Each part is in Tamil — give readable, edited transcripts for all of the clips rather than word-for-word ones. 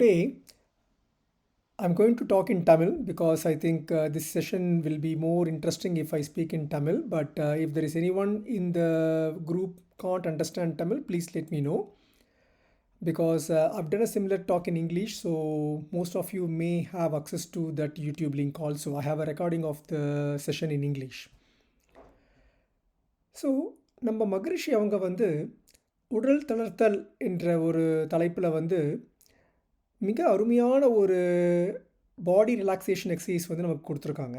Today, I'm going to talk in Tamil because I think this session will be more interesting if I speak in Tamil. But if there is anyone in the group can't understand Tamil, please let me know because I've done a similar talk in English. So most of you may have access to that YouTube link also. I have a recording of the session in English. So நம்ம மகரிஷி அவங்க வந்து உடல் தளர்த்தல் என்ற ஒரு தலைப்பில் வந்து மிக அருமையான ஒரு பாடி ரிலாக்ஸேஷன் எக்ஸசைஸ் வந்து நமக்கு கொடுத்துருக்காங்க.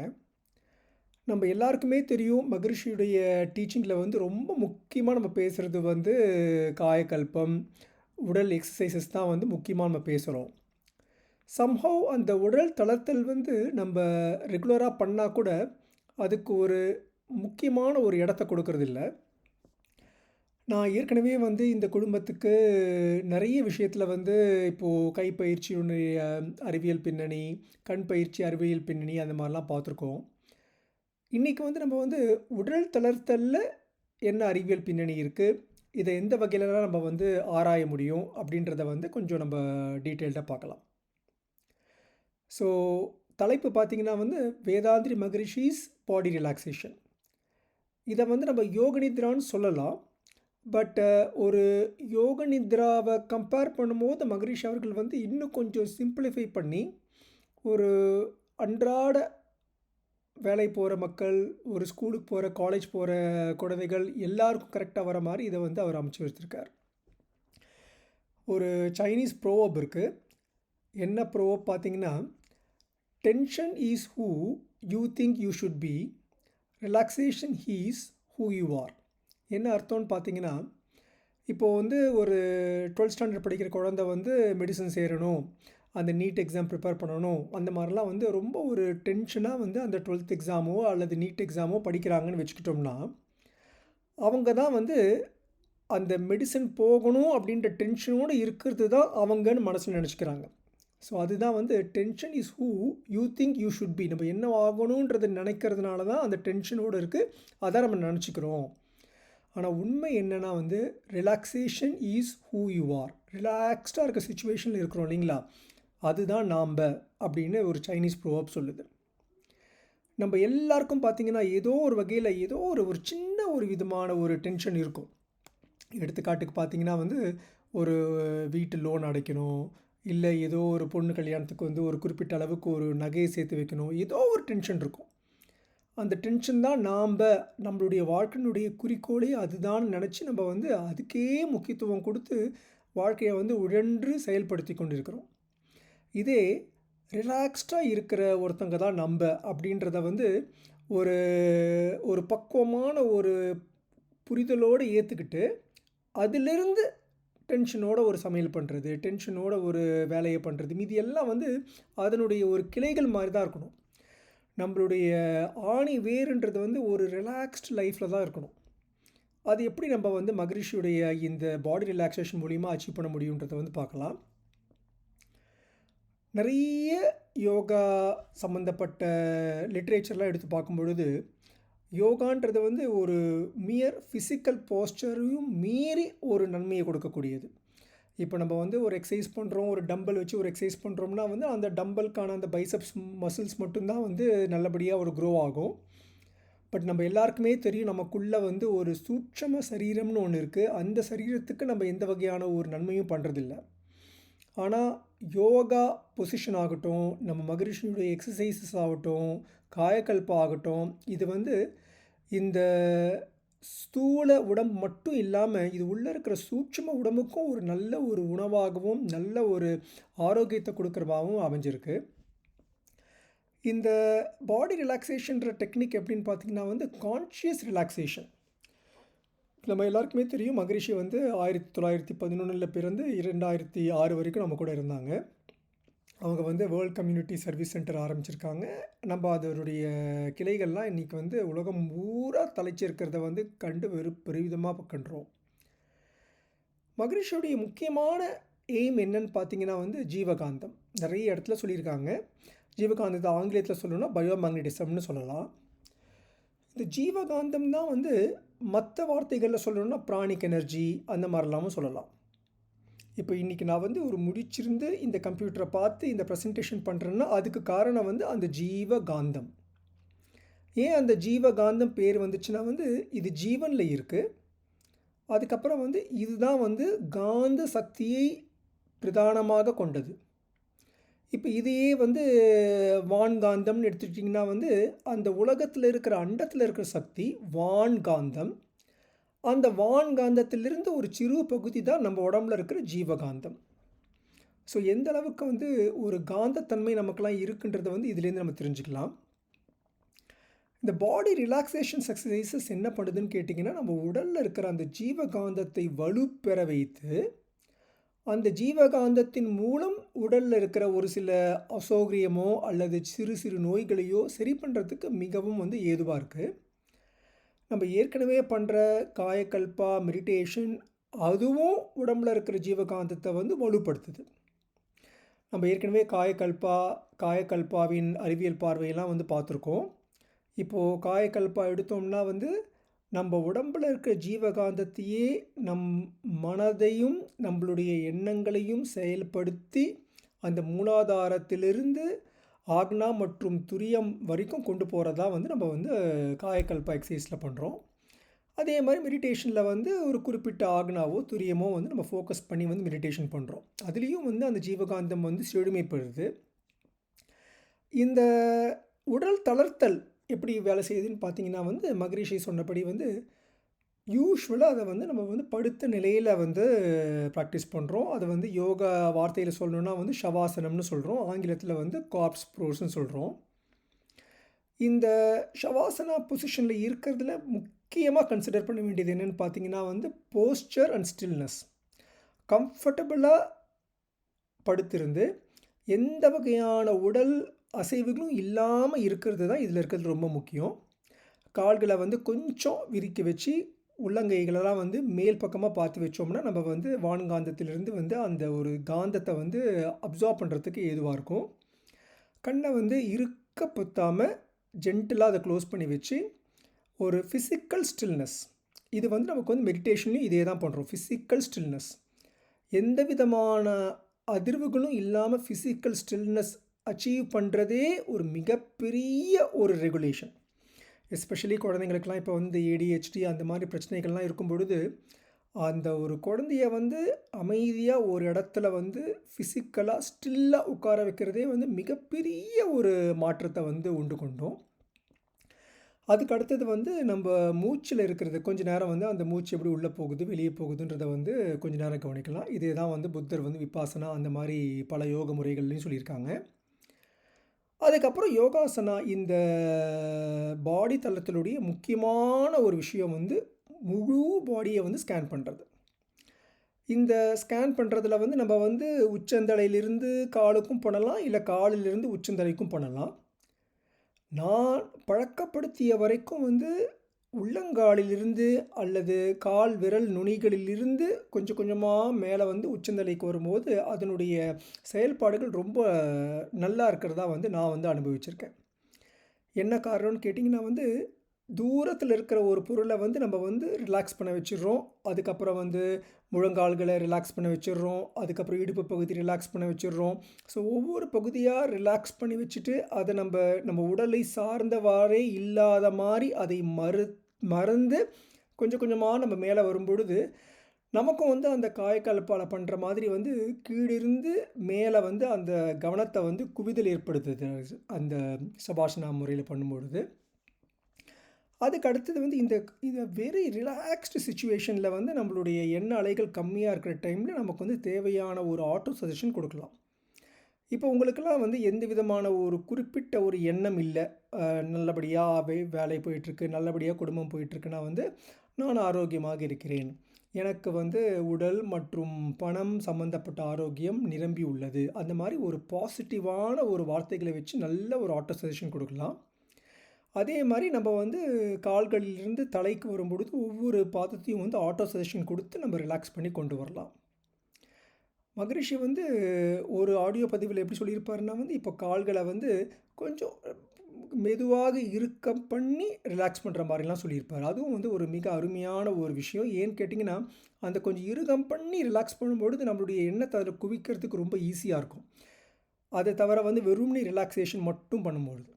நம்ம எல்லாருக்குமே தெரியும் மகரிஷியுடைய டீச்சிங்கில் வந்து ரொம்ப முக்கியமாக நம்ம பேசுகிறது வந்து காயக்கல்பம், உடல் எக்ஸசைசஸ் தான் வந்து முக்கியமாக நம்ம பேசுகிறோம். சம்ஹவ் அந்த உடல் தளர்த்தல் வந்து நம்ம ரெகுலராக பண்ணால் கூட அதுக்கு ஒரு முக்கியமான ஒரு இடத்த கொடுக்கறதில்ல. நான் ஏற்கனவே வந்து இந்த குடும்பத்துக்கு நிறைய விஷயத்தில் வந்து இப்போது கைப்பயிற்சியுடைய அறிவியல் பின்னணி, கண் பயிற்சி அறிவியல் பின்னணி அந்த மாதிரிலாம் பார்த்துருக்கோம். இன்றைக்கி வந்து நம்ம வந்து உடல் தளர்த்தலில் என்ன அறிவியல் பின்னணி இருக்குது, இதை எந்த வகையிலலாம் நம்ம வந்து ஆராய முடியும் அப்படின்றத வந்து கொஞ்சம் நம்ம டீட்டெயில்டாக பார்க்கலாம். ஸோ தலைப்பு பார்த்திங்கன்னா வந்து வேதாந்திரி மகரிஷிஸ் பாடி ரிலாக்ஸேஷன். இதை வந்து நம்ம யோக நித்ரான்னு சொல்லலாம். பட் ஒரு யோக நித்ராவை கம்பேர் பண்ணும்போது மகரிஷி அவர்கள் வந்து இன்னும் கொஞ்சம் சிம்பிளிஃபை பண்ணி ஒரு அன்றாட வேலை போகிற மக்கள், ஒரு ஸ்கூலுக்கு போகிற, காலேஜ் போகிற குழந்தைகள் எல்லாருக்கும் கரெக்டாக வர மாதிரி இதை வந்து அவர் அமைச்சு வச்சுருக்கார். ஒரு சைனீஸ் ப்ரோவர்ப் இருக்குது. என்ன ப்ரோவர்ப் பார்த்தீங்கன்னா, tension is who you think you should be, relaxation he's who you are. என்ன அர்த்தம்னு பார்த்தீங்கன்னா, இப்போது வந்து ஒரு 12th ஸ்டாண்டர்ட் படிக்கிற குழந்தை வந்து மெடிசன் சேரணும், அந்த நீட் எக்ஸாம் ப்ரிப்பேர் பண்ணணும், அந்த மாதிரிலாம் வந்து ரொம்ப ஒரு டென்ஷனாக வந்து அந்த 12th எக்ஸாமோ அல்லது நீட் எக்ஸாமோ படிக்கிறாங்கன்னு வச்சுக்கிட்டோம்னா, அவங்க தான் வந்து அந்த மெடிசன் போகணும் அப்படின்ற டென்ஷனோடு இருக்கிறது தான் அவங்கன்னு மனசில் நினச்சிக்கிறாங்க. ஸோ அதுதான் வந்து tension is who you think you should be. நம்ம என்ன ஆகணுன்றதை நினைக்கிறதுனால தான் அந்த டென்ஷனோடு இருக்குது, அதான் நம்ம நினச்சிக்கிறோம். ஆனால் உண்மை என்னென்னா வந்து relaxation is who you are. ரிலாக்ஸ்டாக இருக்க சுச்சுவேஷனில் இருக்கிறோம் இல்லைங்களா, அதுதான் நாம் அப்படின்னு ஒரு சைனீஸ் ப்ரோவர்ப் சொல்லுது. நம்ம எல்லாருக்கும் பார்த்திங்கன்னா ஏதோ ஒரு வகையில் ஏதோ ஒரு சின்ன ஒரு விதமான ஒரு டென்ஷன் இருக்கும். எடுத்துக்காட்டுக்கு பார்த்திங்கன்னா வந்து ஒரு வீட்டு லோன் அடைக்கணும், இல்லை ஏதோ ஒரு பொண்ணு கல்யாணத்துக்கு வந்து ஒரு குறிப்பிட்ட அளவுக்கு ஒரு நகையை சேர்த்து வைக்கணும், ஏதோ ஒரு டென்ஷன் இருக்கும். அந்த டென்ஷன் தான் நம்மளுடைய வாழ்க்கையினுடைய குறிக்கோளே அதுதான் நினச்சி நம்ம வந்து அதுக்கே முக்கியத்துவம் கொடுத்து வாழ்க்கையை வந்து உழன்று செயல்படுத்தி கொண்டிருக்கிறோம். இதே ரிலாக்ஸ்டாக இருக்கிற ஒருத்தங்க தான் அப்படின்றத வந்து ஒரு ஒரு பக்குவமான ஒரு புரிதலோடு ஏற்றுக்கிட்டு அதிலிருந்து டென்ஷனோட ஒரு சமையல் பண்ணுறது, டென்ஷனோட ஒரு வேலையை பண்ணுறது, மீதி எல்லாம் வந்து அதனுடைய ஒரு கிளைகள் மாதிரி தான் இருக்கணும். நம்மளுடைய ஆணி வேறுன்றது வந்து ஒரு ரிலாக்ஸ்டு லைஃப்பில் தான் இருக்கணும். அது எப்படி நம்ம வந்து மகரிஷியுடைய இந்த பாடி ரிலாக்ஸேஷன் மூலிமா அச்சீவ் பண்ண முடியுன்றதை வந்து பார்க்கலாம். நிறைய யோகா சம்மந்தப்பட்ட லிட்ரேச்சர்லாம் எடுத்து பார்க்கும் பொழுது யோகான்றது வந்து ஒரு மியர் ஃபிசிக்கல் போஸ்டரையும் மீறி ஒரு நன்மையை கொடுக்கக்கூடியது. இப்போ நம்ம வந்து ஒரு எக்ஸசைஸ் பண்ணுறோம், ஒரு டம்பல் வச்சு ஒரு எக்ஸசைஸ் பண்ணுறோம்னா வந்து அந்த டம்பலுக்கான அந்த பைசப்ஸ் மசில்ஸ் மட்டும்தான் வந்து நல்லபடியாக ஒரு க்ரோ ஆகும். பட் நம்ம எல்லாருக்குமே தெரியும் நமக்குள்ளே வந்து ஒரு சூட்சம சரீரம்னு ஒன்று இருக்குது. அந்த சரீரத்துக்கு நம்ம எந்த வகையான ஒரு நன்மையும் பண்ணுறதில்ல. ஆனால் யோகா பொசிஷன் ஆகட்டும், நம்ம மகரிஷியுடைய எக்ஸசைசஸ் ஆகட்டும், காயக்கல்பம் ஆகட்டும், இது வந்து இந்த ஸ்தூல உடம்பு மட்டும் இல்லாமல் இது உள்ளே இருக்கிற சூட்சும உடம்புக்கும் ஒரு நல்ல ஒரு உணவாகவும் நல்ல ஒரு ஆரோக்கியத்தை கொடுக்குறவாகவும் அமைஞ்சிருக்கு. இந்த பாடி ரிலாக்ஸேஷன்ற டெக்னிக் எப்படின்னு பார்த்திங்கன்னா வந்து கான்ஷியஸ் ரிலாக்ஸேஷன். நம்ம எல்லாருக்குமே தெரியும் மகரிஷி வந்து 1911 பிறந்து 2006 வரைக்கும் நம்ம கூட இருந்தாங்க. அவங்க வந்து வேர்ல்ட் கம்யூனிட்டி சர்வீஸ் சென்டர் ஆரம்பிச்சிருக்காங்க. நம்ம அதனுடைய கிளைகள்லாம் இன்றைக்கி வந்து உலகம் பூரா தலைச்சிருக்கிறத வந்து கண்டு பெருவிதமாக கண்டுறோம். மகரிஷியுடைய முக்கியமான எய்ம் என்னன்னு பார்த்தீங்கன்னா வந்து ஜீவகாந்தம். நிறைய இடத்துல சொல்லியிருக்காங்க. ஜீவகாந்தத்தை ஆங்கிலத்தில் சொல்லணும்னா பயோமேக்னட்டிசம்னு சொல்லலாம். இந்த ஜீவகாந்தம் தான் வந்து மற்ற வார்த்தைகளில் சொல்லணும்னா பிராணிக் எனர்ஜி அந்த மாதிரிலாமும் சொல்லலாம். இப்போ இன்றைக்கி நான் வந்து ஒரு முடிச்சிருந்து இந்த கம்ப்யூட்டரை பார்த்து இந்த ப்ரெசன்டேஷன் பண்ணுறேன்னா அதுக்கு காரணம் வந்து அந்த ஜீவகாந்தம். ஏன் அந்த ஜீவகாந்தம் பேர் வந்துச்சுன்னா வந்து இது ஜீவனில் இருக்குது. அதுக்கப்புறம் வந்து இதுதான் வந்து காந்த சக்தியை பிரதானமாக கொண்டது. இப்போ இதையே வந்து வான்காந்தம்னு எடுத்துக்கிட்டிங்கன்னா வந்து அந்த உலகத்தில் இருக்கிற அண்டத்தில் இருக்கிற சக்தி வான்காந்தம். அந்த வான்காந்தத்திலிருந்து ஒரு சிறு பகுதி தான் நம்ம உடம்புல இருக்கிற ஜீவகாந்தம். ஸோ எந்த அளவுக்கு வந்து ஒரு காந்தத்தன்மை நமக்கெல்லாம் இருக்குன்றதை வந்து இதுலேருந்து நம்ம தெரிஞ்சுக்கலாம். இந்த பாடி ரிலாக்ஸேஷன்ஸ் எக்ஸசைசஸ் என்ன பண்ணுதுன்னு கேட்டிங்கன்னா, நம்ம உடலில் இருக்கிற அந்த ஜீவகாந்தத்தை வலுப்பெற வைத்து அந்த ஜீவகாந்தத்தின் மூலம் உடலில் இருக்கிற ஒரு சில அசௌகரியமோ அல்லது சிறு சிறு நோய்களையோ சரி பண்ணுறதுக்கு மிகவும் வந்து ஏதுவாக இருக்குது. நம்ம ஏற்கனவே பண்ணுற காயக்கல்பா மெடிடேஷன் அதுவும் உடம்புல இருக்கிற ஜீவகாந்தத்தை வந்து வலுப்படுத்துது. நம்ம ஏற்கனவே காயக்கல்பாவின் அறிவியல் பார்வையெல்லாம் வந்து பார்த்துருக்கோம். இப்போது காயக்கல்பா எடுத்தோம்னா வந்து நம்ம உடம்பில் இருக்கிற ஜீவகாந்தத்தையே நம் மனதையும் நம்மளுடைய எண்ணங்களையும் செயல்படுத்தி அந்த மூலாதாரத்திலிருந்து ஆக்னா மற்றும் துரியம் வரைக்கும் கொண்டு போகிறதா வந்து நம்ம வந்து காயக்கல்பா எக்ஸசைஸில் பண்ணுறோம். அதே மாதிரி மெடிடேஷனில் வந்து ஒரு குறிப்பிட்ட ஆக்னாவோ துரியமோ வந்து நம்ம ஃபோக்கஸ் பண்ணி வந்து மெடிடேஷன் பண்ணுறோம். அதுலேயும் வந்து அந்த ஜீவகாந்தம் வந்து செழுமைப்படுது. இந்த உடல் தளர்த்தல் எப்படி வேலை செய்யுதுன்னு பார்த்தீங்கன்னா வந்து மகரிஷி சொன்னபடி வந்து யூஸ்வலாக அதை வந்து நம்ம வந்து படுத்த நிலையில் வந்து ப்ராக்டிஸ் பண்ணுறோம். அதை வந்து யோகா வார்த்தையில் சொல்லணுன்னா வந்து ஷவாசனம்னு சொல்கிறோம். ஆங்கிலத்தில் வந்து கார்ப்ஸ் ப்ரோஸ்ன்னு சொல்கிறோம். இந்த ஷவாசனா பொசிஷனில் இருக்கிறதுல முக்கியமாக கன்சிடர் பண்ண வேண்டியது என்னென்னு பார்த்தீங்கன்னா வந்து போஸ்டர் அண்ட் ஸ்டில்னஸ். கம்ஃபர்டபுளாக படுத்திருந்து எந்த வகையான உடல் அசைவுகளும் இல்லாமல் இருக்கிறது தான் இதில் இருக்கிறது ரொம்ப முக்கியம். கால்களை வந்து கொஞ்சம் விரிக்க வச்சு உள்ளங்கைகளெல்லாம் வந்து மேல் பக்கமாக பார்த்து வச்சோம்னா நம்ம வந்து வான்காந்தத்திலிருந்து வந்து அந்த ஒரு காந்தத்தை வந்து அப்சார்ப் பண்ணுறதுக்கு ஏதுவாக இருக்கும். கண்ணை வந்து இருக்க பொத்தாமல் ஜென்டிலாக அதை க்ளோஸ் பண்ணி வச்சு ஒரு ஃபிசிக்கல் ஸ்டில்னஸ், இது வந்து நமக்கு வந்து மெடிடேஷன்லையும் இதே தான் பண்ணுறோம். ஃபிசிக்கல் ஸ்டில்னஸ், எந்த விதமான அதிர்வுகளும் இல்லாமல் ஃபிசிக்கல் ஸ்டில்னஸ் அச்சீவ் பண்ணுறதே ஒரு மிகப்பெரிய ஒரு ரெகுலேஷன். எஸ்பெஷலி குழந்தைங்களுக்கெல்லாம் இப்போ வந்து ஏடிஹெச்டி அந்த மாதிரி பிரச்சனைகள்லாம் இருக்கும் பொழுது அந்த ஒரு குழந்தைய வந்து அமைதியாக ஒரு இடத்துல வந்து ஃபிசிக்கலாக ஸ்டில்லாக உட்கார வைக்கிறதே வந்து மிகப்பெரிய ஒரு மாற்றத்தை வந்து உண்டு கொண்டோம். அதுக்கு அடுத்தது வந்து நம்ம மூச்சில் இருக்கிறது கொஞ்ச நேரம் வந்து அந்த மூச்சு எப்படி உள்ளே போகுது வெளியே போகுதுன்றதை வந்து கொஞ்ச நேரம் கவனிக்கலாம். இதே தான் வந்து புத்தர் வந்து விபாசனா அந்த மாதிரி பல யோக முறைகள்லையும் சொல்லியிருக்காங்க. அதுக்கப்புறம் யோகாசனா இந்த பாடி தளத்தினுடைய முக்கியமான ஒரு விஷயம் வந்து முழு பாடியை வந்து ஸ்கேன் பண்ணுறது. இந்த ஸ்கேன் பண்ணுறதுல வந்து நம்ம வந்து உச்சந்தலையிலிருந்து காலுக்கும் பண்ணலாம், இல்லை காலிலிருந்து உச்சந்தலைக்கும் பண்ணலாம். நான் பழக்கப்படுத்திய வரைக்கும் வந்து உள்ளங்காலிலிருந்து அல்லது கால் விரல் நுனிகளிலிருந்து கொஞ்சம் கொஞ்சமாக மேலே வந்து உச்சந்தலைக்கு வரும்போது அதனுடைய செயல்பாடுகள் ரொம்ப நல்லா இருக்கிறதா வந்து நான் வந்து அனுபவிச்சிருக்கேன். என்ன காரணம்னு கேட்டிங்கன்னா வந்து தூரத்தில் இருக்கிற ஒரு பொருளை வந்து நம்ம வந்து ரிலாக்ஸ் பண்ண வச்சிடுறோம். அதுக்கப்புறம் வந்து முழங்கால்களை ரிலாக்ஸ் பண்ண வச்சிடுறோம். அதுக்கப்புறம் இடுப்பு பகுதி ரிலாக்ஸ் பண்ண வச்சிடுறோம். ஸோ ஒவ்வொரு பகுதியாக ரிலாக்ஸ் பண்ணி வச்சுட்டு அதை நம்ம உடலை சார்ந்தவாறே இல்லாத மாதிரி அதை மறந்து கொஞ்சம் கொஞ்சமாக நம்ம மேலே வரும்பொழுது நமக்கும் வந்து அந்த காயக்கல்பால் பண்ணுற மாதிரி வந்து கீழிருந்து மேலே வந்து அந்த கவனத்தை வந்து குவிதல் ஏற்படுத்துது அந்த சபாஷனா முறையில் பண்ணும்பொழுது. அதுக்கு அடுத்தது வந்து இந்த வெரி ரிலாக்ஸ்டு சிச்சுவேஷனில் வந்து நம்மளுடைய எண்ண அலைகள் கம்மியாக இருக்கிற டைமில் நமக்கு வந்து தேவையான ஒரு ஆட்டோ சஜஷன் கொடுக்கலாம். இப்போ உங்களுக்கெல்லாம் வந்து எந்த விதமான ஒரு குறிப்பிட்ட ஒரு எண்ணம் இல்லை, நல்லபடியாக வேலை போயிட்டுருக்கு, நல்லபடியாக குடும்பம் போயிட்டுருக்குன்னா வந்து நான் ஆரோக்கியமாக இருக்கிறேன், எனக்கு வந்து உடல் மற்றும் பணம் சம்மந்தப்பட்ட ஆரோக்கியம் நிரம்பி உள்ளது, அந்த மாதிரி ஒரு பாசிட்டிவான ஒரு வார்த்தைகளை வச்சு நல்ல ஒரு ஆட்டோ சஜஷன் கொடுக்கலாம். அதே மாதிரி நம்ம வந்து கால்களிலிருந்து தலைக்கு வரும்பொழுது ஒவ்வொரு பாதத்தையும் வந்து ஆட்டோ சஜஷன் கொடுத்து நம்ம ரிலாக்ஸ் பண்ணி கொண்டு வரலாம். மகரிஷி வந்து ஒரு ஆடியோ பதிவில் எப்படி சொல்லியிருப்பாருன்னா வந்து இப்போ கால்களை வந்து கொஞ்சம் மெதுவாக இறுக்கம் பண்ணி ரிலாக்ஸ் பண்ணுற மாதிரிலாம் சொல்லியிருப்பார். அதுவும் வந்து ஒரு மிக அருமையான ஒரு விஷயம். ஏன்னு கேட்டிங்கன்னா, அந்த கொஞ்சம் இறுக்கம் பண்ணி ரிலாக்ஸ் பண்ணும்பொழுது நம்மளுடைய எண்ணத்தை அதில் குவிக்கிறதுக்கு ரொம்ப ஈஸியாக இருக்கும். அதை தவிர வந்து வெறுமனே ரிலாக்சேஷன் மட்டும் பண்ணும்பொழுது.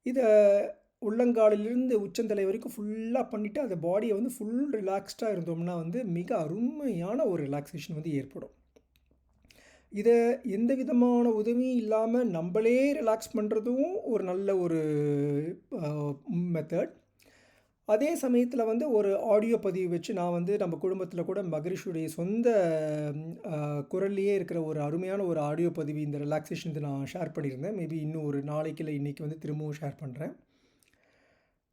இதை உள்ளங்காலிலிருந்து உச்சந்தலை வரைக்கும் ஃபுல்லாக பண்ணிவிட்டு அந்த பாடியை வந்து ஃபுல் ரிலாக்ஸ்டாக இருந்தோம்னா வந்து மிக அருமையான ஒரு ரிலாக்ஸேஷன் வந்து ஏற்படும். இதை எந்த விதமான உதவியும் இல்லாமல் நம்மளே ரிலாக்ஸ் பண்ணுறதும் ஒரு நல்ல ஒரு மெத்தட். அதே சமயத்தில் வந்து ஒரு ஆடியோ பதிவு வச்சு நான் வந்து நம்ம குடும்பத்தில் கூட மகரிஷியுடைய சொந்த குரல்லையே இருக்கிற ஒரு அருமையான ஒரு ஆடியோ பதிவு இந்த ரிலாக்ஸேஷன் நான் ஷேர் பண்ணியிருந்தேன். மேபி இன்னும் ஒரு நாளைக்கு இல்லை இன்றைக்கி வந்து திரும்பவும் ஷேர் பண்ணுறேன்.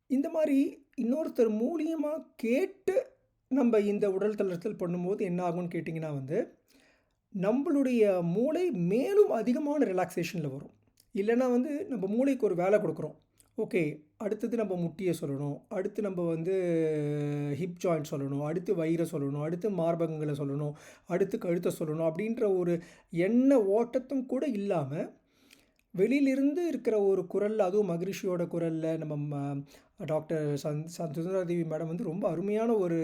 இந்த மாதிரி இன்னொருத்தர் மூலியமாக கேட்டு நம்ம இந்த உடல் தளர்த்தல் பண்ணும்போது என்ன ஆகும்னு கேட்டிங்கன்னா வந்து நம்மளுடைய மூளை மேலும் அதிகமான ரிலாக்ஸேஷனில் வரும். இல்லைன்னா வந்து நம்ம மூளைக்கு ஒரு வேலை கொடுக்குறோம். ஓகே, அடுத்தது நம்ம முட்டியை சொல்லணும், அடுத்து நம்ம வந்து ஹிப் ஜாயிண்ட் சொல்லணும், அடுத்து வயிறை சொல்லணும், அடுத்து மார்பகங்களை சொல்லணும், அடுத்து கழுத்தை சொல்லணும் அப்படின்ற ஒரு எண்ண ஓட்டத்தும் கூட இல்லாமல் வெளியிலிருந்து இருக்கிற ஒரு குரல், அதுவும் மகரிஷியோட குரலில் நம்ம டாக்டர் சுந்தராதேவி மேடம் வந்து ரொம்ப அருமையான ஒரு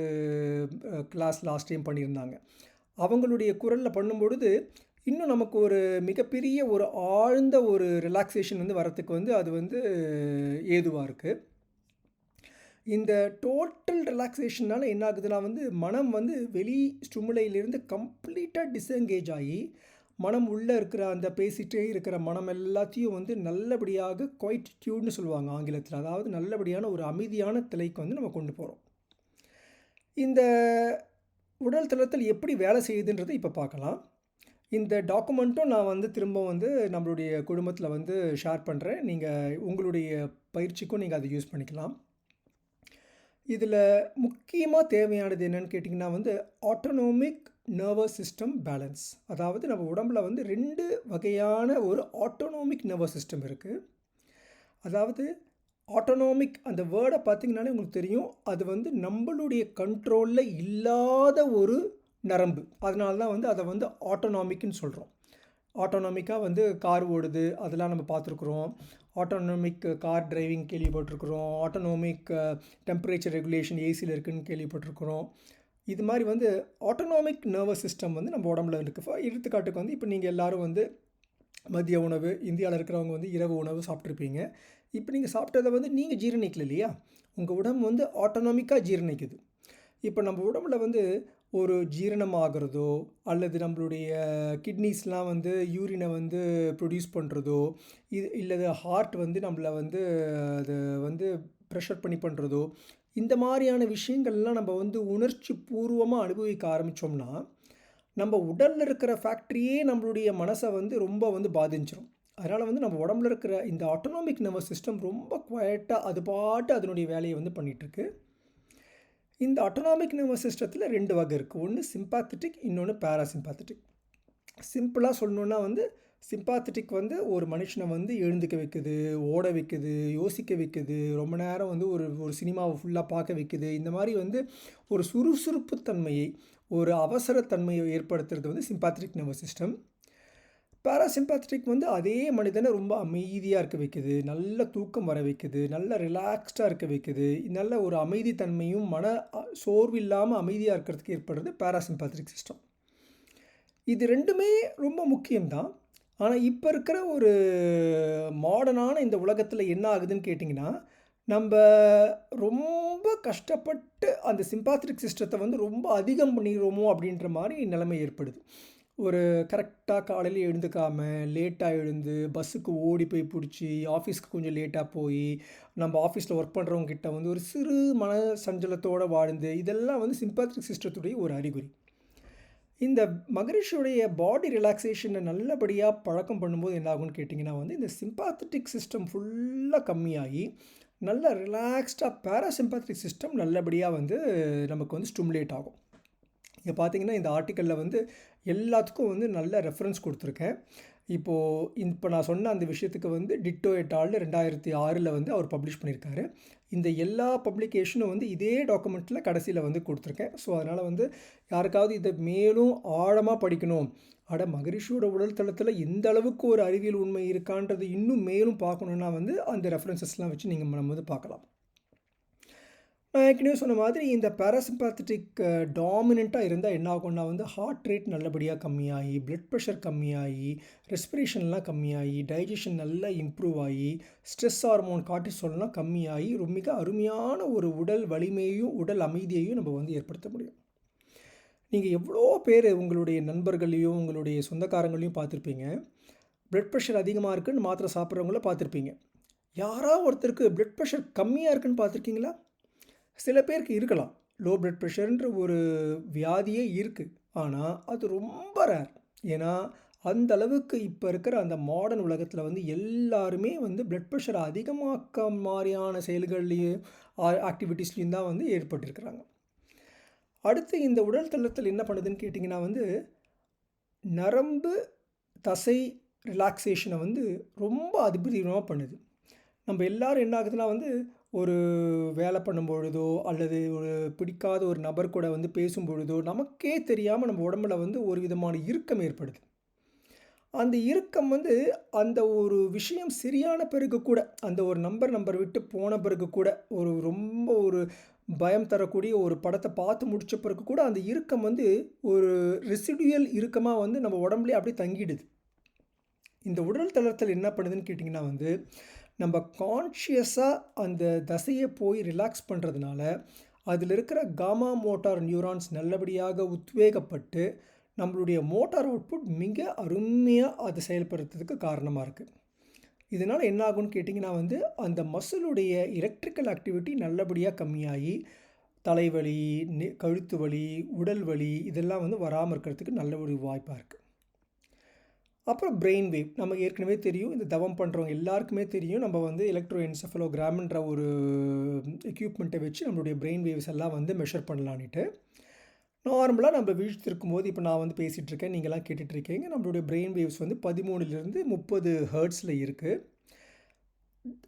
கிளாஸ் லாஸ்ட் டைம் பண்ணியிருந்தாங்க. அவங்களுடைய குரலில் பண்ணும்பொழுது இன்னும் நமக்கு ஒரு மிகப்பெரிய ஒரு ஆழ்ந்த ஒரு ரிலாக்ஸேஷன் வந்து வரத்துக்கு வந்து அது வந்து ஏதுவாக இருக்குது. இந்த டோட்டல் ரிலாக்ஸேஷனால் என்ன ஆகுதுன்னா வந்து மனம் வந்து வெளி ஸ்டிமுலையிலிருந்து கம்ப்ளீட்டாக டிஸ்எங்கேஜ் ஆகி மனம் உள்ளே இருக்கிற அந்த பேசிகிட்டே இருக்கிற மனம் எல்லாத்தையும் வந்து நல்லபடியாக குவைட் டியூன்னு சொல்லுவாங்க ஆங்கிலத்தில். அதாவது நல்லபடியான ஒரு அமைதியான திளைக்கு வந்து நம்ம கொண்டு போகிறோம். இந்த உடல் தளர்த்தல் எப்படி வேலை செய்யுதுன்றதை இப்போ பார்க்கலாம். இந்த டாக்குமெண்ட்டும் நான் வந்து திரும்ப வந்து நம்மளுடைய குடும்பத்தில் வந்து ஷேர் பண்ணுறேன். நீங்கள் உங்களுடைய பயிற்சிக்கும் நீங்கள் அதை யூஸ் பண்ணிக்கலாம். இதில் முக்கியமாக தேவையானது என்னென்னு கேட்டிங்கன்னா வந்து ஆட்டோனோமிக் நர்வஸ் சிஸ்டம் பேலன்ஸ். அதாவது நம்ம உடம்புல வந்து 2 வகையான ஒரு ஆட்டோனோமிக் நர்வஸ் சிஸ்டம் இருக்குது. அதாவது ஆட்டோனோமிக் அந்த வேர்டை பார்த்திங்கனாலே உங்களுக்கு தெரியும், அது வந்து நம்மளுடைய கண்ட்ரோலில் இல்லாத ஒரு நரம்பு. அதனால தான் வந்து அதை வந்து ஆட்டோனாமிக்னு சொல்கிறோம். ஆட்டோனாமிக்காக வந்து கார் ஓடுது, அதெல்லாம் நம்ம பார்த்துருக்குறோம். ஆட்டோனாமிக் கார் டிரைவிங் கேள்விப்பட்டிருக்கிறோம். ஆட்டோனாமிக் டெம்பரேச்சர் ரெகுலேஷன் ஏசியில் இருக்குதுன்னு கேள்விப்பட்டிருக்கிறோம். இது மாதிரி வந்து ஆட்டோனாமிக் நர்வஸ் சிஸ்டம் வந்து நம்ம உடம்புல இருக்குது. எடுத்துக்காட்டுக்கு வந்து இப்போ நீங்கள் எல்லோரும் வந்து மதிய உணவு, இந்தியாவில் இருக்கிறவங்க வந்து இரவு உணவு சாப்பிட்ருப்பீங்க. இப்போ நீங்கள் சாப்பிட்டதை வந்து நீங்கள் ஜீரணிக்கல இல்லையா? உங்கள் உடம்பு வந்து ஆட்டோனாமிக்காக ஜீரணிக்குது. இப்போ நம்ம உடம்புல வந்து ஒரு ஜீரணம் ஆகிறதோ அல்லது நம்மளுடைய கிட்னிஸ்லாம் வந்து யூரினை வந்து ப்ரொடியூஸ் பண்ணுறதோ இல்லது ஹார்ட் வந்து நம்மளை வந்து அது வந்து ப்ரெஷர் பண்ணி பண்ணுறதோ இந்த மாதிரியான விஷயங்கள்லாம் நம்ம வந்து உணர்ச்சி பூர்வமாக அனுபவிக்க ஆரம்பித்தோம்னா நம்ம உடலில் இருக்கிற ஃபேக்ட்ரியே நம்மளுடைய மனசை வந்து ரொம்ப வந்து பாதிச்சிடும். அதனால் வந்து நம்ம உடம்புல இருக்கிற இந்த ஆட்டோனாமிக் நர்வஸ் சிஸ்டம் ரொம்ப குவைட்டாக அது பாட்டு அதனுடைய வேலையை வந்து பண்ணிகிட்ருக்கு. இந்த ஆட்டோனாமிக் நர்வஸ் சிஸ்டத்தில் 2 வகை இருக்குது. ஒன்று சிம்பாத்தட்டிக், இன்னொன்று பேராசிம்பாத்தட்டிக். சிம்பிளாக சொல்லணுன்னா வந்து சிம்பாத்தட்டிக் வந்து ஒரு மனுஷனை வந்து எழுந்துக்க வைக்குது, ஓட வைக்குது, யோசிக்க வைக்குது, ரொம்ப நேரம் வந்து ஒரு சினிமாவை ஃபுல்லாக பார்க்க வைக்குது. இந்த மாதிரி வந்து ஒரு சுறுசுறுப்பு தன்மையை, ஒரு அவசரத்தன்மையை ஏற்படுத்துறது வந்து சிம்பாத்தட்டிக் நர்வஸ் சிஸ்டம். பேராசிம்பாத்தட்டிக் வந்து அதே மனிதனை ரொம்ப அமைதியாக இருக்க வைக்குது, நல்ல தூக்கம் வர வைக்குது, நல்ல ரிலாக்ஸ்டாக இருக்க வைக்குது, நல்ல ஒரு அமைதித்தன்மையும் மன சோர்வு இல்லாமல் அமைதியாக இருக்கிறதுக்கு ஏற்படுறது பேராசிம்பாத்தட்டிக் சிஸ்டம். இது 2மே ரொம்ப முக்கியம்தான். ஆனால் இப்போ இருக்கிற ஒரு மாடர்னான இந்த உலகத்தில் என்ன ஆகுதுன்னு கேட்டிங்கன்னா, நம்ம ரொம்ப கஷ்டப்பட்டு அந்த சிம்பாத்தட்டிக் சிஸ்டத்தை வந்து ரொம்ப அதிகம் பண்ணிடுறோமோ அப்படின்ற மாதிரி நிலைமை ஏற்படுது. ஒரு கரெக்டாக காலையில் எழுந்துக்காமல் லேட்டாக எழுந்து பஸ்ஸுக்கு ஓடி போய் பிடிச்சி ஆஃபீஸ்க்கு கொஞ்சம் லேட்டாக போய் நம்ம ஆஃபீஸில் ஒர்க் பண்ணுறவங்ககிட்ட வந்து ஒரு சிறு மன சஞ்சலத்தோடு வாழ்ந்து இதெல்லாம் வந்து சிம்பாத்தட்டிக் சிஸ்டத்துடைய ஒரு அறிகுறி. இந்த மகரிஷியுடைய பாடி ரிலாக்ஸேஷனை நல்லபடியாக பழக்கம் பண்ணும்போது என்ன ஆகும்னு கேட்டிங்கன்னா வந்து இந்த சிம்பாத்தட்டிக் சிஸ்டம் ஃபுல்லாக கம்மியாகி நல்ல ரிலாக்ஸ்டாக பேராசிம்பாத்தட்டிக் சிஸ்டம் நல்லபடியாக வந்து நமக்கு வந்து ஸ்டிமுலேட் ஆகும். இங்கே பார்த்தீங்கன்னா இந்த ஆர்டிக்கலில் வந்து எல்லாத்துக்கும் வந்து நல்ல ரெஃபரன்ஸ் கொடுத்துருக்கேன். இப்போ நான் சொன்ன அந்த விஷயத்துக்கு வந்து டிட்டோ எட் ஆல் 2006 வந்து அவர் பப்ளிஷ் பண்ணியிருக்காரு. இந்த எல்லா பப்ளிகேஷனும் வந்து இதே டாக்குமெண்ட்டில் கடைசியில் வந்து கொடுத்துருக்கேன். ஸோ அதனால் வந்து யாருக்காவது இதை மேலும் ஆழமாக படிக்கணும், மகரிஷியோட உடல் தளத்தில் எந்த அளவுக்கு ஒரு அறிவியல் உண்மை இருக்கான்றது இன்னும் மேலும் பார்க்கணுன்னா வந்து அந்த ரெஃபரன்சஸ்லாம் வச்சு நீங்கள் நம்ம வந்து பார்க்கலாம். நான் ஏற்கனவே சொன்ன மாதிரி இந்த பேராசிம்பாத்தட்டிக் டாமினண்ட்டாக இருந்தால் என்ன ஆகும்னா வந்து ஹார்ட் ரேட் நல்லபடியாக கம்மியாகி, பிளட் ப்ரெஷர் கம்மியாகி, ரெஸ்பிரேஷன்லாம் கம்மியாகி, டைஜஷன் நல்லா இம்ப்ரூவ் ஆகி, ஸ்ட்ரெஸ் ஹார்மோன் கார்ட்டிசோல்லாம் கம்மியாகி ஒரு மிக அருமையான ஒரு உடல் வலிமையையும் உடல் அமைதியையும் நம்ம வந்து ஏற்படுத்த முடியும். நீங்கள் எவ்வளோ பேர் உங்களுடைய நண்பர்களையும் உங்களுடைய சொந்தக்காரங்களையும் பார்த்துருப்பீங்க. பிளட் ப்ரெஷர் அதிகமாக இருக்குன்னு மாத்திரை சாப்பிட்றவங்கள பார்த்துருப்பீங்க. யாராவது ஒருத்தருக்கு பிளட் ப்ரெஷர் கம்மியாக இருக்குன்னு பார்த்துருக்கீங்களா? சில பேருக்கு இருக்கலாம். லோ பிளட் ப்ரெஷர்ன்ற ஒரு வியாதியே இருக்குது. ஆனால் அது ரொம்ப ரேர். ஏன்னா அந்த அளவுக்கு இப்போ இருக்கிற அந்த மாடர்ன் உலகத்தில் வந்து எல்லாருமே வந்து பிளட் ப்ரெஷரை அதிகமாக்க மாதிரியான செயல்கள்லேயும் ஆக்டிவிட்டீஸ்லேயும் தான் வந்து ஏற்பட்டிருக்கிறாங்க. அடுத்து இந்த உடல் தளத்தில் என்ன பண்ணுதுன்னு கேட்டிங்கன்னா வந்து நரம்பு தசை ரிலாக்ஸேஷனை வந்து ரொம்ப அதிபீதமாக பண்ணுது. நம்ம எல்லோரும் என்ன ஆகுதுன்னா வந்து ஒரு வேலை பண்ணும்பொழுதோ அல்லது ஒரு பிடிக்காத ஒரு நபர் கூட வந்து பேசும்பொழுதோ நமக்கே தெரியாமல் நம்ம உடம்புல வந்து ஒரு விதமான இறுக்கம் ஏற்படுது. அந்த இறுக்கம் வந்து அந்த ஒரு விஷயம் சரியான பிறகு கூட, அந்த ஒரு நம்பர் விட்டு போன பிறகு கூட, ரொம்ப ஒரு பயம் தரக்கூடிய ஒரு படத்தை பார்த்து முடித்த பிறகு கூட அந்த இறுக்கம் வந்து ஒரு ரெசிடுயல் இறுக்கமாக வந்து நம்ம உடம்புலேயே அப்படியே தங்கிடுது. இந்த உடல் தளத்தில் என்ன பண்ணுதுன்னு கேட்டிங்கன்னா வந்து நம்ம கான்ஷியஸாக அந்த தசையை போய் ரிலாக்ஸ் பண்ணுறதுனால அதில் இருக்கிற காமா மோட்டார் நியூரான்ஸ் நல்லபடியாக உத்வேகப்பட்டு நம்மளுடைய மோட்டார் அவுட்புட் மிக அருமையாக அது செயல்படுறதுக்கு காரணமாக இருக்குது. இதனால் என்ன ஆகும்னு கேட்டிங்கன்னா வந்து அந்த மசிலுடைய எலக்ட்ரிக்கல் ஆக்டிவிட்டி நல்லபடியாக கம்மியாகி தலைவலி, கழுத்து வலி, உடல் வலி இதெல்லாம் வந்து வராமல் இருக்கிறதுக்கு நல்ல ஒரு வாய்ப்பாக இருக்குது. அப்புறம் பிரெயின் வேவ் நமக்கு ஏற்கனவே தெரியும். இந்த தவம் பண்ணுறவங்க எல்லாருக்குமே தெரியும். நம்ம வந்து எலக்ட்ரோஎன்செஃபலோகிராம்ன்ற ஒரு எக்யூப்மெண்ட்டை வச்சு நம்மளுடைய பிரெயின் வேவ்ஸ் எல்லாம் வந்து மெஷர் பண்ணலான்ட்டு. நார்மலாக நம்ம விழித்திருக்கும் போது இப்போ நான் வந்து பேசிகிட்ருக்கேன், நீங்கள்லாம் கேட்டுட்ருக்கீங்க. நம்மளுடைய பிரெயின் வேவ்ஸ் வந்து 13லேருந்து 30 ஹெர்ட்ஸில் இருக்குது.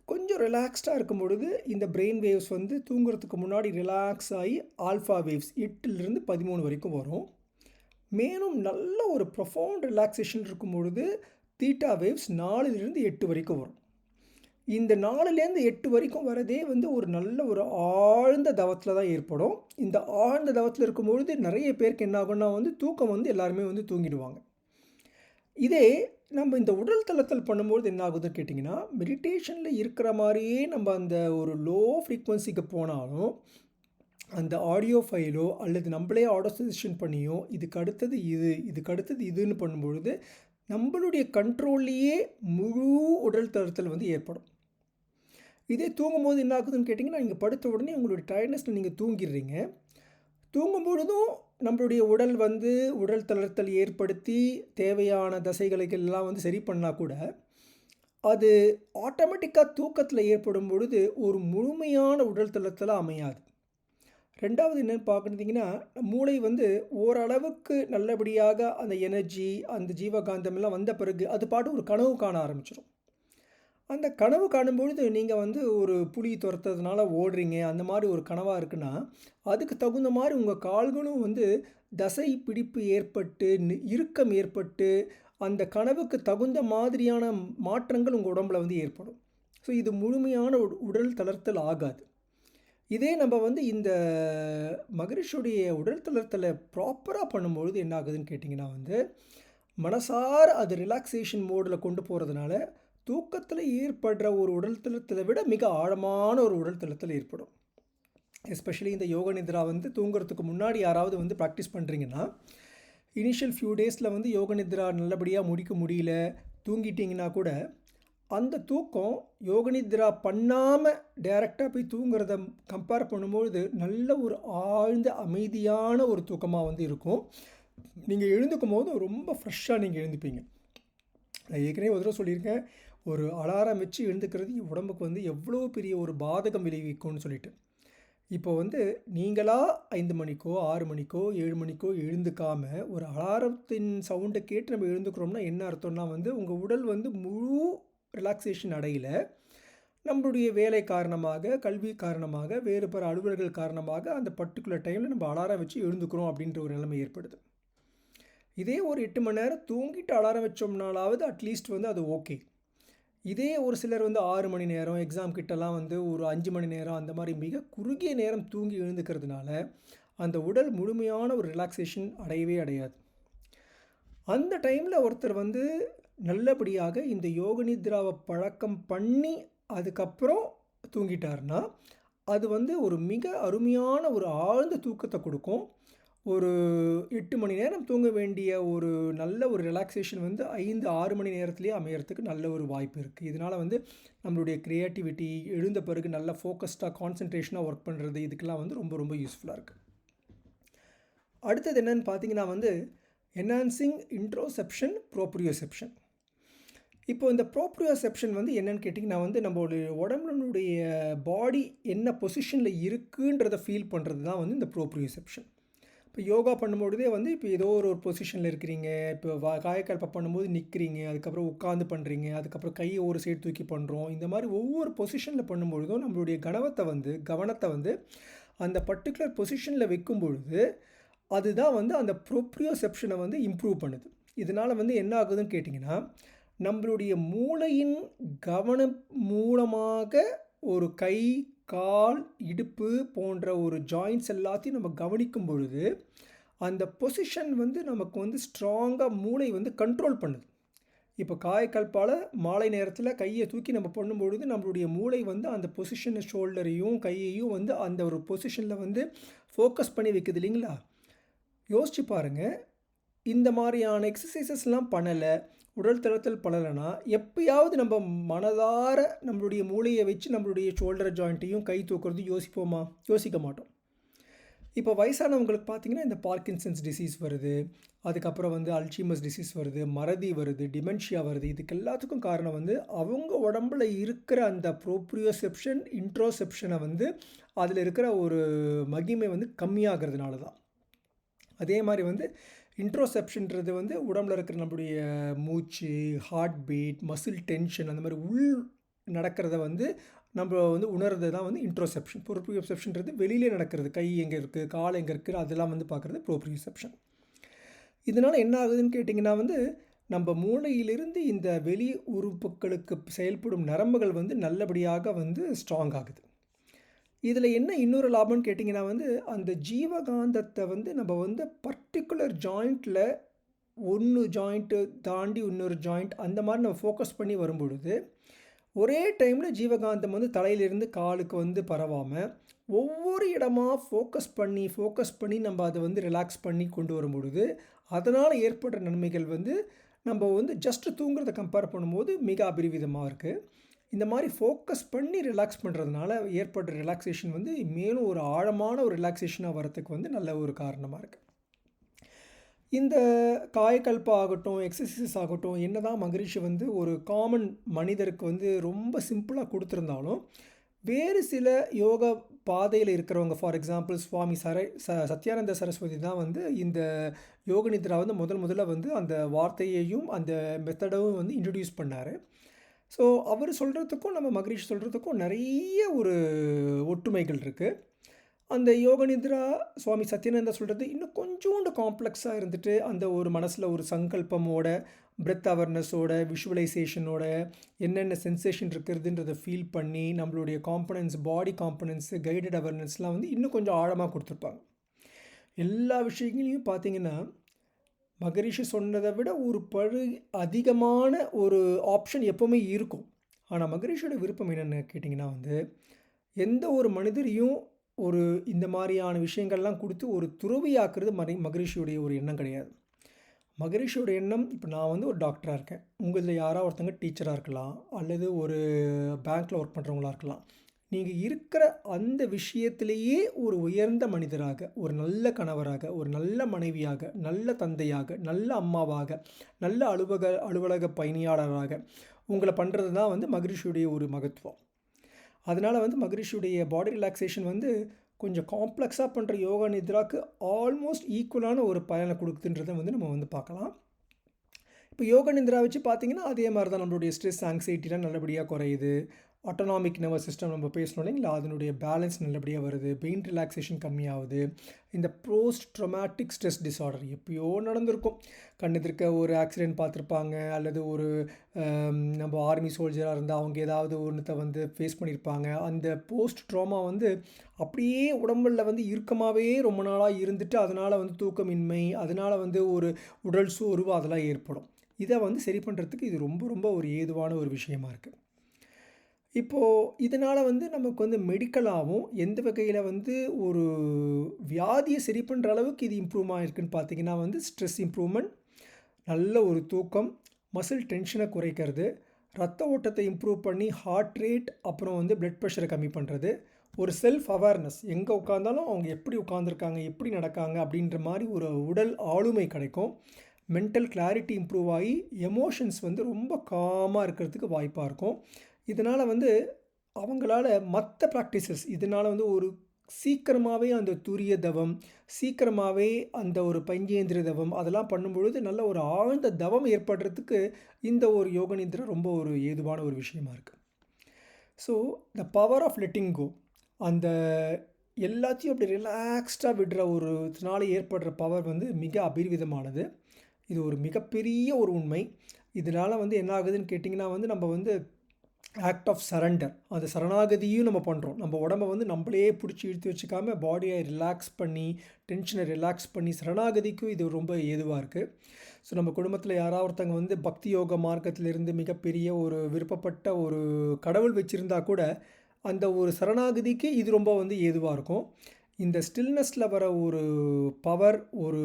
கொஞ்சம் ரிலாக்ஸ்டாக இருக்கும் பொழுது இந்த பிரெயின் வேவ்ஸ் வந்து தூங்குறதுக்கு முன்னாடி ரிலாக்ஸ் ஆகி ஆல்ஃபா வேவ்ஸ் 8லேருந்து 13 வரைக்கும் வரும். மேலும் நல்ல ஒரு ப்ரொஃபவுண்ட் ரிலாக்ஸேஷன் இருக்கும் பொழுது தீட்டா வேவ்ஸ் 4லேருந்து 8 வரைக்கும் வரும். இந்த 4லேருந்து 8 வரைக்கும் வரதே வந்து ஒரு நல்ல ஒரு ஆழ்ந்த தவத்தில் தான் ஏற்படும். இந்த ஆழ்ந்த தவத்தில் இருக்கும்பொழுது நிறைய பேருக்கு என்ன ஆகும்னா வந்து தூக்கம் வந்து எல்லாருமே வந்து தூங்கிடுவாங்க. இதே நம்ம இந்த உடல் தளத்தில் பண்ணும்போது என்ன ஆகுதுன்னு கேட்டிங்கன்னா மெடிடேஷனில் இருக்கிற மாதிரியே நம்ம அந்த ஒரு லோ ஃப்ரீக்வன்சிக்கு போனாலும் அந்த ஆடியோ ஃபைலோ அல்லது நம்மளே ஆடியோ சஜஷன் பண்ணியோ இதுக்கு அடுத்தது இதுன்னு பண்ணும்பொழுது நம்மளுடைய கண்ட்ரோல்லையே முழு உடல் தளத்தில் வந்து ஏற்படும். இதே தூங்கும்போது என்ன ஆகுதுன்னு கேட்டிங்கன்னா நீங்கள் படுத்த உடனே உங்களுடைய டயர்ட்னஸில் நீங்கள் தூங்கிடுறீங்க. தூங்கும்பொழுதும் நம்மளுடைய உடல் வந்து உடல் தளர்த்தல் ஏற்படுத்தி தேவையான தசைகளுக்கெல்லாம் வந்து சரி பண்ணால் கூட அது ஆட்டோமேட்டிக்காக தூக்கத்தில் ஏற்படும் பொழுது ஒரு முழுமையான உடல் தளர்த்தல் அமையாது. ரெண்டாவது என்னென்னு பார்க்குறீங்கன்னா மூளை வந்து ஓரளவுக்கு நல்லபடியாக அந்த எனர்ஜி அந்த ஜீவகாந்தமெல்லாம் வந்த பிறகு அது பாட்டு ஒரு கனவு காண ஆரம்பிச்சிடும். அந்த கனவு காணும்பொழுது நீங்கள் வந்து ஒரு புலி துரத்துறதுனால ஓடுறீங்க, அந்த மாதிரி ஒரு கனவாக இருக்குன்னா அதுக்கு தகுந்த மாதிரி உங்கள் கால்களும் வந்து தசை பிடிப்பு ஏற்பட்டு இறுக்கம் ஏற்பட்டு அந்த கனவுக்கு தகுந்த மாதிரியான மாற்றங்கள் உங்கள் உடம்பில் வந்து ஏற்படும். ஸோ இது முழுமையான உடல் தளர்த்தல் ஆகாது. இதே நம்ம வந்து இந்த மகரிஷியுடைய உடல் தளர்த்தலை ப்ராப்பராக பண்ணும்பொழுது என்ன ஆகுதுன்னு கேட்டிங்கன்னா வந்து மனசார அது ரிலாக்ஸேஷன் மோடில் கொண்டு போகிறதுனால தூக்கத்தில் ஏற்படுற ஒரு உடல் தளர்த்தலை விட மிக ஆழமான ஒரு உடல் தளர்த்தல் ஏற்படும். எஸ்பெஷலி இந்த யோக நித்ரா வந்து தூங்குறதுக்கு முன்னாடி யாராவது வந்து ப்ராக்டிஸ் பண்ணுறீங்கன்னா இனிஷியல் ஃபியூ டேஸில் வந்து யோக நித்ரா நல்லபடியாக முடிக்க முடியல, தூங்கிட்டிங்கன்னா கூட அந்த தூக்கம் யோக நித்ரா பண்ணாமல் டைரெக்டாக போய் தூங்குறத கம்பேர் பண்ணும்பொழுது நல்ல ஒரு ஆழ்ந்த அமைதியான ஒரு தூக்கமாக வந்து இருக்கும். நீங்கள் எழுந்துக்கும் போது ரொம்ப ஃப்ரெஷ்ஷாக நீங்கள் எழுந்துப்பீங்க. நான் ஏற்கனவே ஒரு தடவை சொல்லியிருக்கேன், ஒரு அலாரம் வச்சு எழுந்துக்கிறது உடம்புக்கு வந்து எவ்வளோ பெரிய ஒரு பாதகம் விளைவிக்கும்னு சொல்லிட்டு. இப்போ வந்து நீங்களாக 5 மணிக்கோ 6 மணிக்கோ 7 மணிக்கோ எழுந்துக்காமல் ஒரு அலாரத்தின் சவுண்டை கேட்டு நம்ம எழுந்துக்கிறோம்னா என்ன அர்த்தம்னா வந்து உங்கள் உடல் வந்து முழு ரிலாக்ஸேஷன் அடையல. நம்மளுடைய வேலை காரணமாக, கல்வி காரணமாக, வேறு பிற அலுவல்கள் காரணமாக அந்த பர்டிகுலர் டைமில் நம்ம அலாரம் வச்சு எழுந்துக்கிறோம் அப்படின்ற ஒரு நிலைமை ஏற்படுது. இதே ஒரு 8 மணி நேரம் தூங்கிட்டு அலாரம் வச்சோம்னாலாவது அட்லீஸ்ட் வந்து அது ஓகே. இதே ஒரு சிலர் வந்து 6 மணி நேரம், எக்ஸாம் கிட்டலாம் வந்து ஒரு 5 மணி நேரம் அந்த மாதிரி மிக குறுகிய நேரம் தூங்கி எழுந்துக்கிறதுனால அந்த உடல் முழுமையான ஒரு ரிலாக்ஸேஷன் அடையவே அடையாது. அந்த டைமில் ஒருத்தர் வந்து நல்லபடியாக இந்த யோக நித்ராவை பழக்கம் பண்ணி அதுக்கப்புறம் தூங்கிட்டார்னா அது வந்து ஒரு மிக அருமையான ஒரு ஆழ்ந்த தூக்கத்தை கொடுக்கும். ஒரு 8 மணி நேரம் தூங்க வேண்டிய ஒரு நல்ல ஒரு ரிலாக்ஸேஷன் வந்து 5-6 மணி நேரத்துலேயே அமையறதுக்கு நல்ல ஒரு வாய்ப்பு இருக்குது. இதனால் வந்து நம்மளுடைய க்ரியேட்டிவிட்டி, எழுந்த பிறகு நல்ல ஃபோக்கஸ்டாக கான்சன்ட்ரேஷனாக ஒர்க் பண்ணுறது, இதுக்கெல்லாம் வந்து ரொம்ப ரொம்ப யூஸ்ஃபுல்லாக இருக்குது. அடுத்தது என்னன்னு பார்த்தீங்கன்னா வந்து என்ஹான்சிங் இன்ட்ரோசெப்ஷன், ப்ரோப்ரியோசெப்ஷன். இப்போ இந்த ப்ரோப்ரியோசெப்ஷன் வந்து என்னென்னு கேட்டிங்கன்னா வந்து நம்மளுடைய உடம்புடைய பாடி என்ன பொசிஷனில் இருக்குன்றதை ஃபீல் பண்ணுறது தான் வந்து இந்த ப்ரோப்ரியோசெப்ஷன். இப்போ யோகா பண்ணும்பொழுதே வந்து இப்போ ஏதோ ஒரு பொசிஷனில் இருக்கிறீங்க, இப்போ காயக்கல்பம் பண்ணும்போது நிற்கிறீங்க, அதுக்கப்புறம் உட்காந்து பண்ணுறீங்க, அதுக்கப்புறம் கையை ஒரு சைடு தூக்கி பண்ணுறோம். இந்த மாதிரி ஒவ்வொரு பொசிஷனில் பண்ணும்பொழுதும் நம்மளுடைய கவனத்தை வந்து அந்த பர்டிகுலர் பொசிஷனில் வைக்கும் பொழுது அதுதான் வந்து அந்த ப்ரோப்ரியோசெப்ஷனை வந்து இம்ப்ரூவ் பண்ணுது. இதனால் வந்து என்ன ஆகுதுன்னு கேட்டிங்கன்னா நம்மளுடைய மூளையின் கவனம் மூலமாக ஒரு கை, கால், இடுப்பு போன்ற ஒரு ஜாயின்ட்ஸ் எல்லாத்தையும் நம்ம கவனிக்கும் பொழுது அந்த பொசிஷன் வந்து நமக்கு வந்து ஸ்ட்ராங்காக மூளை வந்து கண்ட்ரோல் பண்ணுது. இப்போ காயக்கல்பால் மாலை நேரத்தில் கையை தூக்கி நம்ம பண்ணும்பொழுது நம்மளுடைய மூளை வந்து அந்த பொசிஷனை ஷோல்டரையும் கையையும் வந்து அந்த ஒரு பொசிஷனில் வந்து ஃபோக்கஸ் பண்ணி வைக்குது இல்லைங்களா? யோசிச்சு பாருங்கள், இந்த மாதிரியான எக்ஸசைசஸ்லாம் பண்ணலை, உடல் தளத்தில் பண்ணலைன்னா எப்பயாவது நம்ம மனதார நம்மளுடைய மூளையை வச்சு நம்மளுடைய ஷோல்டர் ஜாயிண்ட்டையும் கை தூக்குறது யோசிப்போமா? யோசிக்க மாட்டோம். இப்போ வயசானவங்களுக்கு பார்த்திங்கன்னா இந்த பார்க்கின்சன்ஸ் டிசீஸ் வருது, அதுக்கப்புறம் வந்து அல்சைமர்ஸ் டிசீஸ் வருது, மறதி வருது, டிமென்ஷியா வருது. இதுக்கு எல்லாத்துக்கும் காரணம் வந்து அவங்க உடம்பில் இருக்கிற அந்த ப்ரோப்ரியோசெப்ஷன், இன்ட்ரோசெப்ஷனை வந்து அதில் இருக்கிற ஒரு மகிமை வந்து கம்மியாகிறதுனால தான். அதே மாதிரி வந்து இன்ட்ரோசெப்ஷன்றது வந்து உடம்புல இருக்கிற நம்மளுடைய மூச்சு, ஹார்ட் பீட், மசில் டென்ஷன் அந்த மாதிரி உள் நடக்கிறத வந்து நம்ம வந்து உணர்றது தான் வந்து இன்ட்ரோசெப்ஷன். ப்ரோப்ரியோசெப்ஷன்றது வெளியிலே நடக்கிறது, கை எங்கே இருக்குது, கால் எங்கே இருக்குது, அதெல்லாம் வந்து பார்க்குறது ப்ரோப்ரியோசெப்ஷன். இதனால் என்ன ஆகுதுன்னு கேட்டிங்கன்னா வந்து நம்ம மூளையிலிருந்து இந்த வெளி உறுப்புகளுக்கு செயல்படும் நரம்புகள் வந்து நல்லபடியாக வந்து ஸ்ட்ராங் ஆகுது. இதில் என்ன இன்னொரு லாபம்னு கேட்டிங்கன்னா வந்து அந்த ஜீவகாந்தத்தை வந்து நம்ம வந்து பர்டிகுலர் ஜாயிண்ட்டில் ஒன்று ஜாயிண்ட்டு தாண்டி இன்னொரு ஜாயிண்ட் அந்த மாதிரி நம்ம ஃபோக்கஸ் பண்ணி வரும்பொழுது ஒரே டைமில் ஜீவகாந்தம் வந்து தலையிலிருந்து காலுக்கு வந்து பரவாமல் ஒவ்வொரு இடமா ஃபோக்கஸ் பண்ணி நம்ம அதை வந்து ரிலாக்ஸ் பண்ணி கொண்டு வரும்பொழுது அதனால் ஏற்படுற நன்மைகள் வந்து நம்ம வந்து ஜஸ்ட்டு தூங்குறதை கம்பேர் பண்ணும்போது மிக அபரிவிதமாக இருக்குது. இந்த மாதிரி ஃபோக்கஸ் பண்ணி ரிலாக்ஸ் பண்ணுறதுனால ஏற்படுற ரிலாக்ஸேஷன் வந்து மேலும் ஒரு ஆழமான ஒரு ரிலாக்ஸேஷனாக வரத்துக்கு வந்து நல்ல ஒரு காரணமாக இருக்குது. இந்த காயக்கல்ப ஆகட்டும், எக்ஸசைசஸ் ஆகட்டும், என்ன தான் மகரிஷி வந்து ஒரு காமன் மனிதருக்கு வந்து ரொம்ப சிம்பிளாக கொடுத்துருந்தாலும் வேறு சில யோகா பாதையில் இருக்கிறவங்க, ஃபார் எக்ஸாம்பிள் சுவாமி சத்யானந்த சரஸ்வதி தான் வந்து இந்த யோக நித்ரா வந்து முதல்ல வந்து அந்த வார்த்தையையும் அந்த மெத்தடையும் வந்து இன்ட்ரடியூஸ் பண்ணார். ஸோ அவர் சொல்கிறதுக்கும் நம்ம மகரிஷி சொல்கிறதுக்கும் நிறைய ஒரு ஒற்றுமைகள் இருக்குது. அந்த யோக நித்ரா சுவாமி சத்யானந்தா சொல்கிறது இன்னும் கொஞ்சோண்டு காம்ப்ளெக்ஸாக இருந்துட்டு அந்த ஒரு மனசில் ஒரு சங்கல்பமோட, பிரெத் அவேர்னஸோட, விஷுவலைசேஷனோட என்னென்ன சென்சேஷன் இருக்கிறதுன்றதை ஃபீல் பண்ணி நம்மளுடைய காம்பனன்ட்ஸ், பாடி காம்பனன்ட்ஸு, கைடட் அவேர்னஸ்லாம் வந்து இன்னும் கொஞ்சம் ஆழமாக கொடுத்துருப்பாங்க. எல்லா விஷயங்களையும் பார்த்திங்கன்னா மகரிஷி சொன்னதை விட ஒரு அதிகமான ஒரு ஆப்ஷன் எப்போவுமே இருக்கும். ஆனால் மகரிஷியோட விருப்பம் என்னென்னு கேட்டிங்கன்னா வந்து எந்த ஒரு மனிதரையும் ஒரு இந்த மாதிரியான விஷயங்கள்லாம் கொடுத்து ஒரு துறவியாக்குறது மகரிஷியோடைய ஒரு எண்ணம் கிடையாது. மகரிஷியோட எண்ணம், இப்போ நான் வந்து ஒரு டாக்டராக இருக்கேன், உங்களில் யாராவது ஒருத்தங்க டீச்சராக இருக்கலாம், அல்லது ஒரு பேங்க்கில் ஒர்க் பண்ணுறவங்களா இருக்கலாம். நீங்கள் இருக்கிற அந்த விஷயத்திலேயே ஒரு உயர்ந்த மனிதராக, ஒரு நல்ல கணவராக, ஒரு நல்ல மனைவியாக, நல்ல தந்தையாக, நல்ல அம்மாவாக, நல்ல அலுவலக பணியாளராக உங்களை பண்ணுறது தான் வந்து மகரிஷியுடைய ஒரு மகத்துவம். அதனால் வந்து மகரிஷியுடைய பாடி ரிலாக்ஸேஷன் வந்து கொஞ்சம் காம்ப்ளெக்ஸாக பண்ணுற யோகா நித்ராக்கு ஆல்மோஸ்ட் ஈக்குவலான ஒரு பயனை கொடுக்குதுன்றதை வந்து நம்ம வந்து பார்க்கலாம். இப்போ யோக நித்ரா வச்சு பார்த்திங்கன்னா அதே மாதிரி தான் நம்மளுடைய ஸ்ட்ரெஸ், ஆங்ஸைட்டிலாம் நல்லபடியாக குறையுது. ஆட்டோனாமிக் நர்வஸ் சிஸ்டம் நம்ம பேசணும் இல்லைங்களா, அதனுடைய பேலன்ஸ் நல்லபடியாக வருது, பெயின் ரிலாக்ஸேஷன் கம்மியாகுது. இந்த போஸ்ட் ட்ரொமேட்டிக் ஸ்ட்ரெஸ் டிஸார்டர் எப்பயோ நடந்திருக்கும், கண்ணெதிர்க்க ஒரு ஆக்சிடெண்ட் பார்த்துருப்பாங்க, அல்லது ஒரு நம்ம ஆர்மி சோல்ஜராக இருந்தால் அவங்க ஏதாவது ஒன்றத்தை வந்து ஃபேஸ் பண்ணியிருப்பாங்க. அந்த போஸ்ட் ட்ராமா வந்து அப்படியே உடம்புல வந்து இறுக்கமாகவே ரொம்ப நாளாக இருந்துட்டு அதனால் வந்து தூக்கமின்மை, அதனால் வந்து ஒரு உடல் சோர்வு அதெல்லாம் ஏற்படும். இதை வந்து சரி பண்ணுறதுக்கு இது ரொம்ப ரொம்ப ஒரு ஏதுவான ஒரு விஷயமா இருக்குது. இப்போது இதனால் வந்து நமக்கு வந்து மெடிக்கலாகவும் எந்த வகையில் வந்து ஒரு வியாதியை சரி பண்ணுற அளவுக்கு இது இம்ப்ரூவ் ஆகிருக்குன்னு பார்த்தீங்கன்னா வந்து ஸ்ட்ரெஸ் இம்ப்ரூவ்மெண்ட், நல்ல ஒரு தூக்கம், மசில் டென்ஷனை குறைக்கிறது, ரத்த ஓட்டத்தை இம்ப்ரூவ் பண்ணி ஹார்ட் ரேட், அப்புறம் வந்து பிளட் ப்ரெஷரை கம்மி பண்ணுறது, ஒரு செல்ஃப் அவேர்னஸ், எங்கே உட்காந்தாலும் அவங்க எப்படி உட்காந்துருக்காங்க, எப்படி நடக்காங்க அப்படின்ற மாதிரி ஒரு உடல் ஆளுமை கிடைக்கும். மென்டல் கிளாரிட்டி இம்ப்ரூவ் ஆகி எமோஷன்ஸ் வந்து ரொம்ப காமாக இருக்கிறதுக்கு வாய்ப்பாக இருக்கும். இதனால் வந்து அவங்களால மற்ற ப்ராக்டிசஸ் இதனால் வந்து ஒரு சீக்கிரமாகவே அந்த துரிய தவம், சீக்கிரமாகவே அந்த ஒரு பஞ்சேந்திர தவம் அதெல்லாம் பண்ணும்பொழுது நல்ல ஒரு ஆழ்ந்த தவம் ஏற்படுறதுக்கு இந்த ஒரு யோக நித்ரை ரொம்ப ஒரு ஏதுவான ஒரு விஷயமா இருக்குது. So the power of letting go, அந்த எல்லாத்தையும் அப்படி ரிலாக்ஸ்டாக விடுற ஒரு இதனால் ஏற்படுற பவர் வந்து மிக அபரிவிதமானது. இது ஒரு மிகப்பெரிய ஒரு உண்மை. இதனால் வந்து என்ன ஆகுதுன்னு கேட்டிங்கன்னா வந்து நம்ம வந்து ஆக்ட் ஆஃப் சரண்டர், அந்த சரணாகதியும் நம்ம பண்ணுறோம். நம்ம உடம்பை வந்து நம்மளே பிடிச்சி இழுத்து வச்சுக்காமல் பாடியை ரிலாக்ஸ் பண்ணி, டென்ஷனை ரிலாக்ஸ் பண்ணி சரணாகதிக்கும் இது ரொம்ப ஏதுவாக இருக்குது. ஸோ நம்ம குடும்பத்தில் யாராவது ஒருத்தங்க வந்து பக்தி யோக மார்க்கத்திலிருந்து மிகப்பெரிய ஒரு விருப்பப்பட்ட ஒரு கடவுள் வச்சுருந்தா கூட அந்த ஒரு சரணாகதிக்கு இது ரொம்ப வந்து ஏதுவாக இருக்கும். இந்த ஸ்டில்னஸில் வர ஒரு பவர், ஒரு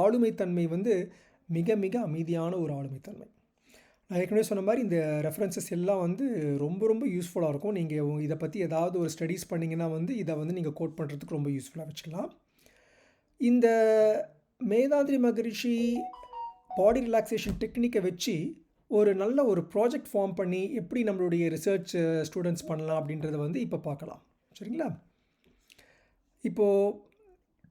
ஆளுமைத்தன்மை வந்து மிக மிக அமைதியான ஒரு ஆளுமைத்தன்மை. நான் ஏற்கனவே சொன்ன மாதிரி இந்த ரெஃபரன்சஸ் எல்லாம் வந்து ரொம்ப ரொம்ப யூஸ்ஃபுல்லாக இருக்கும். நீங்கள் இதை பற்றி ஏதாவது ஒரு ஸ்டடீஸ் பண்ணிங்கன்னா வந்து இதை வந்து நீங்கள் கோட் பண்ணுறதுக்கு ரொம்ப யூஸ்ஃபுல்லாக வச்சுக்கலாம். இந்த மேதாத்ரி மகரிஷி பாடி ரிலாக்ஸேஷன் டெக்னிக்கை வச்சு ஒரு நல்ல ஒரு ப்ராஜெக்ட் ஃபார்ம் பண்ணி எப்படி நம்மளுடைய ரிசர்ச் ஸ்டூடெண்ட்ஸ் பண்ணலாம் அப்படின்றத வந்து இப்போ பார்க்கலாம். சரிங்களா? இப்போது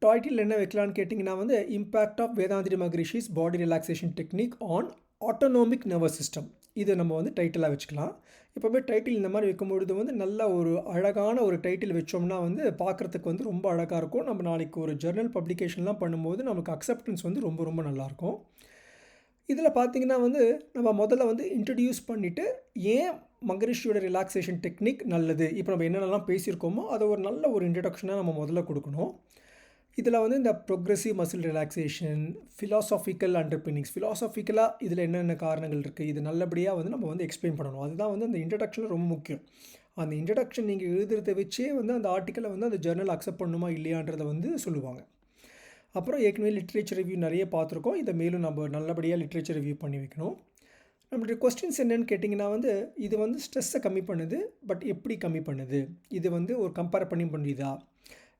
டைட்டில் என்ன வைக்கலான்னு கேட்டிங்கன்னா வந்து impact of Vethathiri Maharishi's body relaxation technique on autonomic nervous system. இதை நம்ம வந்து டைட்டிலாக வச்சுக்கலாம். எப்போவுமே டைட்டில் இந்த மாதிரி வைக்கும்பொழுது வந்து நல்ல ஒரு அழகான ஒரு டைட்டில் வச்சோம்னா வந்து பார்க்குறதுக்கு வந்து ரொம்ப அழகாக இருக்கும். நம்ம நாளைக்கு ஒரு ஜர்னல் பப்ளிகேஷன்லாம் பண்ணும்போது நமக்கு அக்செப்டன்ஸ் வந்து ரொம்ப ரொம்ப நல்லாயிருக்கும். இதில் பார்த்திங்கன்னா வந்து நம்ம முதல்ல வந்து இன்ட்ரடியூஸ் பண்ணிவிட்டு ஏன் மகரிஷியோட ரிலாக்ஸேஷன் டெக்னிக் நல்லது, இப்போ நம்ம என்னென்னலாம் பேசியிருக்கோமோ அதை ஒரு நல்ல ஒரு இன்ட்ரடக்ஷனாக நம்ம முதல்ல கொடுக்கணும். இதில் வந்து இந்த ப்ரொக்ரெசிவ் மசில் ரிலாக்ஸேஷன், ஃபிலாசாபிக்கல் அண்டர்பின்னிங்ஸ், ஃபிலாசாபிக்கலாக இதில் என்னென்ன காரணங்கள் இருக்குது, இது நல்லபடியாக வந்து நம்ம வந்து எக்ஸ்பிளைன் பண்ணணும். அதுதான் வந்து அந்த இன்ட்ரடக்ஷனில் ரொம்ப முக்கியம். அந்த இன்ட்ரடக்ஷன் நீங்கள் எழுதுறதை வச்சே வந்து அந்த ஆர்டிக்கலை வந்து அந்த ஜர்னல் அக்செப்ட் பண்ணுமா இல்லையான்றதை வந்து சொல்லுவாங்க. அப்புறம் ஏற்கனவே லிட்ரேச்சர் ரிவ்யூ நிறைய பார்த்துருக்கோம். இதை மேலும் நம்ம நல்லபடியாக லிட்ரேச்சர் ரிவ்யூ பண்ணி வைக்கணும். நம்மளுடைய கொஸ்டின்ஸ் என்னென்னு கேட்டிங்கன்னா வந்து இது வந்து ஸ்ட்ரெஸ்ஸை கம்மி பண்ணுது, பட் எப்படி கம்மி பண்ணுது, இது வந்து ஒரு கம்பேர் பண்ணி பண்ணுதா,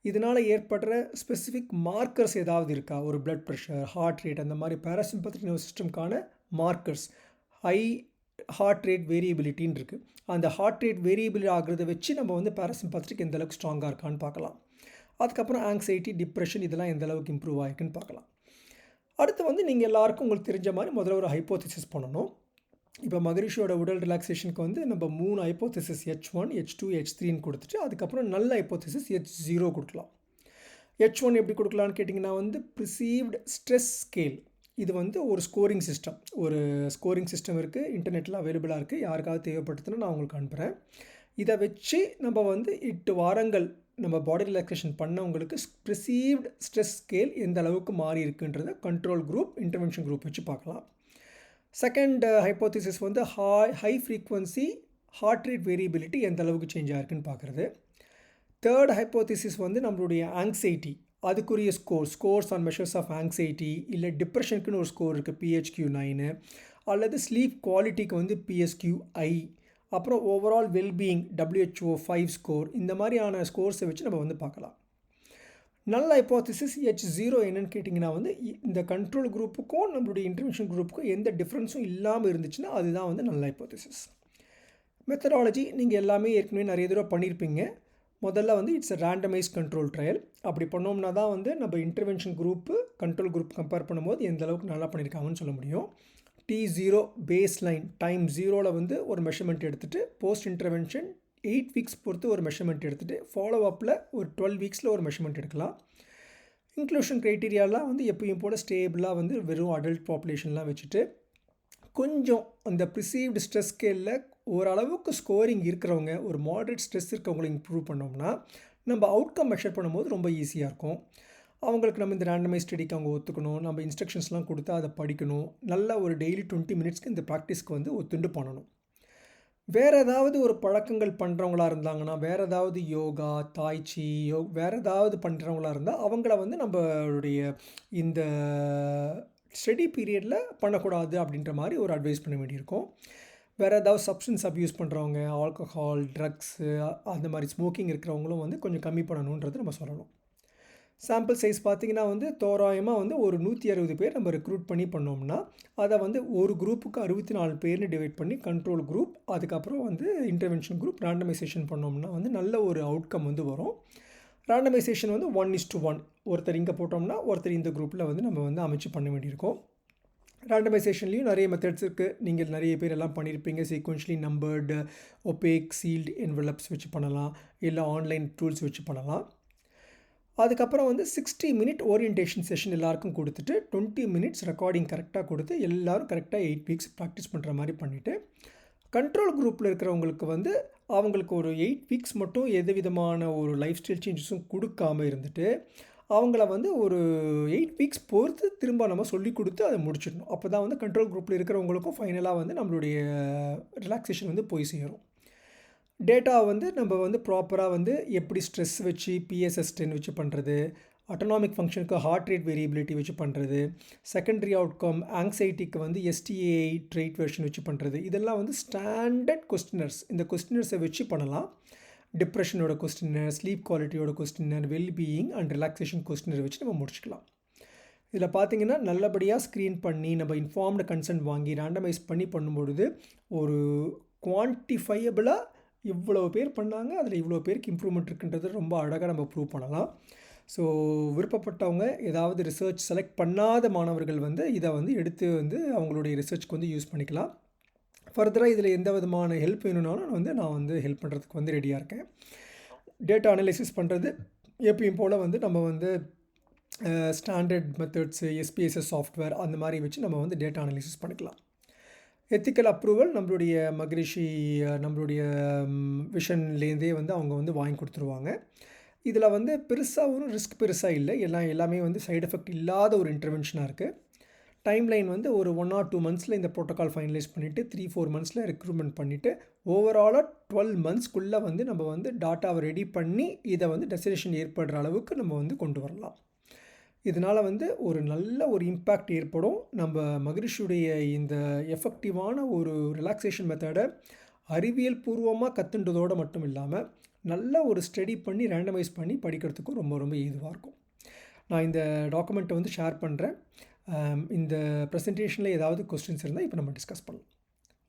இதனால் ஏற்படுற ஸ்பெசிஃபிக் மார்க்கர்ஸ் ஏதாவது இருக்கா, ஒரு பிளட் ப்ரெஷர், ஹார்ட் ரேட், அந்த மாதிரி பேராசிம்பத்திக் நர்வஸ் சிஸ்டம்கான மார்க்கர்ஸ், ஹை ஹார்ட் ரேட் வேரியபிலிட்டின்னு இருக்குது. அந்த ஹார்ட் ரேட் வேரியபிள் ஆகிறத வச்சு நம்ம வந்து பேராசிம்பத்திக் எந்த அளவுக்கு ஸ்ட்ராங்காக இருக்கான்னு பார்க்கலாம். அதுக்கப்புறம் ஆங்ஸைட்டி, டிப்ரெஷன் இதெல்லாம் எந்த அளவுக்கு இம்ப்ரூவ் ஆகிருக்குன்னு பார்க்கலாம். அடுத்து வந்து நீங்கள் எல்லாருக்கும் உங்களுக்கு தெரிஞ்ச மாதிரி முதல்ல ஒரு ஹைப்போதிசிஸ் பண்ணணும். இப்போ மகரிஷியோட உடல் ரிலாக்ஸேஷனுக்கு வந்து நம்ம 3 ஹைப்போதிசிஸ் H1, H2, H3ன்னு கொடுத்துட்டு அதுக்கப்புறம் நல்ல ஹைப்போதிசிஸ் H0 கொடுக்கலாம். H1 எப்படி கொடுக்கலான்னு கேட்டிங்கன்னா வந்து ப்ரிசீவ்டு ஸ்ட்ரெஸ் ஸ்கேல். இது வந்து ஒரு ஸ்கோரிங் சிஸ்டம், இருக்குது, இன்டர்நெட்டில் அவைலபிளாக இருக்குது. யாருக்காவது தேவைப்பட்டதுன்னா நான் உங்களுக்கு அனுப்புகிறேன். இதை வச்சு நம்ம வந்து 8 வாரங்கள் நம்ம பாடி ரிலாக்ஸேஷன் பண்ணவங்களுக்கு ப்ரிசீவ்டு ஸ்ட்ரெஸ் ஸ்கேல் எந்த அளவுக்கு மாறி இருக்குன்றதை கண்ட்ரோல் குரூப், இன்டர்வென்ஷன் குரூப் வச்சு பார்க்கலாம். செகண்ட் ஹைப்போதிசிஸ் வந்து high frequency heart rate variability எந்த அளவுக்கு சேஞ்ச் ஆகிருக்குன்னு பார்க்குறது. தேர்ட் ஹைப்போதிசிஸ் வந்து நம்மளுடைய ஆங்ஸைட்டி, அதுக்குரிய scores on measures of anxiety, இல்லை டிப்ரெஷனுக்குன்னு ஒரு ஸ்கோர் இருக்குது PHQ-9, அல்லது ஸ்லீப் குவாலிட்டிக்கு வந்து PSQ-I, அப்புறம் ஓவரால் வெல்பீயிங் WHO 5 ஸ்கோர். இந்த மாதிரியான ஸ்கோர்ஸை வச்சு நம்ம வந்து பார்க்கலாம். நல்ல ஹைப்போதிசிஸ் H0 என்னன்னு கேட்டிங்கன்னா வந்து இந்த கண்ட்ரோல் குரூப்புக்கும் நம்மளுடைய இன்டர்வென்ஷன் குரூப்புக்கும் எந்த டிஃப்ரென்ஸும் இல்லாமல் இருந்துச்சுன்னா அதுதான் வந்து நல்ல ஹைப்போதிசிஸ். மெத்தடாலஜி நீங்கள் எல்லாமே ஏற்கனவே நிறைய தடவை பண்ணியிருப்பீங்க. முதல்ல வந்து இட்ஸ் ரேண்டமைஸ் கண்ட்ரோல் ட்ரையல். அப்படி பண்ணோம்னா தான் வந்து நம்ம intervention group control group compare பண்ணும்போது எந்த அளவுக்கு நல்லா பண்ணியிருக்காங்கன்னு சொல்ல முடியும். T0 பேஸ் லைன் டைம் 0ல் வந்து ஒரு மெஷர்மெண்ட் எடுத்துகிட்டு போஸ்ட் இன்டர்வென்ஷன் 8 வீக்ஸ் பொறுத்து ஒரு மெஷர்மெண்ட் எடுத்துகிட்டு ஃபாலோ அப்பில் ஒரு 12 வீக்ஸில் ஒரு மெஷர்மெண்ட் எடுக்கலாம். இன்க்ளூஷன் க்ரைட்டீரியாலாம் வந்து எப்பயும் போல் ஸ்டேபிளாக வந்து வெறும் அடல்ட் பாப்புலேஷன்லாம் வச்சுட்டு கொஞ்சம் அந்த ப்ரிசீவ்டு ஸ்ட்ரெஸ் ஸ்கேலில் ஓரளவுக்கு ஸ்கோரிங் இருக்கிறவங்க ஒரு மாடரேட் ஸ்ட்ரெஸ் இருக்கவங்களை இம்ப்ரூவ் பண்ணோம்னா நம்ம அவுட்கம் மெஷர் பண்ணும்போது ரொம்ப ஈஸியாக இருக்கும். அவங்களுக்கு நம்ம இந்த ரேண்டமைஸ் ஸ்டடிக்கு அவங்க ஒத்துக்கணும், நம்ம இன்ஸ்ட்ரக்ஷன்ஸ்லாம் கொடுத்தா அதை படிக்கணும், நல்லா ஒரு டெய்லி 20 மினிட்ஸ்க்கு இந்த ப்ராக்டிஸ்க்கு வந்து ஒத்துண்டு பண்ணணும். வேறு ஏதாவது ஒரு பழக்கங்கள் பண்ணுறவங்களா இருந்தாங்கன்னா, வேறு ஏதாவது யோகா, தாய்ச்சி, வேறு ஏதாவது பண்ணுறவங்களா இருந்தால் அவங்கள வந்து நம்மளுடைய இந்த ஸ்டடி பீரியடில் பண்ணக்கூடாது அப்படின்ற மாதிரி ஒரு அட்வைஸ் பண்ண வேண்டியிருக்கும். வேறு ஏதாவது சப்ஸ்டன்ஸ் அப்யூஸ் பண்ணுறவங்க, ஆல்கஹால், ட்ரக்ஸு அந்த மாதிரி ஸ்மோக்கிங் இருக்கிறவங்களும் வந்து கொஞ்சம் கம்மி பண்ணணுன்றது நம்ம சொல்லணும். சாம்பிள் சைஸ் பார்த்திங்கன்னா வந்து தோராயமாக வந்து ஒரு 160 பேர் நம்ம ரெக்ரூட் பண்ணி பண்ணோம்னா அதை வந்து ஒரு குரூப்புக்கு 64 பேர்னு டிவைட் பண்ணி கண்ட்ரோல் குரூப், அதுக்கப்புறம் வந்து இன்டர்வென்ஷன் குரூப் ரேண்டமைசேஷன் பண்ணோம்னா வந்து நல்ல ஒரு அவுட்கம் வந்து வரும். ரேண்டமைசேஷன் வந்து 1:1, ஒருத்தர் இங்கே போட்டோம்னா ஒருத்தர் இந்த குரூப்பில் வந்து நம்ம வந்து அமைச்சு பண்ண வேண்டியிருக்கும். ரேண்டமைசேஷன்லேயும் நிறைய மெத்தட்ஸ் இருக்குது. நீங்கள் நிறைய பேர் எல்லாம் பண்ணியிருப்பீங்க. சீக்வென்ஷியலி நம்பர்டு, ஒபேக், சீல்டு என்வெலப்ஸ் வச்சு பண்ணலாம், இல்லை ஆன்லைன் டூல்ஸ் வச்சு பண்ணலாம். அதுக்கப்புறம் வந்து 60 மினிட் ஓரியன்டேஷன் செஷன் எல்லாருக்கும் கொடுத்துட்டு 20 மினிட்ஸ் ரெக்கார்டிங் கரெக்டாக கொடுத்து எல்லோரும் கரெக்டாக 8 வீக்ஸ் ப்ராக்டிஸ் பண்ணுற மாதிரி பண்ணிவிட்டு கண்ட்ரோல் குரூப்பில் இருக்கிறவங்களுக்கு வந்து அவங்களுக்கு ஒரு 8 வீக்ஸ் மட்டும் எது விதமான ஒரு லைஃப் ஸ்டைல் சேஞ்சஸும் கொடுக்காமல் இருந்துட்டு அவங்கள வந்து ஒரு 8 வீக்ஸ் பொறுத்து திரும்ப நம்ம சொல்லி கொடுத்து அதை முடிச்சிடணும். அப்போ தான் வந்து கண்ட்ரோல் குரூப்பில் இருக்கிறவங்களுக்கும் ஃபைனலாக வந்து நம்மளுடைய ரிலாக்ஸேஷன் வந்து போய் சேரும். டேட்டா வந்து நம்ம வந்து ப்ராப்பராக வந்து எப்படி ஸ்ட்ரெஸ் வச்சு PSS-10 வச்சு பண்ணுறது, அட்டானமிக் ஃபங்க்ஷனுக்கு ஹார்ட் ரேட் வேரியபிலிட்டி வச்சு பண்ணுறது, செகண்டரி அவுட்கம் ஆங்ஸைட்டிக்கு வந்து STAI ட்ரைட் வெர்ஷன் வச்சு பண்ணுறது, இதெல்லாம் வந்து ஸ்டாண்டர்ட் கொஸ்டினர்ஸ். இந்த கொஸ்டினர்ஸை வச்சு பண்ணலாம். டிப்ரெஷனோட கொஸ்டினர், ஸ்லீப் குவாலிட்டியோட questionnaire, wellbeing and relaxation questionnaire வச்சு நம்ம முடிச்சுக்கலாம். இதில் பார்த்திங்கன்னா நல்லபடியாக ஸ்க்ரீன் பண்ணி நம்ம இன்ஃபார்ம்டு கன்சென்ட் வாங்கி ரேண்டமைஸ் பண்ணி பண்ணும்பொழுது ஒரு குவான்டிஃபையபிளாக இவ்வளோ பேர் பண்ணாங்க, அதில் இவ்வளோ பேருக்கு இம்ப்ரூவ்மெண்ட் இருக்குன்றது ரொம்ப அழகாக நம்ம ப்ரூவ் பண்ணலாம். ஸோ விருப்பப்பட்டவங்க ஏதாவது ரிசர்ச் செலக்ட் பண்ணாத மாணவர்கள் வந்து இதை வந்து எடுத்து வந்து அவங்களுடைய ரிசர்ச்க்கு வந்து யூஸ் பண்ணிக்கலாம். ஃபர்தராக இதில் எந்த விதமான ஹெல்ப் வேணும்னாலும் நான் வந்து ஹெல்ப் பண்ணுறதுக்கு வந்து ரெடியாக இருக்கேன். டேட்டா அனலைசிஸ் பண்ணுறது எப்பயும் போல் வந்து நம்ம வந்து ஸ்டாண்டர்ட் மெத்தட்ஸு, SPSS சாஃப்ட்வேர் அந்த மாதிரி வச்சு நம்ம வந்து டேட்டா அனலைசிஸ் பண்ணிக்கலாம். எத்திக்கல் அப்ரூவல் நம்மளுடைய மகரிஷி நம்மளுடைய விஷன்லேருந்தே வந்து அவங்க வந்து வாங்கி கொடுத்துருவாங்க. இதில் வந்து பெருசாக ஒரு ரிஸ்க் பெருசாக இல்லை, எல்லாமே வந்து சைடு எஃபெக்ட் இல்லாத ஒரு இன்டர்வென்ஷனாக இருக்குது. டைம்லைன் வந்து ஒரு 1 or 2 மந்த்ஸில் இந்த ப்ரோட்டோக்கால் ஃபைனலைஸ் பண்ணிவிட்டு 3-4 மந்த்ஸில் ரெக்ரூட்மெண்ட் பண்ணிவிட்டு ஓவராலாக 12 மந்த்ஸ்க்குள்ளே வந்து நம்ம வந்து டாட்டாவை ரெடி பண்ணி இதை வந்து டெஸ்டினேஷன் ஏற்படுற அளவுக்கு நம்ம வந்து கொண்டு வரலாம். இதனால் வந்து ஒரு நல்ல ஒரு இம்பேக்ட் ஏற்படும். நம்ம மகரிஷியுடைய இந்த எஃபெக்டிவான ஒரு ரிலாக்ஸேஷன் மெத்தடை அறிவியல் பூர்வமாக கற்றுன்றதோடு மட்டும் இல்லாமல் நல்ல ஒரு ஸ்டடி பண்ணி ரேண்டமைஸ் பண்ணி படிக்கிறதுக்கும் ரொம்ப ரொம்ப ஏதுவாக இருக்கும். நான் இந்த டாக்குமெண்ட்டை வந்து ஷேர் பண்ணுறேன். இந்த ப்ரெசன்டேஷனில் ஏதாவது கொஸ்டின்ஸ் இருந்தால் இப்போ நம்ம டிஸ்கஸ் பண்ணலாம்.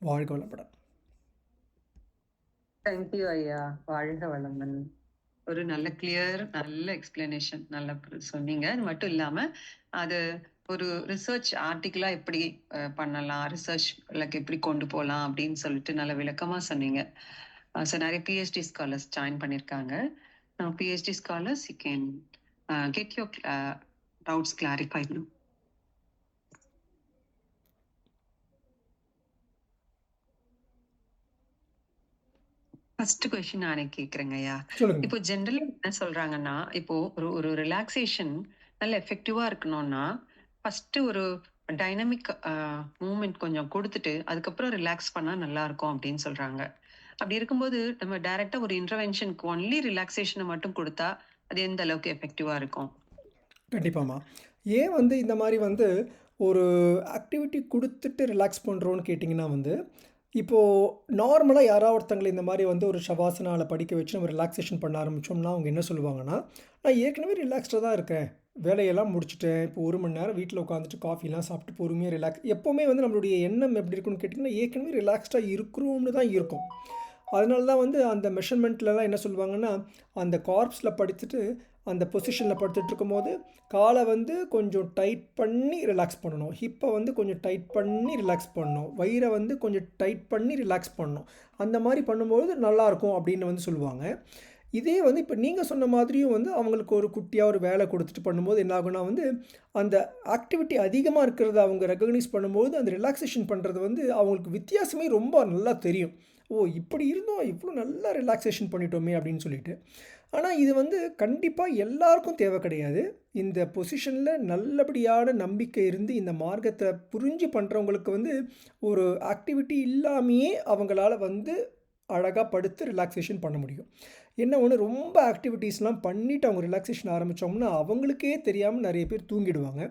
வாழ்க வளமுடன். தேங்க்யூ ஐயா, வாழ்க வளமுடன். ஒரு நல்ல கிளியர் நல்ல எக்ஸ்பிளனேஷன் நல்லா சொன்னீங்க. அது மட்டும் இல்லாம அது ஒரு ரிசர்ச் ஆர்டிகிளா எப்படி பண்ணலாம், ரிசர்ச் எப்படி கொண்டு போகலாம் அப்படின்னு சொல்லிட்டு நல்ல விளக்கமா சொன்னீங்க. ஸோ நிறைய PhD ஸ்காலர்ஸ் ஜாயின் பண்ணியிருக்காங்க. PhD scholars you can get your doubts clarified. First question நானே கேக்குறேங்க ஐயா. இப்போ ஜென்ரலா என்ன சொல்றாங்கன்னா, இப்போ ஒரு ரிலாக்ஸேஷன் நல்ல எஃபெக்டிவா இருக்கணும்னா ஃபர்ஸ்ட் ஒரு டைனமிக் மூவ்மெண்ட் கொஞ்சம் கொடுத்துட்டு அதுக்கப்புறம் ரிலாக்ஸ் பண்ணா நல்லா இருக்கும் அப்படின்னு சொல்றாங்க. அப்படி இருக்கும்போது நம்ம டைரக்டா ஒரு இன்டர்வென்ஷனுக்கு ஒன்லி ரிலாக்ஸேஷனை மட்டும் கொடுத்தா அது எந்த அளவுக்கு எஃபெக்டிவா இருக்கும்? கண்டிப்பாம்மா. ஏன் வந்து இந்த மாதிரி வந்து ஒரு ஆக்டிவிட்டி கொடுத்துட்டு ரிலாக்ஸ் பண்ணுறோன்னு கேட்டிங்கன்னா வந்து இப்போது நார்மலாக யாராவது ஒருத்தங்களை இந்த மாதிரி வந்து ஒரு ஷவாசனாவில் படிக்க வச்சு நம்ம ரிலாக்ஸேஷன் பண்ண ஆரம்பித்தோம்னா அவங்க என்ன சொல்லுவாங்கன்னா, நான் ஏற்கனவே ரிலாக்ஸ்டாக தான் இருக்கேன், வேலையெல்லாம் முடிச்சுட்டேன், இப்போ 1 மணி நேரம் வீட்டில் உட்காந்துட்டு காஃபிலாம் சாப்பிட்டு பொறுமையாக ரிலாக்ஸ். எப்போவுமே வந்து நம்மளுடைய எண்ணம் எப்படி இருக்குன்னு கேட்டிங்கன்னா ஏற்கனவே ரிலாக்ஸ்டாக இருக்கிறோம்னு தான் இருக்கும். அதனால தான் வந்து அந்த மெஷர்மெண்ட்லலாம் என்ன சொல்லுவாங்கன்னா, அந்த கார்ப்ஸில் படித்துட்டு அந்த பொசிஷனில் படுத்துட்டு இருக்கும்போது காலை வந்து கொஞ்சம் டைட் பண்ணி ரிலாக்ஸ் பண்ணணும். ஹிப்பை வந்து கொஞ்சம் டைட் பண்ணி ரிலாக்ஸ் பண்ணணும். வயிறை வந்து கொஞ்சம் டைட் பண்ணி ரிலாக்ஸ் பண்ணணும். அந்த மாதிரி பண்ணும்போது நல்லாயிருக்கும் அப்படின்னு வந்து சொல்லுவாங்க. இதே வந்து இப்போ நீங்கள் சொன்ன மாதிரியும் வந்து அவங்களுக்கு ஒரு குட்டியாக ஒரு வேலை கொடுத்துட்டு பண்ணும்போது என்ன ஆகுனா வந்து அந்த ஆக்டிவிட்டி அதிகமாக இருக்கிறத அவங்க ரெகக்னைஸ் பண்ணும்போது அந்த ரிலாக்ஸேஷன் பண்ணுறது வந்து அவங்களுக்கு வித்தியாசமே ரொம்ப நல்லா தெரியும். ஓ, இப்படி இருந்தோம், இவ்வளோ நல்லா ரிலாக்ஸேஷன் பண்ணிட்டோமே அப்படின்னு சொல்லிட்டு. ஆனால் இது வந்து கண்டிப்பாக எல்லாருக்கும் தேவை கிடையாது. இந்த பொசிஷனில் நல்லபடியான நம்பிக்கை இருந்து இந்த மார்க்கத்தை புரிஞ்சு பண்ணுறவங்களுக்கு வந்து ஒரு ஆக்டிவிட்டி இல்லாமையே அவங்களால வந்து அழகாக படுத்து ரிலாக்ஸேஷன் பண்ண முடியும். என்ன ஒன்று, ரொம்ப ஆக்டிவிட்டீஸ்லாம் பண்ணிவிட்டு அவங்க ரிலாக்ஸேஷன் ஆரம்பித்தோம்னா அவங்களுக்கே தெரியாமல் நிறைய பேர் தூங்கிடுவாங்க.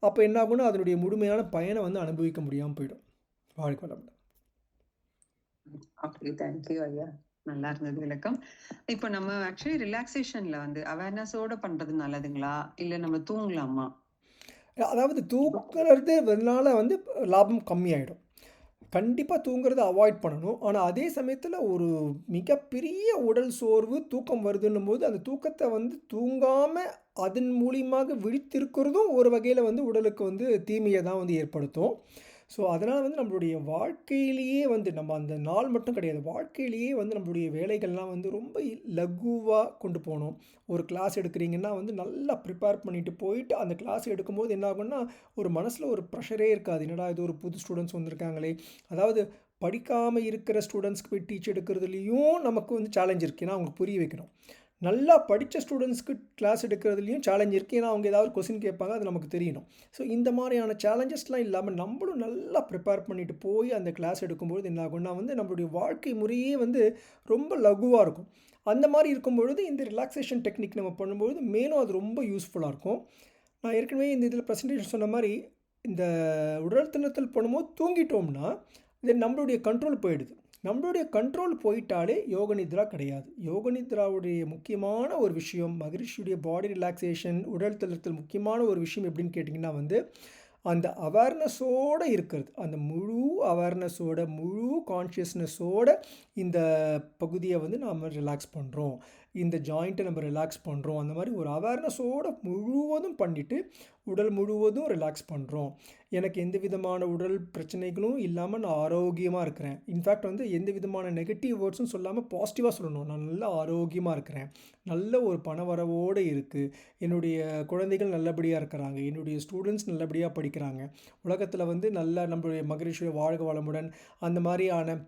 அப்போ என்ன ஆகும்னா அதனுடைய முழுமையான பயனை வந்து அனுபவிக்க முடியாமல் போயிடும். வாழ்க்கை வளமுடன். ஓகே, தேங்க்யூ ஐயா. நல்லா இருந்தது விளக்கம். இப்போ நம்ம ஆக்சுவலி ரிலாக்ஸேஷன்ல வந்து அவேர்னஸோட பண்றது நல்லதுங்களா, இல்ல நம்ம தூங்கலாமா? அதாவது தூங்குறதுனால வந்து லாபம் கம்மியாயிடும். கண்டிப்பாக தூங்குறத அவாய்ட் பண்ணணும். ஆனால் அதே சமயத்தில் ஒரு மிகப்பெரிய உடல் சோர்வு, தூக்கம் வருதுன்னும் போது அந்த தூக்கத்தை வந்து தூங்காமல் அதன் மூலியமாக விழித்திருக்கிறதும் ஒரு வகையில் வந்து உடலுக்கு வந்து தீமையை தான் வந்து ஏற்படுத்தும். ஸோ அதனால் வந்து நம்மளுடைய வாழ்க்கையிலேயே வந்து நம்ம அந்த நாள் மட்டும் கிடையாது, வாழ்க்கையிலேயே வந்து நம்மளுடைய வேலைகள்லாம் வந்து ரொம்ப லகுவாக கொண்டு போகணும். ஒரு கிளாஸ் எடுக்கிறீங்கன்னா வந்து நல்லா ப்ரிப்பேர் பண்ணிட்டு போயிட்டு அந்த கிளாஸ் எடுக்கும்போது என்ன ஆகும்னா ஒரு மனசில் ஒரு ப்ரெஷரே இருக்காது. என்னடா இது ஒரு புது ஸ்டூடெண்ட்ஸ் வந்திருக்காங்களே, அதாவது படிக்காமல் இருக்கிற ஸ்டூடெண்ட்ஸ்க்கு போய் டீச் எடுக்கிறதுலையும் நமக்கு வந்து சேலஞ்ச் இருக்குது. ஏன்னா அவங்களுக்கு புரிய வைக்கணும். நல்லா படித்த ஸ்டூடெண்ட்ஸ்க்கு கிளாஸ் எடுக்கிறதுலையும் சேலஞ்ச் இருக்குது. ஏன்னா அவங்க ஏதாவது கொஸ்டின் கேட்பாங்க, அது நமக்கு தெரியணும். ஸோ இந்த மாதிரியான சேலஞ்சஸ்லாம் இல்லாமல் நம்மளும் நல்லா ப்ரிப்பேர் பண்ணிட்டு போய் அந்த கிளாஸ் எடுக்கும்பொழுது என்ன ஆகும்னா வந்து நம்மளுடைய வாழ்க்கை முறையே வந்து ரொம்ப லகுவாக இருக்கும். அந்த மாதிரி இருக்கும்பொழுது இந்த ரிலாக்ஸேஷன் டெக்னிக் நம்ம பண்ணும்பொழுது மேலும் அது ரொம்ப யூஸ்ஃபுல்லாக இருக்கும். நான் ஏற்கனவே இந்த இதில் ப்ரெசன்டேஷன் சொன்ன மாதிரி இந்த உடல் திணறல் பண்ணும்போது தூங்கிட்டோம்னா இது நம்மளுடைய கண்ட்ரோல் போயிடுது. நம்மளுடைய கண்ட்ரோல் போயிட்டாலே யோக நித்ரா கிடையாது. யோக நித்ராவுடைய முக்கியமான ஒரு விஷயம் மகரிஷியுடைய பாடி ரிலாக்ஸேஷன், உடல் தளர்த்தல் முக்கியமான ஒரு விஷயம் எப்படின்னு கேட்டிங்கன்னா வந்து அந்த அவேர்னஸோடு இருக்கிறது. அந்த முழு அவேர்னஸோட முழு கான்ஷியஸ்னஸோட இந்த பகுதியை வந்து நாம் ரிலாக்ஸ் பண்ணுறோம், இந்த ஜாயிண்ட்டை நம்ம ரிலாக்ஸ் பண்ணுறோம். அந்த மாதிரி ஒரு அவேர்னஸோடு முழுவதும் பண்ணிவிட்டு உடல் முழுவதும் ரிலாக்ஸ் பண்ணுறோம். எனக்கு எந்த விதமான உடல் பிரச்சனைகளும் இல்லாமல் நான் ஆரோக்கியமாக இருக்கிறேன். இன்ஃபேக்ட் வந்து எந்த விதமான நெகட்டிவ் வேர்ட்ஸும் சொல்லாமல் பாசிட்டிவாக சொல்லணும். நான் நல்லா ஆரோக்கியமாக இருக்கிறேன், நல்ல ஒரு பணவரவோடு இருக்குது, என்னுடைய குழந்தைகள் நல்லபடியாக இருக்கிறாங்க, என்னுடைய ஸ்டூடெண்ட்ஸ் நல்லபடியாக படிக்கிறாங்க, உலகத்தில் வந்து நல்ல நம்மளுடைய மகரிஷியுடைய வாழ்க வளமுடன் அந்த மாதிரியான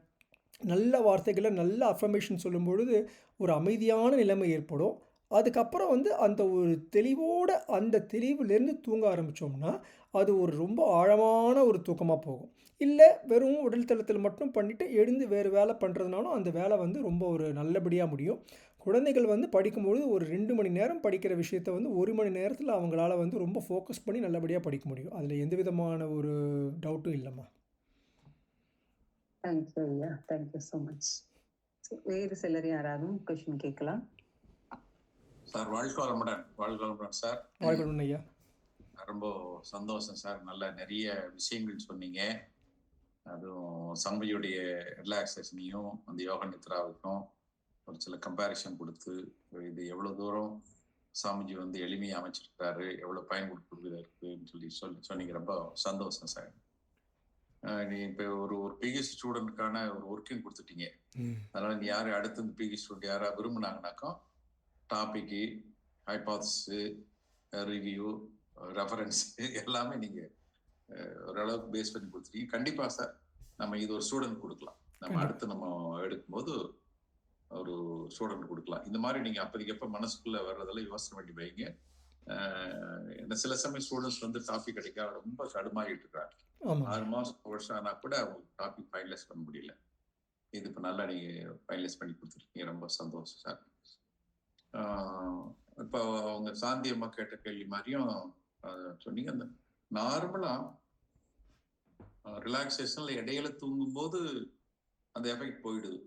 நல்ல வார்த்தைகளை நல்ல அஃபர்மேஷன் சொல்லும் பொழுது ஒரு அமைதியான நிலைமை ஏற்படும். அதுக்கப்புறம் வந்து அந்த ஒரு தெளிவோட அந்த தெளிவுலேருந்து தூங்க ஆரம்பித்தோம்னா அது ஒரு ரொம்ப ஆழமான ஒரு தூக்கமாக போகும். இல்லை வெறும் உடல் தளத்தில் மட்டும் பண்ணிவிட்டு எழுந்து வேறு வேலை பண்ணுறதுனாலும் அந்த வேலை வந்து ரொம்ப ஒரு நல்லபடியாக முடியும். குழந்தைகள் வந்து படிக்கும்பொழுது ஒரு 2 மணி நேரம் படிக்கிற விஷயத்த வந்து 1 மணி நேரத்தில் அவங்களால வந்து ரொம்ப ஃபோக்கஸ் பண்ணி நல்லபடியாக படிக்க முடியும். அதில் எந்த விதமான ஒரு டவுட்டும் இல்லைம்மா. தேங்க்யூ ஐயா, தேங்க்யூ ஸோ மச். வேறு சிலர் யாராவது கொஸ்டின் கேட்கலாம் சார். வாழ்க வளமுடன். வாழ்க வளமுடன் சார். வாழ்க வளமுடன் ஐயா. ரொம்ப சந்தோஷம் சார். நல்ல நிறைய விஷயங்கள் சொன்னீங்க. அதுவும் சம்பையுடைய ரிலாக்ஸேஷனையும் அந்த யோக நித்ராவுக்கும் ஒரு சில கம்பேரிஷன் கொடுத்து இது எவ்வளவு தூரம் சாமிஜி வந்து எளிமையாக அமைச்சிருக்காரு, எவ்வளவு பயன்படுத்துறது இருக்குன்னு சொல்லி சொன்னீங்க. ரொம்ப சந்தோஷம் சார். நீ இப்போ ஒரு பிஹெச் ஸ்டூடெண்ட்கான ஒரு ஒர்க்கிங் கொடுத்துட்டீங்க. அதனால நீ யாரு அடுத்து இந்த பிஹெச் ஸ்டூடெண்ட் யாரா விரும்புனாங்கனாக்கா டாபிக்கு, ஹைபாதசிஸு, ரிவ்யூ, ரெஃபரன்ஸ் எல்லாமே நீங்க ஓரளவுக்கு பேஸ் பண்ணி கொடுத்துட்டீங்க. கண்டிப்பா சார் நம்ம இது ஒரு ஸ்டூடெண்ட் கொடுக்கலாம். நம்ம அடுத்து நம்ம எடுக்கும்போது ஒரு ஸ்டூடெண்ட் கொடுக்கலாம். இந்த மாதிரி நீங்க அப்போதைக்கப்ப மனசுக்குள்ள வர்றதெல்லாம் யோசனை பண்ணி வைங்க. சில சமயம் ஸ்டூடெண்ட்ஸ் வந்து டாபிக் கிடைக்க ரொம்ப கடுமாகிட்டு இருக்காங்க. 6 மாசம் வருஷம் ஆனா கூட அவங்க டாபிக் ஃபைனலைஸ் பண்ண முடியல. இது இப்போ நல்லா நீங்க ஃபைனலைஸ் பண்ணி கொடுத்துருக்கீங்க. ரொம்ப சந்தோஷம் சார். இப்போ அவங்க சாந்தி அம்மா கேட்ட கேள்வி மாதிரியும் சொன்னீங்க. அந்த நார்மலா ரிலாக்ஸேஷன்ல இடையில தூங்கும் போது அந்த எஃபெக்ட் போயிடுது.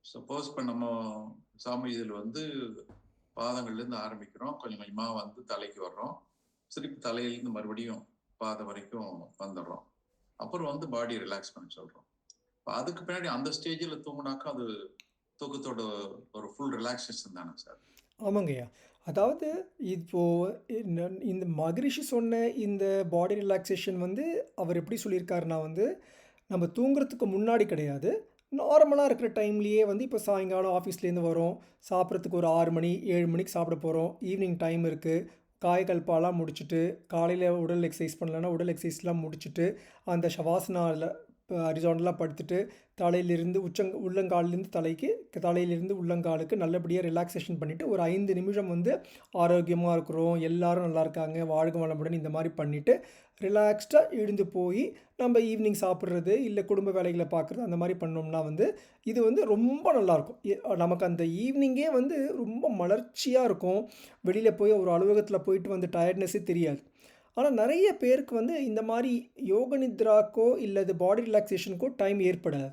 சப்போஸ் இப்போ நம்ம சாமி இதில் வந்து பாதங்கள்ல இருந்து ஆரம்பிக்கிறோம், கொஞ்சம் கொஞ்சமா வந்து தலைக்கு வர்றோம், திருப்பி தலையிலிருந்து மறுபடியும் பாதம் வரைக்கும் வந்துடுறோம், அப்புறம் வந்து பாடி ரிலாக்ஸ் பண்ண சொல்றோம். அதுக்கு பின்னாடி அந்த ஸ்டேஜில் தூங்கினாக்கா அது தூக்கத்தோட ஒரு ஃபுல் ரிலாக்ஸேஷன் தானே சார்? ஆமாங்கய்யா. அதாவது இப்போ இந்த மகரிஷி சொன்ன இந்த பாடி ரிலாக்சேஷன் வந்து அவர் எப்படி சொல்லியிருக்காருன்னா வந்து, நம்ம தூங்குறதுக்கு முன்னாடி கிடையாது. நார்மலா இருக்கிற டைம்லேயே வந்து இப்போ சாயங்காலம் ஆஃபீஸ்லேருந்து வரோம். சாப்பிட்றதுக்கு ஒரு 6 மணி, 7 மணிக்கு சாப்பிட போறோம். ஈவினிங் டைம் இருக்கு. காய் கல்பாலாம் முடிச்சுட்டு, காலையில உடல் எக்சர்சைஸ் பண்ணலன்னா உடல் எக்சர்சைஸ்லாம் முடிச்சுட்டு, அந்த ஷவாசனால ஹரிசாண்டலா படுத்துட்டு, தலையிலிருந்து உள்ளங்கால்லேருந்து தலைக்கு, தலையிலிருந்து உள்ளங்காலுக்கு நல்லபடியா ரிலாக்சேஷன் பண்ணிட்டு, ஒரு 5 நிமிஷம் வந்து ஆரோக்கியமா இருக்கிறோம், எல்லாரும் நல்லா இருக்காங்க, வாழ்க வளமுடன் இந்த மாரி பண்ணிட்டு, ரிலாக்ஸ்டா எழுந்து போயி, நம்ம ஈவினிங் சாப்பிடுறது, இல்ல குடும்ப வேலைகள பார்க்குறது, அந்த மாரி பண்ணோம்னா வந்து, இது வந்து ரொம்ப நல்லாயிருக்கும். நமக்கு அந்த ஈவினிங்கே வந்து ரொம்ப மலர்ச்சியா இருக்கும். வெளியில போய் ஒரு அலுவலகத்தில போயிட்டு வந்து டயர்ட்னஸே தெரியாது. ஆனா நெறைய பேருக்கு வந்து இந்த மாரி யோக நித்ராக்கோ, இல்ல இது பாடி ரிலாக்சேஷனுக்கோ டைம் ஏற்படாது.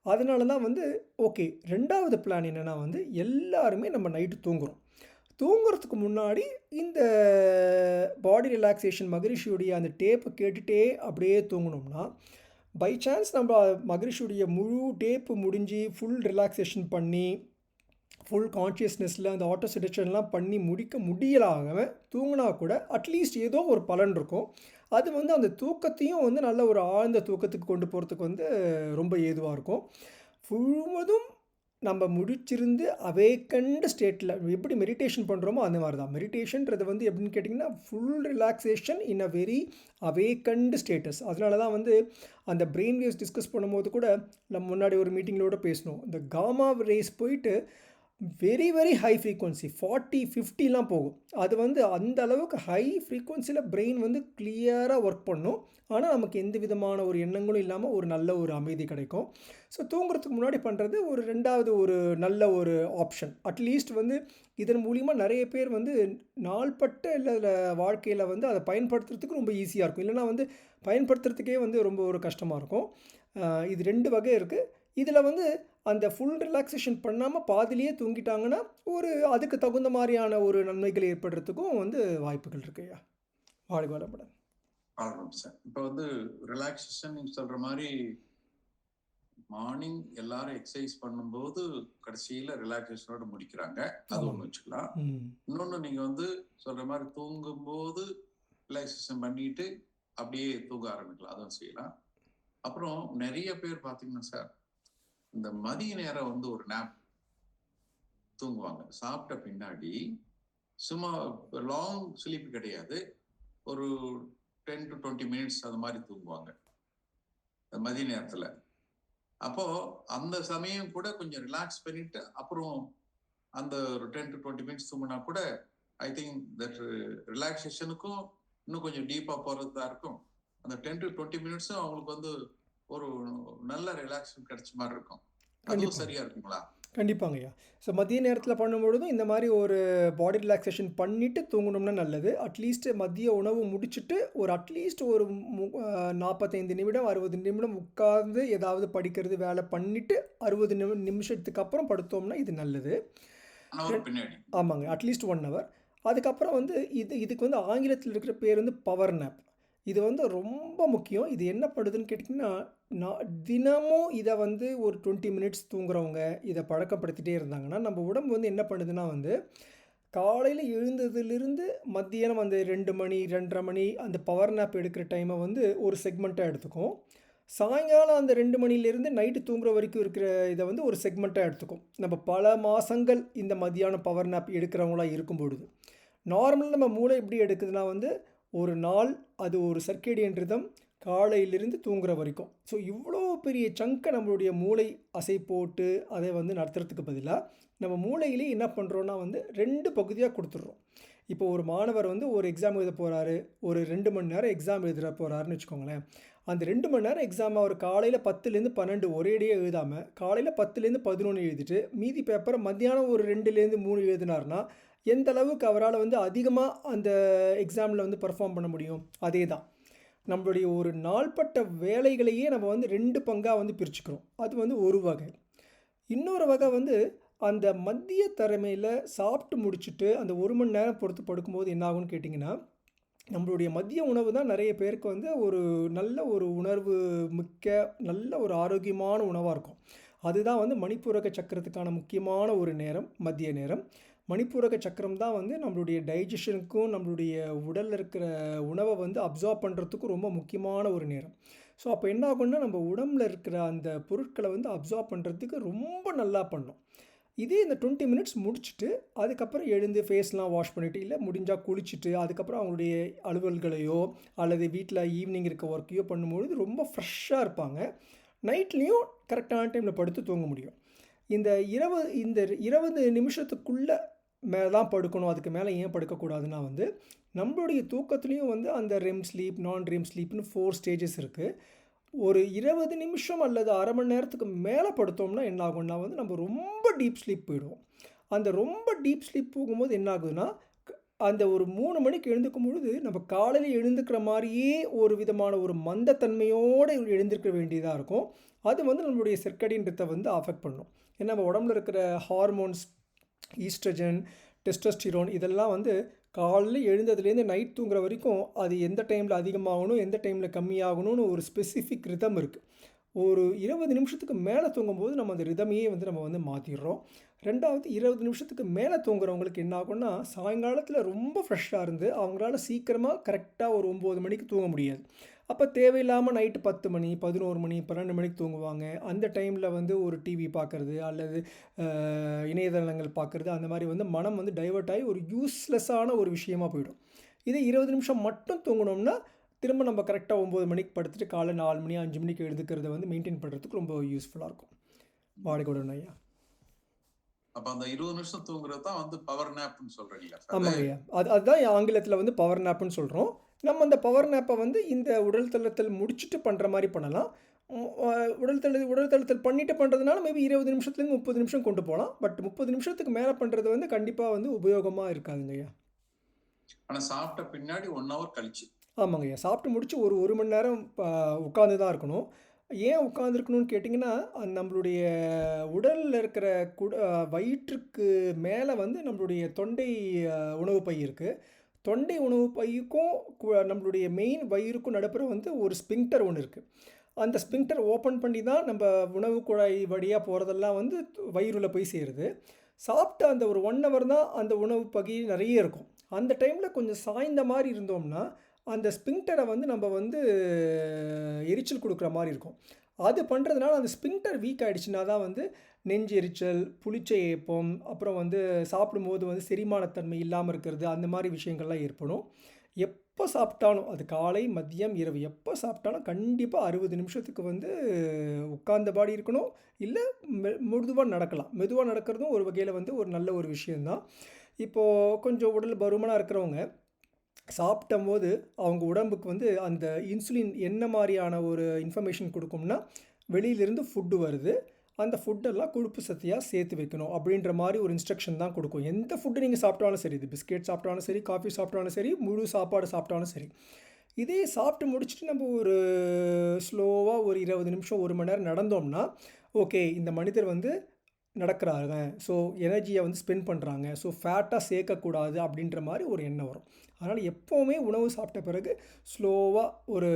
அதனால தான் வந்து ஓகே 2வது பிளான் என்னன்னா வந்து, எல்லாருமே நம்ம நைட்டு தூங்குறோம். தூங்குறதுக்கு முன்னாடி இந்த பாடி ரிலாக்சேஷன் மகரிஷியுடைய அந்த டேப்ப கேட்டுட்டே அப்படியே தூங்குனோம்னா, பை சான்ஸ் நம்ம மகரிஷியுடைய முழு டேப் முடிஞ்சு ஃபுல் ரிலாக்சேஷன் பண்ணி, ஃபுல் கான்ஷியஸ்னஸில் அந்த ஆட்டோ சஜஷன்லாம் பண்ணி முடிக்க முடியலாம தூங்குனா கூட அட்லீஸ்ட் ஏதோ ஒரு பலன் இருக்கும். அது வந்து அந்த தூக்கத்தையும் வந்து நல்ல ஒரு ஆழ்ந்த தூக்கத்துக்கு கொண்டு போறதுக்கு வந்து ரொம்ப ஏதுவா இருக்கும். முழுவதும் நம்ம முழிச்சிருந்து அவேக்கன்ட் ஸ்டேட்டில் எப்படி மெடிடேஷன் பண்ணுறோமோ அந்த மாதிரி தான். மெடிடேஷன்றது வந்து எப்படின்னு கேட்டிங்கன்னா, full relaxation in a very awakened status. அதனால தான் வந்து அந்த பிரெயின் வேவ்ஸ் டிஸ்கஸ் பண்ணும்போது கூட நம்ம முன்னாடி ஒரு மீட்டிங்களோட பேசினோம். இந்த காமா ரேஸ் போயிட்டு வெரி வெரி ஹை ஃப்ரீக்வன்சி 40, 50லாம் போகும். அது வந்து அந்த அளவுக்கு ஹை ஃப்ரீக்வன்சியில் பிரெயின் வந்து கிளியராக ஒர்க் பண்ணும். ஆனால் நமக்கு எந்த விதமான ஒரு எண்ணங்களும் இல்லாமல் ஒரு நல்ல ஒரு அமைதி கிடைக்கும். ஸோ தூங்குறதுக்கு முன்னாடி பண்ணுறது ஒரு 2வது ஒரு நல்ல ஒரு ஆப்ஷன். அட்லீஸ்ட் வந்து இதன் மூலிமா நிறைய பேர் வந்து நாள்பட்ட இல்ல வாழ்க்கையில் வந்து அதை பயன்படுத்துறதுக்கு ரொம்ப ஈஸியாக இருக்கும். இல்லைனா வந்து பயன்படுத்துறதுக்கே வந்து ரொம்ப ஒரு கஷ்டமாக இருக்கும். இது 2 வகை இருக்குது. இதில் வந்து அந்த ஃபுல் ரிலாக்சேஷன் பண்ணாமல் பாதியிலேயே தூங்கிட்டாங்கன்னா, ஒரு அதுக்கு தகுந்த மாரியான ஒரு நன்மைகள் ஏற்படுறதுக்கும் வந்து வாய்ப்புகள் இருக்குய்யா. வாழ்க வளமுடன். ஆகணும் சார். இப்போ வந்து ரிலாக்ஸேஷன் நீங்க சொல்ற மாரி, மார்னிங் எல்லாரும் எக்ஸர்சைஸ் பண்ணும்போது கடைசியில ரிலாக்ஸேஷனோட முடிக்கிறாங்க. அது ஆமாங்க. ஒண்ணு வச்சுக்கலாம். ம். இன்னொன்னு நீங்க வந்து சொல்ற மாரி தூங்கும்போது ரிலாக்ஸேஷன் பண்ணிட்டு அப்படியே தூங்க ஆரம்பிக்கலாம். அதுவும் செய்யலாம். அப்புறம் நெறைய பேர் பார்த்தீங்கன்னா சார், இந்த மதிய நேரம் வந்து ஒரு நேப் தூங்குவாங்க. சாப்பிட்ட பின்னாடி சும்மா லாங் ஸ்லீப் கிடையாது. ஒரு 10 to 20 மினிட்ஸ் அது மாரி தூங்குவாங்க. மதிய நேரத்துல. அப்போ அந்த சமயம் கூட கொஞ்சம் ரிலாக்ஸ் பண்ணிட்டு, அப்புறம் அந்த ஒரு 10 to 20 மினிட்ஸ் தூங்குனா கூட, ஐ திங்க் தட் ரிலாக்சேஷனுக்கும் இன்னும் கொஞ்சம் டீப்பா போறதா இருக்கும். அந்த 10 to 20 மினிட்ஸும் அவங்களுக்கு வந்து ஒரு நல்ல ரிலாக்ஸேஷன் கிடைச்ச மாரி இருக்கும். அதுவும் கண்டிப்பாங்க. சரியா இருக்குங்களா? கண்டிப்பாங்கய்யா. ஸோ மதிய நேரத்தில் பண்ணும்பொழுதும் இந்த மாரி ஒரு பாடி ரிலாக்சேஷன் பண்ணிட்டு தூங்குனோம்னா நல்லது. அட்லீஸ்ட் மதிய உணவு முடிச்சுட்டு ஒரு அட்லீஸ்ட் ஒரு 45 நிமிடம், 60 நிமிடம் உட்கார்ந்து ஏதாவது படிக்கிறது, வேலை பண்ணிட்டு 60 நிமிஷத்துக்கு அப்புறம் படுத்தோம்னா இது நல்லது. 1 ஹவர் பின்னாடி. ஆமாங்க. At least 1 hour. அதுக்கப்புறம் வந்து இதுக்கு வந்து ஆங்கிலத்தில இருக்கிற பேர் வந்து பவர் நேப். இது வந்து ரொம்ப முக்கியம். இது என்ன பண்ணுதுன்னு கேட்டிங்கன்னா, தினமும் இத வந்து ஒரு 20 மினிட்ஸ் தூங்குறவங்க, இத பழக்கப்படுத்திட்டே இருந்தாங்கன்னா, நம்ம உடம்பு வந்து என்ன பண்ணுதுன்னா வந்து, காலையில எழுந்ததிலிருந்து மத்தியானம் அந்த 2 மணி, 2:30 மணி அந்த பவர் நேப் எடுக்கிற டைம வந்து ஒரு செக்மெண்ட்டா எடுத்துக்கும். சாயங்காலம் அந்த 2 மணிலேருந்து நைட்டு தூங்குற வரைக்கும் இருக்கிற இத வந்து ஒரு செக்மெண்ட்டா எடுத்துக்கும். நம்ம பல மாசங்கள் இந்த மதியானம் பவர் நேப் எடுக்கிறவங்களா இருக்கும்பொழுது. நார்மலா நம்ம மூளை எப்படி எடுக்குதுன்னா வந்து, ஒரு நாள் அது ஒரு சர்க்கேடியன் ரிதம் காலையிலிருந்து தூங்குற வரைக்கும். ஸோ இவ்வளோ பெரிய சங்க நம்மளுடைய மூளை அசை போட்டு அதை வந்து நடத்துறதுக்கு பதிலா, நம்ம மூளையிலே என்ன பண்ணுறோம்னா வந்து 2 பகுதியா குடுத்துடுறோம். இப்போ ஒரு மாணவர் வந்து ஒரு எக்ஸாம் எழுத போறாரு. ஒரு 2 மணி நேரம் எக்ஸாம் எழுத போறாருன்னு வச்சுக்கோங்களேன். அந்த 2 மணி நேரம் எக்ஸாம அவர் காலையில 10லேருந்து 12 ஒரேடியா எழுதாம, காலையில 10லேருந்து 11 எழுதிட்டு, மீதி பேப்பர மத்தியானம் ஒரு 2லேருந்து 3 எழுதினார்னா, எந்த அளவுக்கு அவரால வந்து அதிகமா அந்த எக்ஸாம்ல வந்து பெர்ஃபார்ம் பண்ண முடியும்? அதே தான். நம்மளுடைய ஒரு நாள்பட்ட வேலைகளையே நம்ம வந்து 2 பங்கா வந்து பிரிச்சுக்கிறோம். அது வந்து ஒரு வகை. இன்னொரு வகை வந்து அந்த மதிய தரமையில சாப்பிட்டு முடிச்சுட்டு, அந்த 1 மணி நேரம் பொறுத்து படுக்கும்போது என்ன ஆகும்னு கேட்டிங்கன்னா, நம்மளுடைய மதிய உணவு தான் நெறைய பேருக்கு வந்து ஒரு நல்ல ஒரு உணர்வு மிக்க, நல்ல ஒரு ஆரோக்கியமான உணவா இருக்கும். அதுதான் வந்து மணிப்பூரக சக்கரத்துக்கான முக்கியமான ஒரு நேரம், மதிய நேரம். மணிப்பூரக சக்கரம் தான் வந்து நம்மளுடைய டைஜஷனுக்கும் நம்மளுடைய உடலில் இருக்கிற உணவை வந்து அப்சார்ப் பண்ணுறதுக்கும் ரொம்ப முக்கியமான ஒரு நேரம். ஸோ அப்போ என்ன ஆகும்னா நம்ம உடம்புல இருக்கிற அந்த பொருட்களை வந்து அப்சார்ப் பண்ணுறதுக்கு ரொம்ப நல்லா பண்ணும். இதே இந்த 20 மினிட்ஸ் முடிச்சுட்டு அதுக்கப்புறம் எழுந்து ஃபேஸ்லாம் வாஷ் பண்ணிவிட்டு இல்லை முடிஞ்சால் குளிச்சுட்டு அதுக்கப்புறம் அவங்களுடைய அலுவல்களையோ அல்லது வீட்டில் ஈவினிங் இருக்க ஒர்க்கையோ பண்ணும்பொழுது ரொம்ப ஃப்ரெஷ்ஷாக இருப்பாங்க. நைட்லேயும் கரெக்டான டைமில் படுத்து தூங்க முடியும். இந்த 20 நிமிஷத்துக்குள்ளே மேலே தான் படுக்கணும், அதுக்கு மேலே ஏன் படுக்கக்கூடாதுன்னா வந்து நம்மளுடைய தூக்கத்துலேயும் வந்து அந்த ரெம் ஸ்லீப், நான் ரெம் ஸ்லீப்னு 4 ஸ்டேஜஸ் இருக்குது. ஒரு 20 நிமிஷம் அல்லது அரை மணி நேரத்துக்கு மேலே படுத்தோம்னா என்ன ஆகும்னா வந்து நம்ம ரொம்ப டீப் ஸ்லீப் போயிடுவோம். அந்த ரொம்ப டீப் ஸ்லீப் போகும்போது என்ன ஆகுதுன்னா அந்த ஒரு 3 மணிக்கு எழுந்துக்கும் பொழுது நம்ம காலையில் எழுந்துக்கிற மாதிரியே ஒரு விதமான ஒரு மந்தத்தன்மையோடு எழுந்திருக்க வேண்டியதாக இருக்கும். அது வந்து நம்மளுடைய சிர்கடியன் ரித்தை வந்து அஃபெக்ட் பண்ணும். ஏன்னா நம்ம உடம்புல இருக்கிற ஹார்மோன்ஸ், ஈஸ்ட்ரஜன், டெஸ்டோஸ்டிரோன் இதெல்லாம் வந்து காலையில் எழுந்ததுலேருந்து நைட் தூங்குற வரைக்கும் அது எந்த டைமில் அதிகமாகணும், எந்த டைமில் கம்மியாகணும்னு ஒரு ஸ்பெசிஃபிக் ரிதம் இருக்குது. ஒரு 20 நிமிஷத்துக்கு மேலே தூங்கும்போது நம்ம அந்த ரிதமையே வந்து நம்ம வந்து மாற்றிடுறோம். ரெண்டாவது 20 நிமிஷத்துக்கு மேலே தூங்குறவங்களுக்கு என்ன ஆகும்னா சாயங்காலத்தில் ரொம்ப ஃப்ரெஷ்ஷாக இருந்து அவங்களால சீக்கிரமாக கரெக்டாக ஒரு 9 மணிக்கு தூங்க முடியாது. அப்போ தேவையில்லாமல் நைட்டு 10 மணி, 11 மணி, 12 மணிக்கு தூங்குவாங்க. அந்த டைமில் வந்து ஒரு டிவி பார்க்குறது அல்லது இணையதளங்கள் பார்க்குறது, அந்த மாதிரி வந்து மனம் வந்து டைவர்ட் ஆகி ஒரு யூஸ்லெஸ்ஸான ஒரு விஷயமா போயிடும். இதே 20 நிமிஷம் மட்டும் தூங்கினோம்னா திரும்ப நம்ம கரெக்டாக 9 மணிக்கு படுத்துட்டு காலை 4 மணி 5 மணிக்கு எழுதுக்கிறத வந்து மெயின்டைன் பண்ணுறதுக்கு ரொம்ப யூஸ்ஃபுல்லாக இருக்கும். வாழைக்கூடன் ஐயா. அப்ப அந்த 20 நிமிஷம் தூங்குறது தான் வந்து பவர் நேப்னு சொல்றீங்களா சார்? ஆமாங்க ஐயா. அதுதான் ஆங்கிலத்தில் வந்து பவர் நேப்புன்னு சொல்கிறோம். நம்ம அந்த பவர் நேப்பை வந்து இந்த உடல் தளத்தில் முடிச்சுட்டு பண்ணுற மாதிரி பண்ணலாம். உடல் தளத்தில் பண்ணிட்டு பண்ணுறதுனால மேபி 20 நிமிஷத்துலேருந்து 30 நிமிஷம் கொண்டு போகலாம். பட் 30 நிமிஷத்துக்கு மேலே பண்ணுறது வந்து கண்டிப்பாக வந்து உபயோகமாக இருக்காதுங்க ஐயா. ஆனா சாப்பிட்ட பின்னாடி 1 ஹவர் கழிச்சு. ஆமாங்க ஐயா. சாப்பிட்டு முடிச்சு ஒரு மணி நேரம் உட்காந்து தான் இருக்கணும். ஏன் உட்காந்துருக்கணும்னு கேட்டிங்கன்னா நம்மளுடைய உடலில் இருக்கிற வயிற்றுக்கு மேலே வந்து நம்மளுடைய தொண்டை உணவு பை இருக்குது. தொண்டை உணவு பையுக்கும் நம்மளுடைய மெயின் வயிறுக்கும் நடுப்புற வந்து ஒரு ஸ்பிங்டர் ஒன்று இருக்குது. அந்த ஸ்பிங்டர் ஓப்பன் பண்ணி தான் நம்ம உணவு குழாய் வழியாக போகிறதெல்லாம் வந்து வயிறுல போய் சேருது. சாப்பிட்ட அந்த ஒரு 1 ஹவர் தான் அந்த உணவு பகி நிறைய இருக்கும். அந்த டைமில் கொஞ்சம் சாய்ந்த மாதிரி இருந்தோம்னா அந்த ஸ்பிங்டரை வந்து நம்ம வந்து எரிச்சல் கொடுக்குற மாதிரி இருக்கும். அது பண்ணுறதுனால அந்த ஸ்பிங்டர் வீக் ஆகிடுச்சுன்னா தான் வந்து நெஞ்சு எரிச்சல், புளிச்ச ஏப்பம், அப்புறம் வந்து சாப்பிடும்போது வந்து செரிமானத்தன்மை இல்லாமல் இருக்கிறது, அந்த மாதிரி விஷயங்கள்லாம் ஏற்படும். எப்போ சாப்பிட்டாலும் அது காலை, மதியம், இரவு எப்போ சாப்பிட்டாலும் கண்டிப்பாக 60 நிமிஷத்துக்கு வந்து உட்கார்ந்தபாடி இருக்கணும். இல்லை மெதுவாக நடக்கலாம். மெதுவாக நடக்கிறதும் ஒரு வகையில் வந்து ஒரு நல்ல ஒரு விஷயந்தான். இப்போது கொஞ்சம் உடல் பருமனாக இருக்கிறவங்க சாப்பிட்டம்போது அவங்க உடம்புக்கு வந்து அந்த இன்சுலின் என்ன மாதிரியான ஒரு இன்ஃபர்மேஷன் கொடுக்கும்னா வெளியிலேருந்து ஃபுட்டு வருது, அந்த ஃபுட்டெல்லாம் கொழுப்பு சத்தியாக சேர்த்து வைக்கணும் அப்படின்ற மாதிரி ஒரு இன்ஸ்ட்ரக்ஷன் தான் கொடுக்கும். எந்த ஃபுட்டு நீங்கள் சாப்பிட்டாலும் சரி, இது பிஸ்கெட் சாப்பிட்டாலும் சரி, காஃபி சாப்பிட்டாலும் சரி, முழு சாப்பாடு சாப்பிட்டாலும் சரி, இதே சாப்பிட்டு முடிச்சுட்டு நம்ம ஒரு ஸ்லோவாக ஒரு 20 நிமிஷம் 1 மணி நேரம் நடந்தோம்னா ஓகே இந்த மனிதர் வந்து நடக்கிறாங்க, ஸோ எனர்ஜியை வந்து ஸ்பெண்ட் பண்ணுறாங்க, ஸோ ஃபேட்டாக சேர்க்கக்கூடாது அப்படின்ற மாதிரி ஒரு எண்ணம் வரும். அதனால் எப்போவுமே உணவு சாப்பிட்ட பிறகு ஸ்லோவாக ஒரு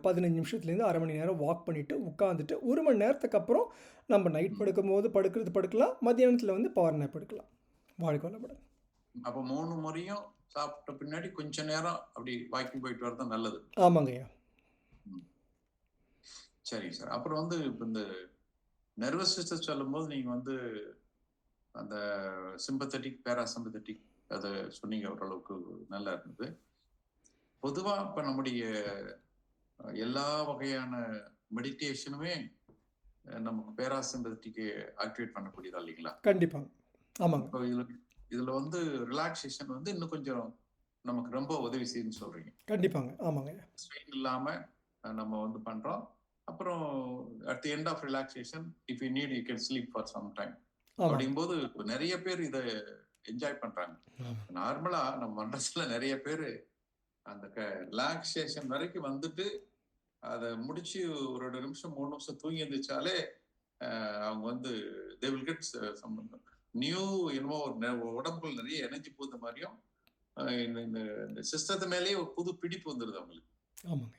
15 நிமிஷத்துலேருந்து அரை மணி நேரம் வாக் பண்ணிவிட்டு உட்காந்துட்டு 1 மணி நேரத்துக்கு அப்புறம் நம்ம நைட் படுக்கும்போது படுக்கலாம், மத்தியானத்தில் வந்து பவர் நேப் எடுக்கலாம். வாழ்க்கை வளமுடன். அப்போ 3 முறையும் சாப்பிட்ட பின்னாடி கொஞ்ச நேரம் அப்படி வாக்கிங் போயிட்டு வரது நல்லது. ஆமாங்க ஐயா. சரி சார். அப்புறம் வந்து இந்த நர்வஸ் சிஸ்டம் சொல்லும்போது நீங்க வந்து அந்த சிம்பத்தட்டிக், பேராசிம்பத்தட்டிக் அதை சொன்னீங்க, ஓரளவுக்கு நல்லா இருந்தது. பொதுவா இப்ப நம்முடைய எல்லா வகையான மெடிடேஷனுமே நமக்கு பேராசிம்பத்தட்டிக் ஆக்டிவேட் பண்ணக்கூடியதா இல்லைங்களா? கண்டிப்பாங்க. ஆமாங்க. இப்போ இதுல வந்து ரிலாக்ஸேஷன் வந்து இன்னும் கொஞ்சம் நமக்கு ரொம்ப உதவி செய்யுன்னு சொல்றீங்க. கண்டிப்பாங்க. ஆமாங்க. ஸ்ட்ரெயின் இல்லாம நம்ம வந்து பண்றோம். அப்புறம் at the end of relaxation if you need you can sleep for some time. அப்படிங்கும்போது நிறைய பேர் இதை என்ஜாய் பண்றாங்க. நார்மலா நம்ம மனசுல நிறைய பேர் அந்த ரிலாக்ஸேஷன் வரைக்கும் வந்துட்டு அதை முடிச்சு ஒரு 2 நிமிஷம் 3 நிமிஷம் தூங்கி எழுந்திரிச்சாலே அவங்க வந்து they will get some new என்னமோ உடம்புக்குள்ள நிறைய எனர்ஜி போகுது மாதிரியும் இந்த சிஸ்டத்து மேலேயே ஒரு புது பிடிப்பு வந்துருது அவங்களுக்கு. ஆமாங்க.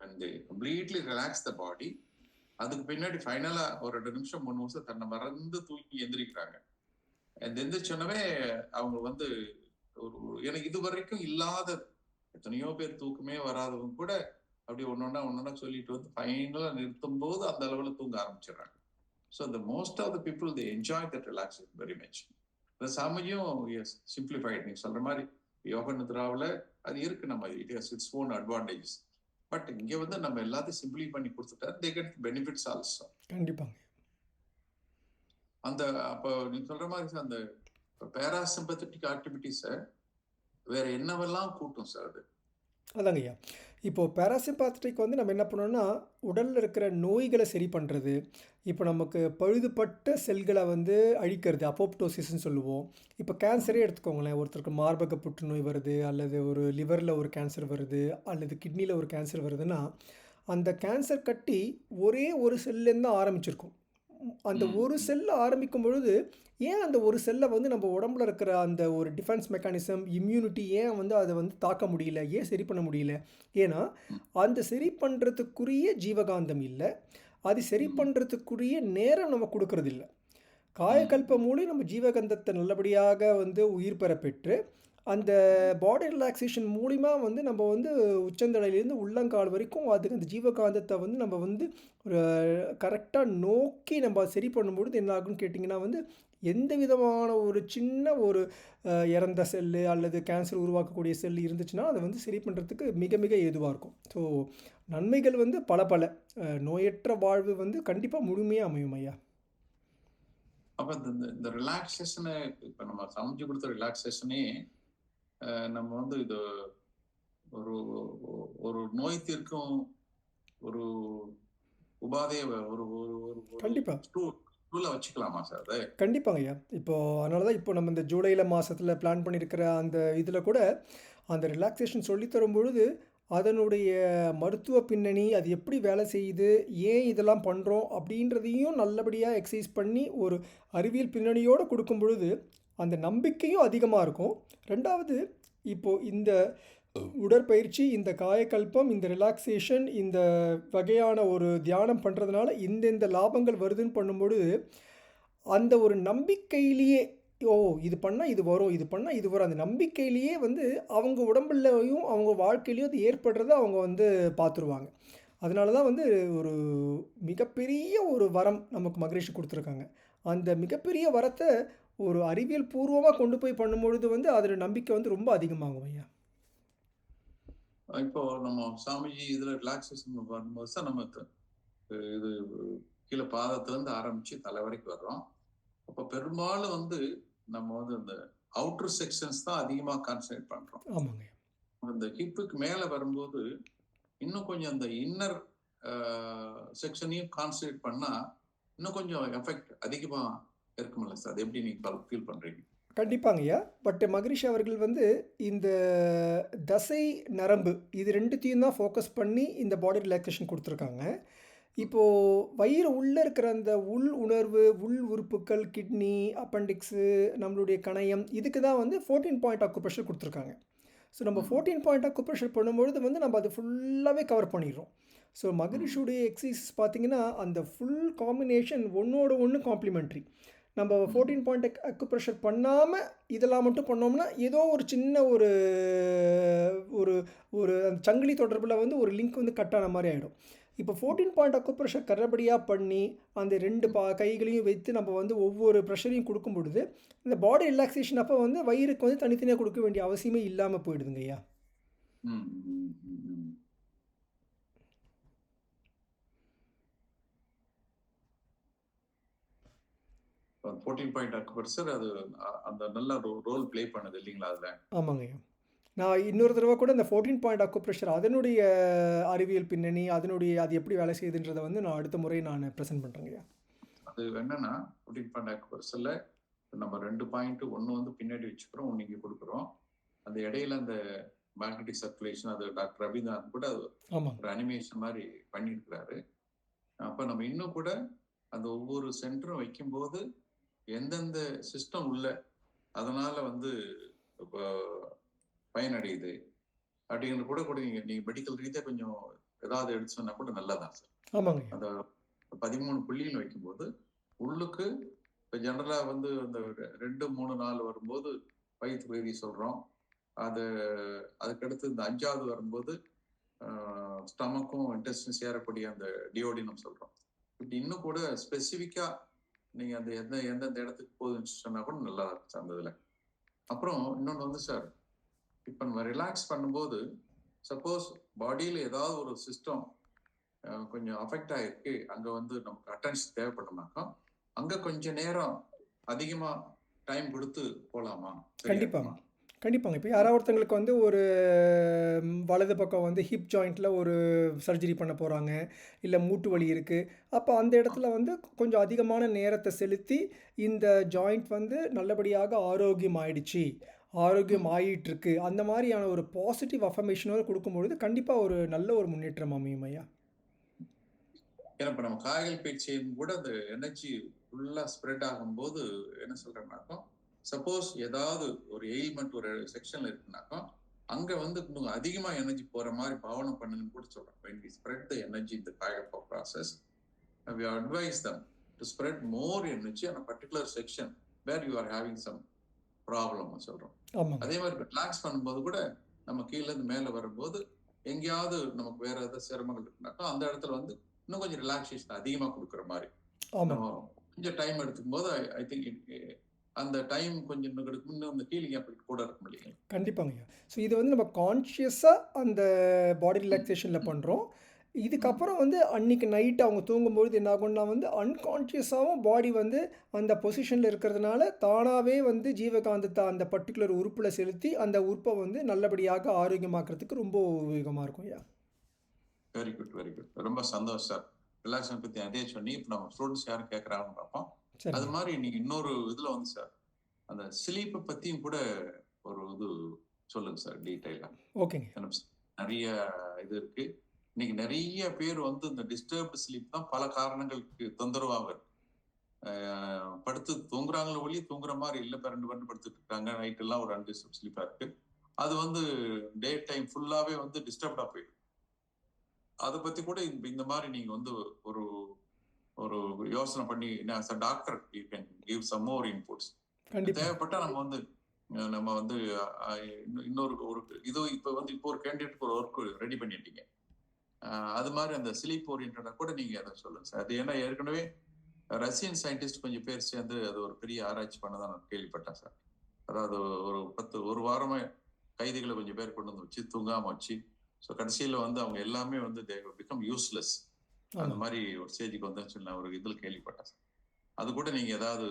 and they completely relax the body. அதுக்கு பின்னாடி ஃபைனலா ஒரு 2 நிமிஷம் 3 நிமிஷம் தன்னை மறந்து தூங்கி எந்திரிக்கிறாங்க. எந்திரிச்சோன்னவே அவங்க வந்து ஒரு எனக்கு இது வரைக்கும் இல்லாத எத்தனையோ பேர் தூக்கமே வராதவங்க கூட அப்படி ஒன்னொன்னா சொல்லிட்டு வந்து ஃபைனலா நிறுத்தும் போது அந்த அளவுல தூங்க ஆரம்பிச்சிடுறாங்க. So the most of the people they enjoy that relaxation very much. இந்த சமயம் எஸ் சிம்பிளிஃபைட் நீங்க சொல்ற மாதிரி யோக நித்ராவில் அது இருக்கு, நம்ம it has its own advantages. But இங்க வந்து நம்ம எல்லாத்தையும் சிம்பிளி பண்ணி கொடுத்துட்டா தே கெட் பெனிஃபிட்ஸ் ஆல்சோ. கண்டிப்பாங்க. அந்த அப்போ நீங்க சொல்ற மாதிரி அந்த பேராசிம்பத்தட்டிக் ஆக்டிவிட்டிஸை வேற என்னவெல்லாம் கூட்டும் சார் அது? அதாங்க ஐயா. இப்போது பேராசிம்பாத்தட்டிக் வந்து நம்ம என்ன பண்ணோம்னா உடலில் இருக்கிற நோய்களை சரி பண்ணுறது, இப்போ நமக்கு பழுதுபட்ட செல்களை வந்து அழிக்கிறது, அப்போப்டோசிஸ்ன்னு சொல்லுவோம். இப்போ கேன்சரே எடுத்துக்கோங்களேன், ஒருத்தருக்கு மார்பக புற்றுநோய் வருது, அல்லது ஒரு லிவரில் ஒரு கேன்சர் வருது, அல்லது கிட்னியில் ஒரு கேன்சர் வருதுன்னா, அந்த கேன்சர் கட்டி ஒரே ஒரு செல்லேருந்து தான் ஆரம்பிச்சிருக்கும். அந்த ஒரு செல்ல ஆரம்பிக்கும் பொழுது ஏன் அந்த ஒரு செல்லை வந்து நம்ம உடம்புல இருக்கிற அந்த ஒரு டிஃபென்ஸ் மெக்கானிசம் இம்யூனிட்டி ஏன் வந்து அதை வந்து தாக்க முடியல, ஏன் சரி பண்ண முடியல? ஏன்னா அந்த சரி பண்ணுறதுக்குரிய ஜீவகாந்தம் இல்லை, அது சரி பண்ணுறதுக்குரிய நேரம் நம்ம கொடுக்கறதில்ல. காயக்கல்ப மூலம் நம்ம ஜீவகந்தத்தை நல்லபடியாக வந்து உயிர் பெற பெற்று அந்த பாடி ரிலாக்ஸேஷன் மூலிமா வந்து நம்ம வந்து உச்சந்தலையிலேருந்து உள்ளங்கால் வரைக்கும் அதுக்கு அந்த ஜீவகாந்தத்தை வந்து நம்ம வந்து ஒரு கரெக்டாக நோக்கி நம்ம சரி பண்ணும்பொழுது என்ன ஆகுன்னு கேட்டிங்கன்னா வந்து எந்த விதமான ஒரு சின்ன ஒரு இறந்த செல்லு அல்லது கேன்சர் உருவாக்கக்கூடிய செல் இருந்துச்சுன்னா அதை வந்து சரி பண்ணுறதுக்கு மிக மிக ஏதுவாக இருக்கும். ஸோ நன்மைகள் வந்து பல பல நோயற்ற வாழ்வு வந்து கண்டிப்பாக முழுமையாக அமையும் ஐயா. அப்போ இந்த ரிலாக்ஸேஷனை இப்போ நம்ம சமைச்சு கொடுத்த ரிலாக்ஸேஷனே நம்ம வந்து இது ஒரு ஒரு நோய் தீர்க்கும் ஒரு உபாதையை ஒரு கண்டிப்பாக வச்சுக்கலாமா சார் அது? கண்டிப்பாங்க ஐயா. இப்போது அதனால தான் இப்போ நம்ம இந்த ஜூலையில் மாதத்தில் பிளான் பண்ணியிருக்கிற அந்த இதில் கூட அந்த ரிலாக்ஸேஷன் சொல்லித்தரும் பொழுது அதனுடைய மருத்துவ பின்னணி, அது எப்படி வேலை செய்யுது, ஏன் இதெல்லாம் பண்ணுறோம் அப்படின்றதையும் நல்லபடியாக எக்ஸசைஸ் பண்ணி ஒரு அறிவியல் பின்னணியோடு கொடுக்கும் பொழுது அந்த நம்பிக்கையும் அதிகமாக இருக்கும். ரெண்டாவது இப்போது இந்த உடற்பயிற்சி, இந்த காயக்கல்பம், இந்த ரிலாக்ஸேஷன், இந்த வகையான ஒரு தியானம் பண்ணுறதுனால இந்த லாபங்கள் வருதுன்னு பண்ணும்பொழுது அந்த ஒரு நம்பிக்கையிலேயே ஓ இது பண்ணால் இது வரும், இது பண்ணால் இது வரும், அந்த நம்பிக்கையிலேயே வந்து அவங்க உடம்புலையும் அவங்க வாழ்க்கையிலையும் அது ஏற்படுறத அவங்க வந்து பார்த்துருவாங்க. அதனால தான் வந்து ஒரு மிகப்பெரிய ஒரு வரம் நமக்கு மகரிஷி கொடுத்துருக்காங்க. அந்த மிகப்பெரிய வரத்தை ஒரு அறிவியல் பூர்வமாக கொண்டு போய் பண்ணும்பொழுது வந்து அதில் நம்பிக்கை வந்து ரொம்ப அதிகமாகும் ஐயா. இப்போ நம்ம சாமிஜி இதில் ரிலாக்ஸேஷன் பண்ணும்போது தான் நம்ம இது கீழே பாதத்துலேருந்து ஆரம்பித்து தலை வரைக்கும் வர்றோம். அப்போ பெரும்பாலும் வந்து நம்ம வந்து இந்த அவுட்டர் செக்ஷன்ஸ் தான் அதிகமாக கான்சன்ட்ரேட் பண்ணுறோம். ஆமாங்க. இந்த ஹிப்புக்கு மேலே வரும்போது இன்னும் கொஞ்சம் அந்த இன்னர் செக்ஷனையும் கான்சன்ட்ரேட் பண்ணால் இன்னும் கொஞ்சம் எஃபெக்ட் அதிகமாக இருக்குமில்ல சார்? அது எப்படி நீங்கள் ஃபீல் பண்ணுறீங்க? கண்டிப்பாங்க ஐயா. பட் மகரிஷி அவர்கள் வந்து இந்த தசை நரம்பு இது ரெண்டுத்தையும் தான் ஃபோக்கஸ் பண்ணி இந்த பாடி ரிலாக்ஸேஷன் கொடுத்துருக்காங்க. இப்போது வயிறு உள்ளே இருக்கிற அந்த உள் உணர்வு, உள் உறுப்புக்கள், கிட்னி, அப்பெண்டிக்ஸு, நம்மளுடைய கணையம், இதுக்கு தான் வந்து 14 பாயிண்ட் அக்குப்ரெஷர் கொடுத்துருக்காங்க. ஸோ நம்ம 14 பாயிண்ட் அக்குப்ரெஷர் பண்ணும்பொழுது வந்து நம்ம அது ஃபுல்லாகவே கவர் பண்ணிடுறோம். ஸோ மகரிஷியுடைய எக்ஸசைஸ் பார்த்திங்கன்னா அந்த ஃபுல் காம்பினேஷன் ஒன்றோட ஒன்று காம்ப்ளிமெண்ட்ரி. நம்ம 14 பாயிண்ட் அக்குப்ரெஷர் பண்ணாமல் இதெல்லாம் மட்டும் பண்ணோம்னா ஏதோ ஒரு சின்ன ஒரு ஒரு ஒரு அந்த சங்கிலி தொடர்பில் வந்து ஒரு லிங்க் வந்து கட் ஆன மாதிரி ஆகிடும். இப்போ 14 பாயிண்ட் அக்குப்ரெஷர் கரபடியாக பண்ணி அந்த 2 கைகளையும் வைத்து நம்ம வந்து ஒவ்வொரு ப்ரெஷரையும் கொடுக்கும் பொழுது இந்த பாடி ரிலாக்ஸேஷன் அப்போ வந்து வயிறுக்கு வந்து தனித்தனியாக கொடுக்க வேண்டிய அவசியமே இல்லாமல் போயிடுதுங்க ஐயா. அது அந்த நல்ல ரோல் ப்ளே பண்ணுது இல்லைங்களா அதில்? ஆமாங்க ஐயா. நான் இன்னொரு தடவை கூட இந்த 14 பாயிண்ட் அக்குப்ரெஷர் அதனுடைய அறிவியல் பின்னணி, அது எப்படி வேலை செய்யுதுன்றதை வந்து நான் அடுத்த முறை நான் ப்ரெசென்ட் பண்ணுறேங்க ஐயா. அது என்னன்னா 14 பாயிண்ட் அக்குப்ரெஷரில் நம்ம 2 பாயிண்ட், ஒன்று வந்து பின்னாடி வச்சுக்கிறோம், ஒன்று இங்கே கொடுக்குறோம். அந்த இடையில அந்த மேக்னெட்டிக் சர்க்குலேஷன், அது டாக்டர் ரவீந்திரநாத் கூட ஒரு அனிமேஷன் மாதிரி பண்ணியிருக்கிறாரு. அப்போ நம்ம இன்னும் கூட அந்த ஒவ்வொரு சென்டரும் வைக்கும்போது எந்தெந்த சிஸ்டம் உள்ள அதனால வந்து இப்போ பயனடையுது அப்படிங்கிற கூட நீங்க மெடிக்கல் ரீதியாக கொஞ்சம் ஏதாவது எடுத்து சொன்னா கூட நல்லதான் சார். ஆமாங்க. அந்த 13 புள்ளிகள் வைக்கும்போது உள்ளுக்கு இப்போ ஜெனரலாக வந்து அந்த 2, 3, 4 வரும்போது வயிற்று பகுதி சொல்கிறோம். அது அதுக்கடுத்து இந்த 5வது வரும்போது ஸ்டமக்கும் இன்டெஸ்டின் சேரக்கூடிய அந்த டியோடினம் சொல்கிறோம். இப்படி இன்னும் கூட ஸ்பெசிஃபிக்காக நீங்கள் அந்த எந்தெந்த இடத்துக்கு போகுதுன்னு சொன்னால் கூட நல்லா இருக்கும் அந்த இதில். அப்புறம் இன்னொன்று வந்து சார், இப்போ நம்ம ரிலாக்ஸ் பண்ணும்போது சப்போஸ் பாடியில் ஏதாவது ஒரு சிஸ்டம் கொஞ்சம் அஃபெக்ட் ஆகிருக்கு, அங்கே வந்து நமக்கு அட்டென்ஷன் தேவைப்படுமாக்கா அங்கே கொஞ்சம் நேரம் அதிகமாக டைம் கொடுத்து போகலாமா? கண்டிப்பாங்க கண்டிப்பாங்க. இப்போ யாராவது ஒருத்தங்களுக்கு வந்து ஒரு வலது பக்கம் வந்து ஹிப் ஜாயிண்ட்டில் ஒரு சர்ஜரி பண்ண போகிறாங்க, இல்லை மூட்டு வலி இருக்குது. அப்போ அந்த இடத்துல வந்து கொஞ்சம் அதிகமான நேரத்தை செலுத்தி இந்த ஜாயிண்ட் வந்து நல்லபடியாக ஆரோக்கியம் ஆயிடுச்சு, ஆரோக்கியம் ஆயிட்டிருக்கு, அந்த மாதிரியான ஒரு பாசிட்டிவ் அஃபர்மேஷனோடு கொடுக்கும்பொழுது கண்டிப்பாக ஒரு நல்ல ஒரு முன்னேற்றம் அமையும் ஐயா. ஏன்னா இப்போ நம்ம காய்கள் பயிற்சியும் கூட அந்த எனர்ஜி ஃபுல்லாக ஸ்ப்ரெட் ஆகும்போது என்ன சொல்கிறேன்னாக்கா, சப்போஸ் ஏதாவது ஒரு எயில்மெண்ட் ஒரு செக்ஷனில் இருக்குனாக்கா அங்கே வந்து இன்னும் அதிகமாக எனர்ஜி போகிற மாதிரி பாவனை பண்ணுங்கன்னு கூட சொல்கிறோம். when we spread the energy in the Kayappa process, we advise them to spread more energy on a particular section where you are having some problem சொல்கிறோம். ஆமாங்க அதே மாதிரி ரிலாக்ஸ் பண்ணும்போது கூட நம்ம கீழேருந்து மேலே வரும்போது எங்கேயாவது நமக்கு வேற ஏதாவது சிரமங்கள் இருக்குனாக்கா அந்த இடத்துல வந்து இன்னும் கொஞ்சம் ரிலாக்ஸேஷன் அதிகமாக கொடுக்குற மாதிரி ஆமாம் நம்ம கொஞ்சம் டைம் எடுத்துக்கும் போது ஐ திங்க் அந்த டைம் கொஞ்சம் இன்னும் அந்த ஃபீலிங் அப்படி கூட இருக்கும் இல்லைங்க. கண்டிப்பாங்க ஐயா. ஸோ இது வந்து நம்ம கான்ஷியஸாக அந்த பாடி ரிலாக்ஸேஷனில் பண்ணுறோம். இதுக்கப்புறம் வந்து அன்றைக்கி நைட்டு அவங்க தூங்கும்பொழுது என்ன ஆகும்னா வந்து அன்கான்ஷியஸாகவும் பாடி வந்து அந்த பொசிஷனில் இருக்கிறதுனால தானாகவே வந்து ஜீவகாந்தத்தை அந்த பர்டிகுலர் உறுப்பில் செலுத்தி அந்த உறுப்பை வந்து நல்லபடியாக ஆரோக்கியமாக்குறதுக்கு ரொம்ப உபயோகமாக இருக்கும் ஐயா. Very good very good. ரொம்ப சந்தோஷம் சார். ரிலாக்ஸேஷன் பற்றி அதே சொன்னி இப்போ நம்ம ஸ்டூடெண்ட்ஸ் யாரும் கேட்குறாங்கன்னு பார்ப்போம். அது சரி மாதிரி நீங்க இன்னொரு இதுல வந்து சார் அந்த ஸ்லீப்பை பத்தியும் கூட ஒரு இது சொல்லுங்க சார் டீட்டெயிலா. ஓகேங்க நிறைய இது இருக்கு. இன்னைக்கு நிறைய பேர் வந்து இந்த டிஸ்டர்ப்டு ஸ்லீப் தான் பல காரணங்களுக்கு தொந்தரவாக இருக்கு. படுத்து தூங்குறாங்களோ ஒளி தூங்குற மாதிரி இல்லை, பரண்டு படுத்துட்டு இருக்காங்க. நைட் எல்லாம் ஒரு அன்டிஸ்டர்ப் ஸ்லீப்பா இருக்கு. அது வந்து டே டைம் ஃபுல்லாவே வந்து டிஸ்டர்ப்டா போயிடும். அதை பத்தி கூட இந்த மாதிரி நீங்க வந்து ஒரு ஒரு யோசனை பண்ணி doctor you can give some more inputs. தேவைப்பட்டா நம்ம வந்து இன்னொரு ஒரு இது இப்போ ஒரு கேண்டிடேட் ஒரு ஒர்க் ரெடி பண்ணிட்டீங்க. அது மாதிரி அந்த ஸ்லீப் ஓரியன்டா கூட நீங்க அதை சொல்லுங்க சார். அது ஏன்னா ஏற்கனவே ரஷ்யன் சயின்டிஸ்ட் கொஞ்சம் பேர் சேர்ந்து அது ஒரு பெரிய ஆராய்ச்சி பண்ணதான் நான் கேள்விப்பட்டேன் சார். அதாவது ஒரு வாரமா கைதிகளை கொஞ்சம் பேர் கொண்டு வந்து வச்சு தூங்காம வச்சு ஸோ கடைசியில் வந்து அவங்க எல்லாமே வந்து தே பிகம் யூஸ்லெஸ் அந்த மாதிரி ஒரு ஸ்டேஜுக்கு வந்து சொல்லி ஒரு இதில் கேள்விப்பட்டேன் சார். அது கூட நீங்க ஏதாவது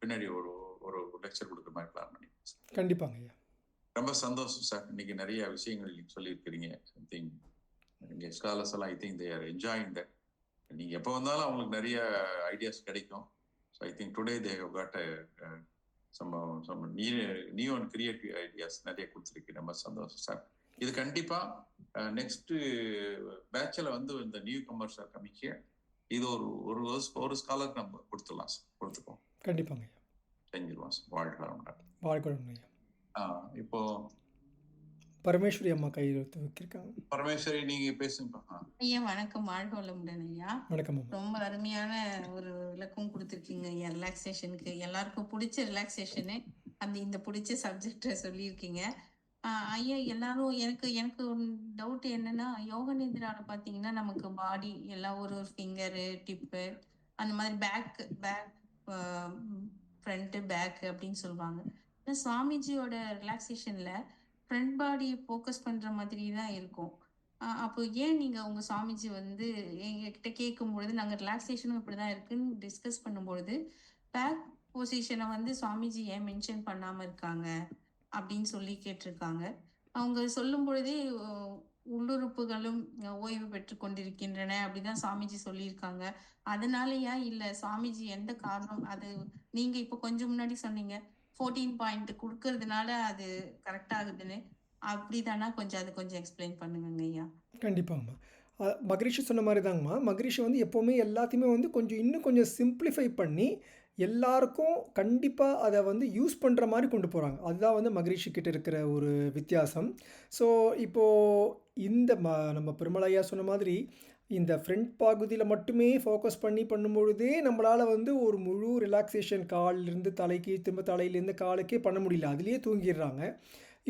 பின்னாடி ஒரு ஒரு லெக்சர் கொடுக்குற மாதிரி பிளான் பண்ணி கண்டிப்பாங்க ஐயா. ரொம்ப சந்தோஷம் சார். இன்னைக்கு நிறைய விஷயங்கள் சொல்லியிருக்கிறீங்க. சம்திங் இங்கே ஸ்காலர்ஸ் எல்லாம் I think they are enjoying that. நீங்க எப்போ வந்தாலும் அவங்களுக்கு நிறைய ஐடியாஸ் கிடைக்கும். So I think today they have got some new and creative ideas நிறைய கொடுத்துருக்கு. ரொம்ப சந்தோஷம் சார். இது கண்டிப்பா நெக்ஸ்ட் பேட்ச்ல வந்து இந்த நியூ கமர்ஸ் கமிக்க இது ஒரு ஸ்காலர் நம்ம கொடுத்துருவோம். கண்டிப்பாங்க ஐயா. செஞ்சிருவோம். வாழ்க்கை வாழ்க்கை. இப்போ பரமேஸ்வரி அம்மா கையில் வைக்கிறாங்க. பரமேஸ்வரி நீங்க பேசுங்க. ஐயா வணக்கம். வாழ்க வளமுடன் ஐயா. வணக்கம். ரொம்ப அருமையான ஒரு விளக்கம் கொடுத்துருக்கீங்க ஐயா. ரிலாக்ஸேஷனுக்கு எல்லாருக்கும் பிடிச்ச ரிலாக்ஸேஷனு இந்த பிடிச்ச சப்ஜெக்டை சொல்லியிருக்கீங்க ஐயா. எல்லாரும் எனக்கு ஒரு டவுட் என்னன்னா, யோக நிதிரால பார்த்தீங்கன்னா நமக்கு பாடி எல்லாம் ஒரு ஃபிங்கரு டிப்பு அந்த மாதிரி பேக் ஃப்ரண்ட்டு பேக்கு அப்படின்னு சொல்லுவாங்க. ஆனால் சுவாமிஜியோட ரிலாக்ஸேஷன்ல ஃப்ரண்ட் பாடியை ஃபோக்கஸ் பண்ணுற மாதிரி தான் இருக்கும். அப்போ ஏன் நீங்கள் உங்கள் சுவாமிஜி வந்து எங்ககிட்ட கேட்கும்பொழுது நாங்கள் ரிலாக்ஸேஷனும் இப்படி தான் இருக்குன்னு டிஸ்கஸ் பண்ணும்பொழுது பேக் பொசிஷனை வந்து சுவாமிஜி ஏன் மென்ஷன் பண்ணாமல் இருக்காங்க அப்படின்னு சொல்லி கேட்டிருக்காங்க. அவங்க சொல்லும் பொழுதே உள்ளுறுப்புகளும் ஓய்வு பெற்று கொண்டிருக்கின்றன அப்படிதான் சாமிஜி சொல்லியிருக்காங்க. அதனாலயா இல்லை சாமிஜி எந்த காரணம்? அது நீங்க இப்போ கொஞ்சம் முன்னாடி சொன்னீங்க 14 பாயிண்ட் கொடுக்கறதுனால அது கரெக்ட் ஆகுதுன்னு, அப்படிதானா? அது கொஞ்சம் எக்ஸ்பிளைன் பண்ணுங்க ஐயா. கண்டிப்பாங்கம்மா. மகரிஷி சொன்ன மாதிரி தாங்கம்மா. மகரிஷி வந்து எப்போவுமே எல்லாத்தையுமே வந்து இன்னும் கொஞ்சம் சிம்பிளிஃபை பண்ணி எல்லாருக்கும் கண்டிப்பாக அதை வந்து யூஸ் பண்ணுற மாதிரி கொண்டு போகிறாங்க. அதுதான் வந்து மகரிஷி கிட்ட இருக்கிற ஒரு வித்தியாசம். ஸோ இப்போது நம்ம பெருமளையா சொன்ன மாதிரி இந்த ஃப்ரண்ட் பகுதியில் மட்டுமே ஃபோக்கஸ் பண்ணி பண்ணும்பொழுதே நம்மளால் வந்து ஒரு முழு ரிலாக்ஸேஷன் காலிலிருந்து தலைக்கு திரும்ப தலையிலேருந்து காலுக்கே பண்ண முடியல, அதுலேயே தூங்கிடுறாங்க.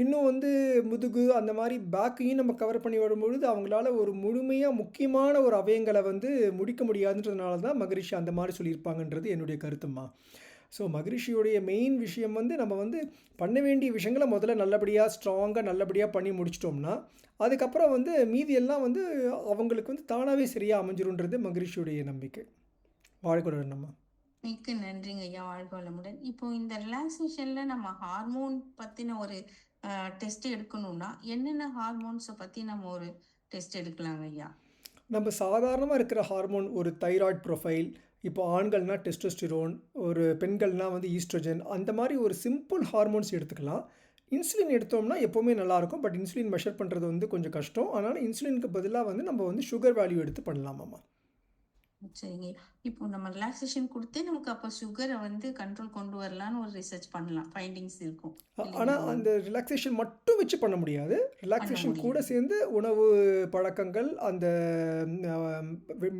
இன்னும் வந்து முதுகு அந்த மாதிரி பேக்கையும் நம்ம கவர் பண்ணி வரும்பொழுது அவங்களால ஒரு முழுமையாக முக்கியமான ஒரு அவயங்களை வந்து முடிக்க முடியாதுன்றதுனால தான் மகரிஷி அந்த மாதிரி சொல்லியிருப்பாங்கன்றது என்னுடைய கருத்தும்மா. ஸோ மகரிஷியோடைய மெயின் விஷயம் வந்து நம்ம வந்து பண்ண வேண்டிய விஷயங்களை முதல்ல நல்லபடியாக ஸ்ட்ராங்காக நல்லபடியாக பண்ணி முடிச்சிட்டோம்னா அதுக்கப்புறம் வந்து மீதி எல்லாம் வந்து அவங்களுக்கு வந்து தானாகவே சரியாக அமைஞ்சிருன்றது மகரிஷியுடைய நம்பிக்கை. வாழ்க்கை நம்ம மிக்க நன்றிங்க ஐயா. வாழ்க வளமுடன். இப்போ இந்த ரிலாக்ஸேஷன்ல நம்ம ஹார்மோன் பத்தின ஒரு டெஸ்ட் எடுக்கணும்னா என்னென்ன ஹார்மோன்ஸை பத்தி நம்ம ஒரு டெஸ்ட் எடுக்கலாங்க ஐயா? நம்ம சாதாரணமாக இருக்கிற ஹார்மோன் ஒரு தைராய்டு ப்ரொஃபைல், இப்போ ஆண்கள்னால் டெஸ்டோஸ்டிரோன், ஒரு பெண்கள்னால் வந்து ஈஸ்ட்ரோஜன், அந்த மாதிரி ஒரு சிம்பிள் ஹார்மோன்ஸ் எடுத்துக்கலாம். இன்சுலின் எடுத்தோம்னா எப்போவுமே நல்லாயிருக்கும். பட் இன்சுலின் மெஷர் பண்ணுறது வந்து கொஞ்சம் கஷ்டம். அதனால் இன்சுலினுக்கு பதிலாக வந்து நம்ம வந்து சுகர் வேல்யூ எடுத்து பண்ணலாமாம்மா. சரிங்க. இப்போ நம்ம ரிலாக்ஸேஷன் கொடுத்தே நமக்கு அப்போ சுகரை வந்து கண்ட்ரோல் கொண்டு வரலான்னு ஒரு ரிசர்ச் பண்ணலாம், ஃபைண்டிங்ஸ் இருக்கும் ஆனால் இல்லைங்களா? அந்த ரிலாக்ஸேஷன் மட்டும் வச்சு பண்ண முடியாது. பண்ண ரிலாக்ஸேஷன் கூட முடியாது. சேர்ந்து உணவு பழக்கங்கள், அந்த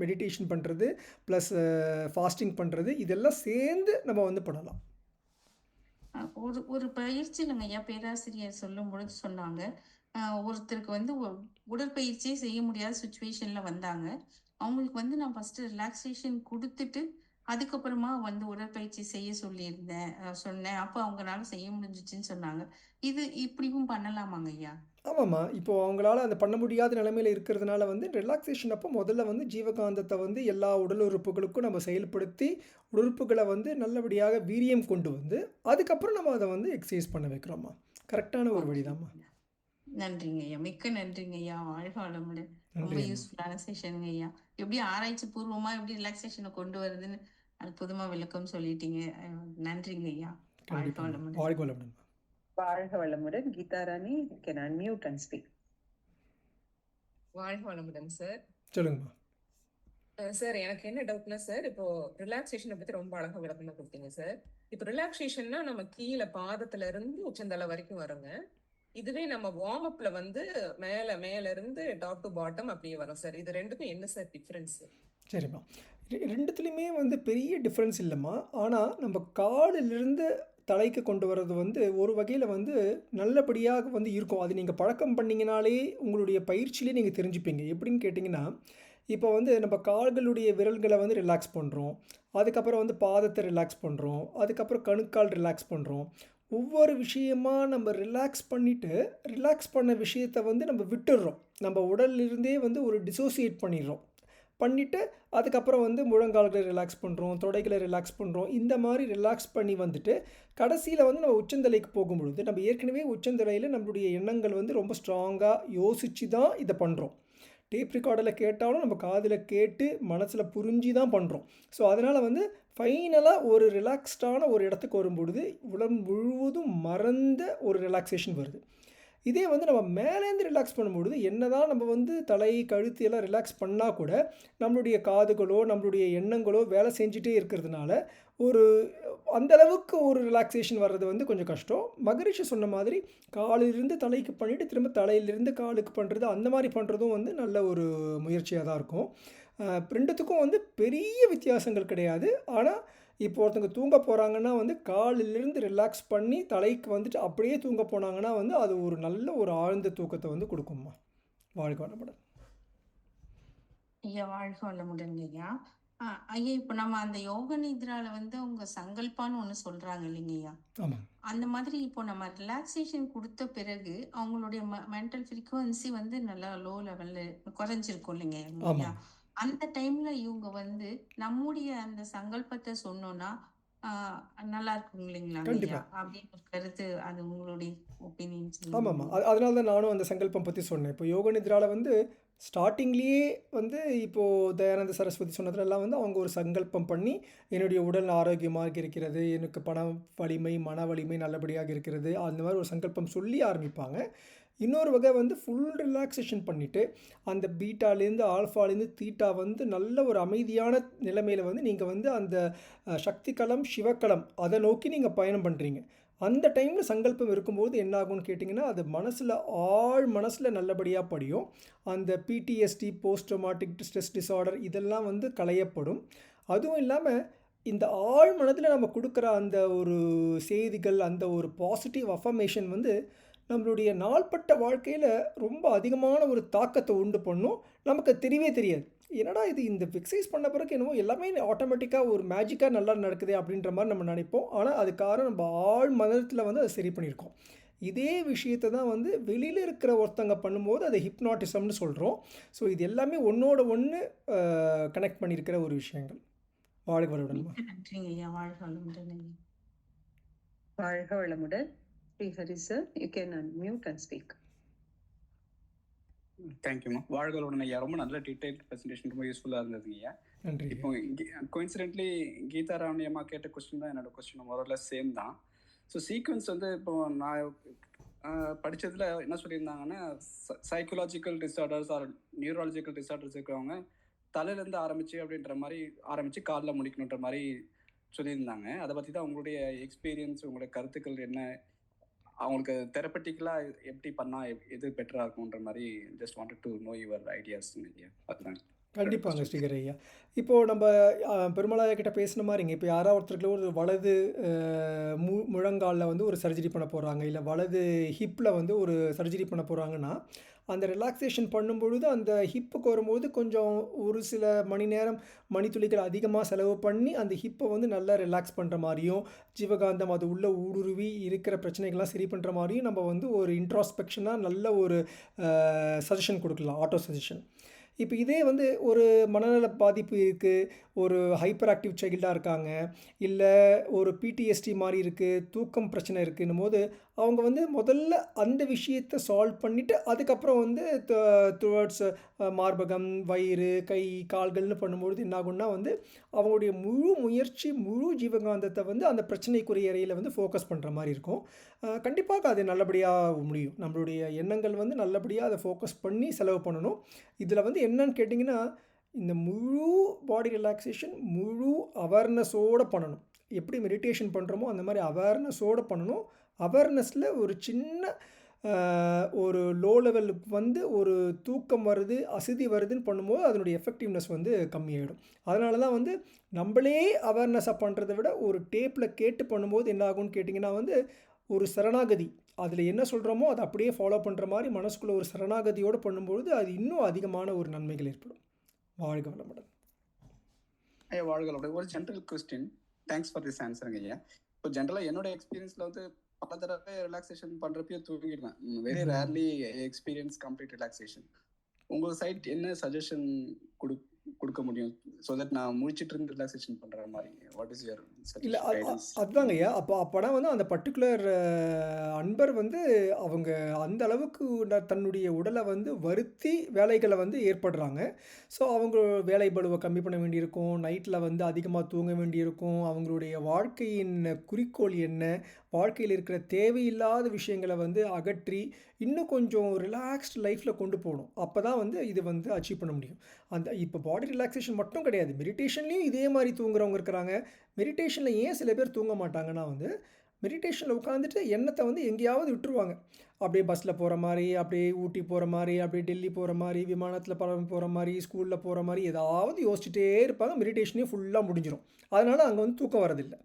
மெடிடேஷன் பண்ணுறது, ப்ளஸ் ஃபாஸ்டிங் பண்ணுறது, இதெல்லாம் சேர்ந்து நம்ம வந்து பண்ணலாம். ஒரு ஒரு பயிற்சி இல்லைங்க ஐயா, பேராசிரியர் சொல்லும் பொழுது சொன்னாங்க, ஒருத்தருக்கு வந்து உடற்பயிற்சியே செய்ய முடியாத சுச்சுவேஷன்ல வந்தாங்க. அவங்களுக்கு வந்து நான் ஃபர்ஸ்ட் ரிலாக்ஸேஷன் கொடுத்துட்டு அதுக்கப்புறமா வந்து உடற்பயிற்சி செய்ய சொல்லியிருந்தேன், சொன்னேன். அப்போ அவங்களால செய்ய முடிஞ்சிச்சுன்னு சொன்னாங்க. இது இப்படியும் பண்ணலாமாங்க ஐயா? ஆமாம்மா. இப்போது அவங்களால அதை பண்ண முடியாத நிலைமையில் இருக்கிறதுனால வந்து ரிலாக்ஸேஷன் அப்போ முதல்ல வந்து ஜீவகாந்தத்தை வந்து எல்லா உடல் உறுப்புகளுக்கும் நம்ம செயல்படுத்தி உறுப்புகளை வந்து நல்லபடியாக வீரியம் கொண்டு வந்து அதுக்கப்புறம் நம்ம அதை வந்து எக்ஸசைஸ் பண்ண வைக்கிறோம்மா. கரெக்டான ஒரு ஓகே. வழிதாம்மா. நன்றிங்க ஐயா. மிக்க நன்றிங்க ஐயா. வாழ்க வளமுடன். ரொம்ப நன்றி அம்மா. யூஸ்ஃபுல்லான செஷனுங்க ஐயா. எப்படி ஆராய்ச்சி பூர்வமா எப்படி ரிலாக்ஸேஷனை கொண்டு வருதுன்னு அற்புதமா விளக்கம் சொல்லிட்டீங்க. நன்றிங்க ஐயா. வாழ்க கண்டிப்பாக வளமுடன். வாழ்க வளமுடன். வாழ்க வளமுடன். கீதா ராணி, you can unmute and speak. வாழ்க வளமுடன் சார். சொல்லுங்கம்மா. சார் எனக்கு என்ன டவுட்னா சார், இப்போ ரிலாக்ஸேஷனை பத்தி ரொம்ப அழகா விளக்கமா கொடுத்தீங்க சார். இப்போ ரிலாக்ஸேஷன்னா நம்ம கீழே பாதத்துல இருந்து உச்சந்தலை வரைக்கும் வருங்க. இதுவே நம்ம வார்ம் அப்ல வந்து மேல மேல இருந்து டாப் டு பாட்டம் அப்படியே வரும் சார். இது ரெண்டுக்கும் என்ன சார் டிஃபரன்ஸ்? சரிம்மா. ரெண்டுத்துலேயுமே வந்து பெரிய டிஃப்ரென்ஸ் இல்லைம்மா. ஆனால் நம்ம காலிலிருந்து தலைக்கு கொண்டு வர்றது வந்து ஒரு வகையில் வந்து நல்லபடியாக வந்து இருக்கும். அது நீங்கள் பழக்கம் பண்ணிங்கனாலே உங்களுடைய பயிற்சியிலே நீங்கள் தெரிஞ்சுப்பீங்க. எப்படின்னு கேட்டிங்கன்னா, இப்போ வந்து நம்ம கால்களுடைய விரல்களை வந்து ரிலாக்ஸ் பண்ணுறோம், அதுக்கப்புறம் வந்து பாதத்தை ரிலாக்ஸ் பண்ணுறோம், அதுக்கப்புறம் கணுக்கால் ரிலாக்ஸ் பண்ணுறோம். ஒவ்வொரு விஷயமா நம்ம ரிலாக்ஸ் பண்ணிவிட்டு ரிலாக்ஸ் பண்ண விஷயத்தை வந்து நம்ம விட்டுடுறோம். நம்ம உடல்லிருந்தே வந்து ஒரு டிசோசியேட் பண்ணிடுறோம். பண்ணிவிட்டு அதுக்கப்புறம் வந்து முழங்கால்களை ரிலாக்ஸ் பண்ணுறோம், தொடைகளை ரிலாக்ஸ் பண்ணுறோம். இந்த மாதிரி ரிலாக்ஸ் பண்ணி வந்துட்டு கடைசியில் வந்து நம்ம உச்சந்தலைக்கு போகும்பொழுது நம்ம ஏற்கனவே உச்சந்தலையில் நம்மளுடைய எண்ணங்கள் வந்து ரொம்ப ஸ்ட்ராங்காக யோசித்து தான் இதை பண்ணுறோம். டேப் ரெக்கார்டில் கேட்டாலும் நம்ம காதில் கேட்டு மனசில் புரிஞ்சு தான் பண்ணுறோம். ஸோ அதனால் வந்து ஃபைனலாக ஒரு ரிலாக்ஸ்டான ஒரு இடத்துக்கு வரும்பொழுது உடம்பு முழுவதும் மறந்த ஒரு ரிலாக்ஸேஷன் வருது. இதே வந்து நம்ம மேலேருந்து ரிலாக்ஸ் பண்ணும்பொழுது என்ன தான் நம்ம வந்து தலை கழுத்து எல்லாம் ரிலாக்ஸ் பண்ணால் கூட நம்மளுடைய காதுகளோ நம்மளுடைய எண்ணங்களோ வேலை செஞ்சுட்டே இருக்கிறதுனால ஒரு அந்தளவுக்கு ஒரு ரிலாக்ஸேஷன் வர்றது வந்து கொஞ்சம் கஷ்டம். மகரிஷி சொன்ன மாதிரி காலிலிருந்து தலைக்கு பண்ணிவிட்டு திரும்ப தலையிலிருந்து காலுக்கு பண்ணுறது, அந்த மாதிரி பண்ணுறதும் வந்து நல்ல ஒரு முயற்சியாக தான் இருக்கும். ரெண்டுத்துக்கும் வந்து பெரிய வித்தியாசங்கள் கிடையாது. ஆனால் இப்போ ஒருத்தங்க தூங்க போகிறாங்கன்னா வந்து காலிலிருந்து ரிலாக்ஸ் பண்ணி தலைக்கு வந்துட்டு அப்படியே தூங்க போனாங்கன்னா வந்து அது ஒரு நல்ல ஒரு ஆழ்ந்த தூக்கத்தை வந்து கொடுக்கும்மா. வாழ்க வளமுடன். ஐயா வாழ்க வளமுடன் ஐயா. ஐயா இப்போ நம்ம அந்த யோக நித்ரால வந்து அவங்க சங்கல்பான்னு ஒண்ணு சொல்றாங்க இல்லைங்க ஐயா? ஆமாம். அந்த மாதிரி இப்போ நம்ம ரிலாக்ஸேஷன் கொடுத்த பிறகு அவங்களுடைய மென்டல் ஃப்ரீக்வன்சி வந்து நல்லா லோ லெவல்ல குறைஞ்சிருக்கும் இல்லைங்க ஐயா? ஆமாம். அந்த டைம்ல இவங்க வந்து நம்முடைய அந்த சங்கல்பத்தை சொன்னோம்னா நல்லா இருக்கும் இல்லைங்களாங்க ஐயா? கண்டிப்பாக. அப்படின்னு ஒரு கருத்து, அது உங்களுடைய ஒப்பீனியன் ஆமாம்மா. சொல்லுங்க. அதனால தான் நானும் அந்த சங்கல்பம் பற்றி சொன்னேன். இப்போ யோக நித்ராவில் வந்து ஸ்டார்டிங்லேயே வந்து இப்போது தயானந்த சரஸ்வதி சொன்னதுலலாம் வந்து அவங்க ஒரு சங்கல்பம் பண்ணி என்னுடைய உடல் ஆரோக்கியமாக இருக்கிறது, எனக்கு பண வலிமை மன வலிமை நல்லபடியாக இருக்கிறது, அந்த மாதிரி ஒரு சங்கல்பம் சொல்லி ஆரம்பிப்பாங்க. இன்னொரு வகை வந்து ஃபுல் ரிலாக்ஸேஷன் பண்ணிவிட்டு அந்த பீட்டாலேருந்து ஆல்ஃபாலேருந்து தீட்டா வந்து நல்ல ஒரு அமைதியான நிலைமையில் வந்து நீங்கள் வந்து அந்த சக்தி களம் சிவக்களம் அதை நோக்கி நீங்கள் பயணம் பண்ணுறீங்க. அந்த டைமில் சங்கல்பம் இருக்கும்போது என்ன ஆகும்னு கேட்டிங்கன்னா, அது ஆழ் மனசில் நல்லபடியாக படியும். அந்த பிடிஎஸ்டி, போஸ்ட் ட்ராமாட்டிக் ஸ்ட்ரெஸ் டிஸார்டர் இதெல்லாம் வந்து களையப்படும். அதுவும் இல்லாமல் இந்த ஆழ் மனதில் நம்ம கொடுக்குற அந்த ஒரு செய்திகள், அந்த ஒரு பாசிட்டிவ் அஃபர்மேஷன் வந்து நம்மளுடைய நாள்பட்ட வாழ்க்கையில் ரொம்ப அதிகமான ஒரு தாக்கத்தை உண்டு பண்ணும். நமக்கு தெரியவே தெரியாது. என்னடா இது இந்த எக்ஸசைஸ் பண்ண பிறகு என்னமோ எல்லாமே ஆட்டோமேட்டிக்காக ஒரு மேஜிக்காக நல்லா நடக்குதே அப்படின்ற மாதிரி நம்ம நினைப்போம். ஆனால் அது காரணம் நம்ம ஆழ் மனதில் வந்து அதை சரி பண்ணியிருக்கோம். இதே விஷயத்தை தான் வந்து வெளியில் இருக்கிற ஒருத்தங்க பண்ணும்போது அதை ஹிப்னாட்டிசம்னு சொல்கிறோம். ஸோ இது எல்லாமே ஒன்றோட ஒன்று கனெக்ட் பண்ணியிருக்கிற ஒரு விஷயங்கள். வாழ்க வளமுடன்மா. மிக்க நன்றிங்க ஐயா. வாழ்க வளமுடன் ஐயா. வாழ்க வளமுடன். Srihari sir, you can unmute and speak. தேங்க்யூம்மா. வாழ்க வளமுடன் ஐயா. ரொம்ப நல்ல டீடைல் ப்ரெசன்டேஷன், ரொம்ப யூஸ்ஃபுல்லாக இருந்ததுங்க ஐயா. நன்றி. இப்போ கோயின்சிடென்ட்லி கீதா ராணி அம்மா கேட்ட கொஸ்டின் தான் என்னோட கொஸ்டின், மொரலஸ் சேம் தான். ஸோ சீக்வன்ஸ் வந்து இப்போ நான் படித்ததில் என்ன சொல்லியிருந்தாங்கன்னா, psychological disorders or neurological disorders இருக்கிறவங்க தலையிலேருந்து ஆரம்பித்து காலில் முடிக்கணுன்ற மாதிரி சொல்லியிருந்தாங்க. அதை பற்றி தான் உங்களுடைய எக்ஸ்பீரியன்ஸ், உங்களுடைய கருத்துக்கள் என்ன, அவங்களுக்கு தெரப்பட்டிக்கலாக எப்படி பண்ணால் எது பெட்டராக இருக்கும்ன்ற மாதிரி just wanted to know your ideas ஐயா. அதுதான் கண்டிப்பாங்க ஸ்ரீகர் ஐயா. இப்போது நம்ம பெருமளாயா கிட்ட பேசின மாதிரிங்க, இப்போ யாராவது ஒருத்தருக்கு ஒரு வலது முழங்காலில் வந்து ஒரு சர்ஜரி பண்ண போகிறாங்க, இல்லை வலது ஹிப்பில் வந்து ஒரு சர்ஜரி பண்ண போகிறாங்கன்னா, அந்த ரிலாக்ஸேஷன் பண்ணும்பொழுது அந்த ஹிப்புக்கு வரும்போது கொஞ்சம் ஒரு சில மணித்துளிகள் அதிகமாக செலவு பண்ணி அந்த ஹிப்பை வந்து நல்லா ரிலாக்ஸ் பண்ணுற மாதிரியும், ஜீவகாந்தம் அது உள்ள ஊடுருவி இருக்கிற பிரச்சனைகள்லாம் சரி பண்ணுற மாதிரியும் நம்ம வந்து ஒரு இன்ட்ராஸ்பெக்ஷனாக நல்ல ஒரு சஜஷன் கொடுக்கலாம், ஆட்டோ சஜஷன். இப்போ இதே வந்து ஒரு மனநல பாதிப்பு இருக்குது, ஒரு ஹைப்பர் ஆக்டிவ் சைல்டாக இருக்காங்க, இல்லை ஒரு பிடிஎஸ்டி மாதிரி இருக்குது, தூக்கம் பிரச்சனை இருக்குன்னும் போது அவங்க வந்து முதல்ல அந்த விஷயத்தை சால்வ் பண்ணிவிட்டு அதுக்கப்புறம் வந்து டுவர்ட்ஸ் மார்பகம், வயிறு, கை, கால்கள்னு பண்ணும்பொழுது என்னாகும்னா வந்து அவங்களுடைய முழு முயற்சி, முழு ஜீவகாந்தத்தை வந்து அந்த பிரச்சனைக்குரிய இறையில் வந்து ஃபோக்கஸ் பண்ணுற மாதிரி இருக்கும். கண்டிப்பாக அது நல்லபடியாக முடியும். நம்மளுடைய எண்ணங்கள் வந்து நல்லபடியாக அதை ஃபோக்கஸ் பண்ணி செலவு பண்ணணும். இதில் வந்து என்னன்னு கேட்டிங்கன்னா, இந்த முழு பாடி ரிலாக்ஸேஷன் முழு அவேர்னஸோடு பண்ணணும். எப்படி மெடிடேஷன் பண்ணுறோமோ அந்த மாதிரி அவேர்னஸோடு பண்ணணும். அவேர்னஸில் ஒரு சின்ன ஒரு லோ லெவலுக்கு வந்து ஒரு தூக்கம் வருது, அசதி வருதுன்னு பண்ணும்போது அதனுடைய எஃபெக்டிவ்னஸ் வந்து கம்மியாயிடும். அதனால தான் வந்து நம்மளே அவேர்னஸாக பண்ணுறதை விட ஒரு டேப்பில் கேட்டு பண்ணும்போது என்ன ஆகும்னு கேட்டிங்கன்னா வந்து ஒரு சரணாகதி, அதில் என்ன சொல்கிறோமோ அதை அப்படியே ஃபாலோ பண்ணுற மாதிரி மனசுக்குள்ளே ஒரு சரணாகதியோடு பண்ணும்பொழுது அது இன்னும் அதிகமான ஒரு நன்மைகள் ஏற்படும். வாழ்க வளமுடன். ஐயா வாழ்க வளமுடன். ஒரு general question, thanks for this ஆன்சருங்க ஐயா. இப்போ ஜென்ரலாக என்னோட எக்ஸ்பீரியன்ஸில் வந்து பல தடவை ரிலாக்ஸேஷன் பண்ணுறப்பயே தூங்கிடுவேன். Very rarely experience complete relaxation. உங்கள் சைட் என்ன சஜஷன் கொடுக்க முடியும் ஸோ தட் நான் முடிச்சிட்டு இருந்து ரிலாக்ஸேஷன் பண்ணுற மாதிரி? வாட் இஸ் யுவர் இல்லை கைடன்ஸ்? அதுதாங்க ஐயா. அப்போனா வந்து அந்த பர்டிகுலர் அன்பர் வந்து அவங்க அந்த அளவுக்கு தன்னுடைய உடலை வந்து வருத்தி வேலைகளை வந்து ஏற்படுறாங்க. ஸோ அவங்க வேலை பளுவை கம்மி பண்ண வேண்டியிருக்கும், நைட்டில் வந்து அதிகமாக தூங்க வேண்டியிருக்கும், அவங்களுடைய வாழ்க்கையின் குறிக்கோள் என்ன, வாழ்க்கையில் இருக்கிற தேவையில்லாத விஷயங்களை வந்து அகற்றி இன்னும் கொஞ்சம் ரிலாக்ஸ்டு லைஃப்பில் கொண்டு போகணும். அப்போ தான் வந்து இது வந்து அச்சீவ் பண்ண முடியும். இப்போ பாடி ரிலாக்ஸேஷன் மட்டும் கிடையாது, மெடிடேஷன்லேயும் இதே மாதிரி தூங்குறவங்க இருக்கிறாங்க. மெடிடேஷனில் ஏன் சில பேர் தூங்க மாட்டாங்கன்னா வந்து மெடிடேஷனில் உட்காந்துட்டு எண்ணத்தை வந்து எங்கேயாவது விட்டுருவாங்க. அப்படியே பஸ்ஸில் போகிற மாதிரி, அப்படியே ஊட்டி போகிற மாதிரி, அப்படியே டெல்லி போகிற மாதிரி, விமானத்தில் போகிற மாதிரி, ஸ்கூலில் போகிற மாதிரி ஏதாவது யோசிச்சுட்டே இருப்பாங்க. மெடிடேஷனே ஃபுல்லாக முடிஞ்சிடும். அதனால் அங்கே வந்து தூக்கம் வரதில்லை.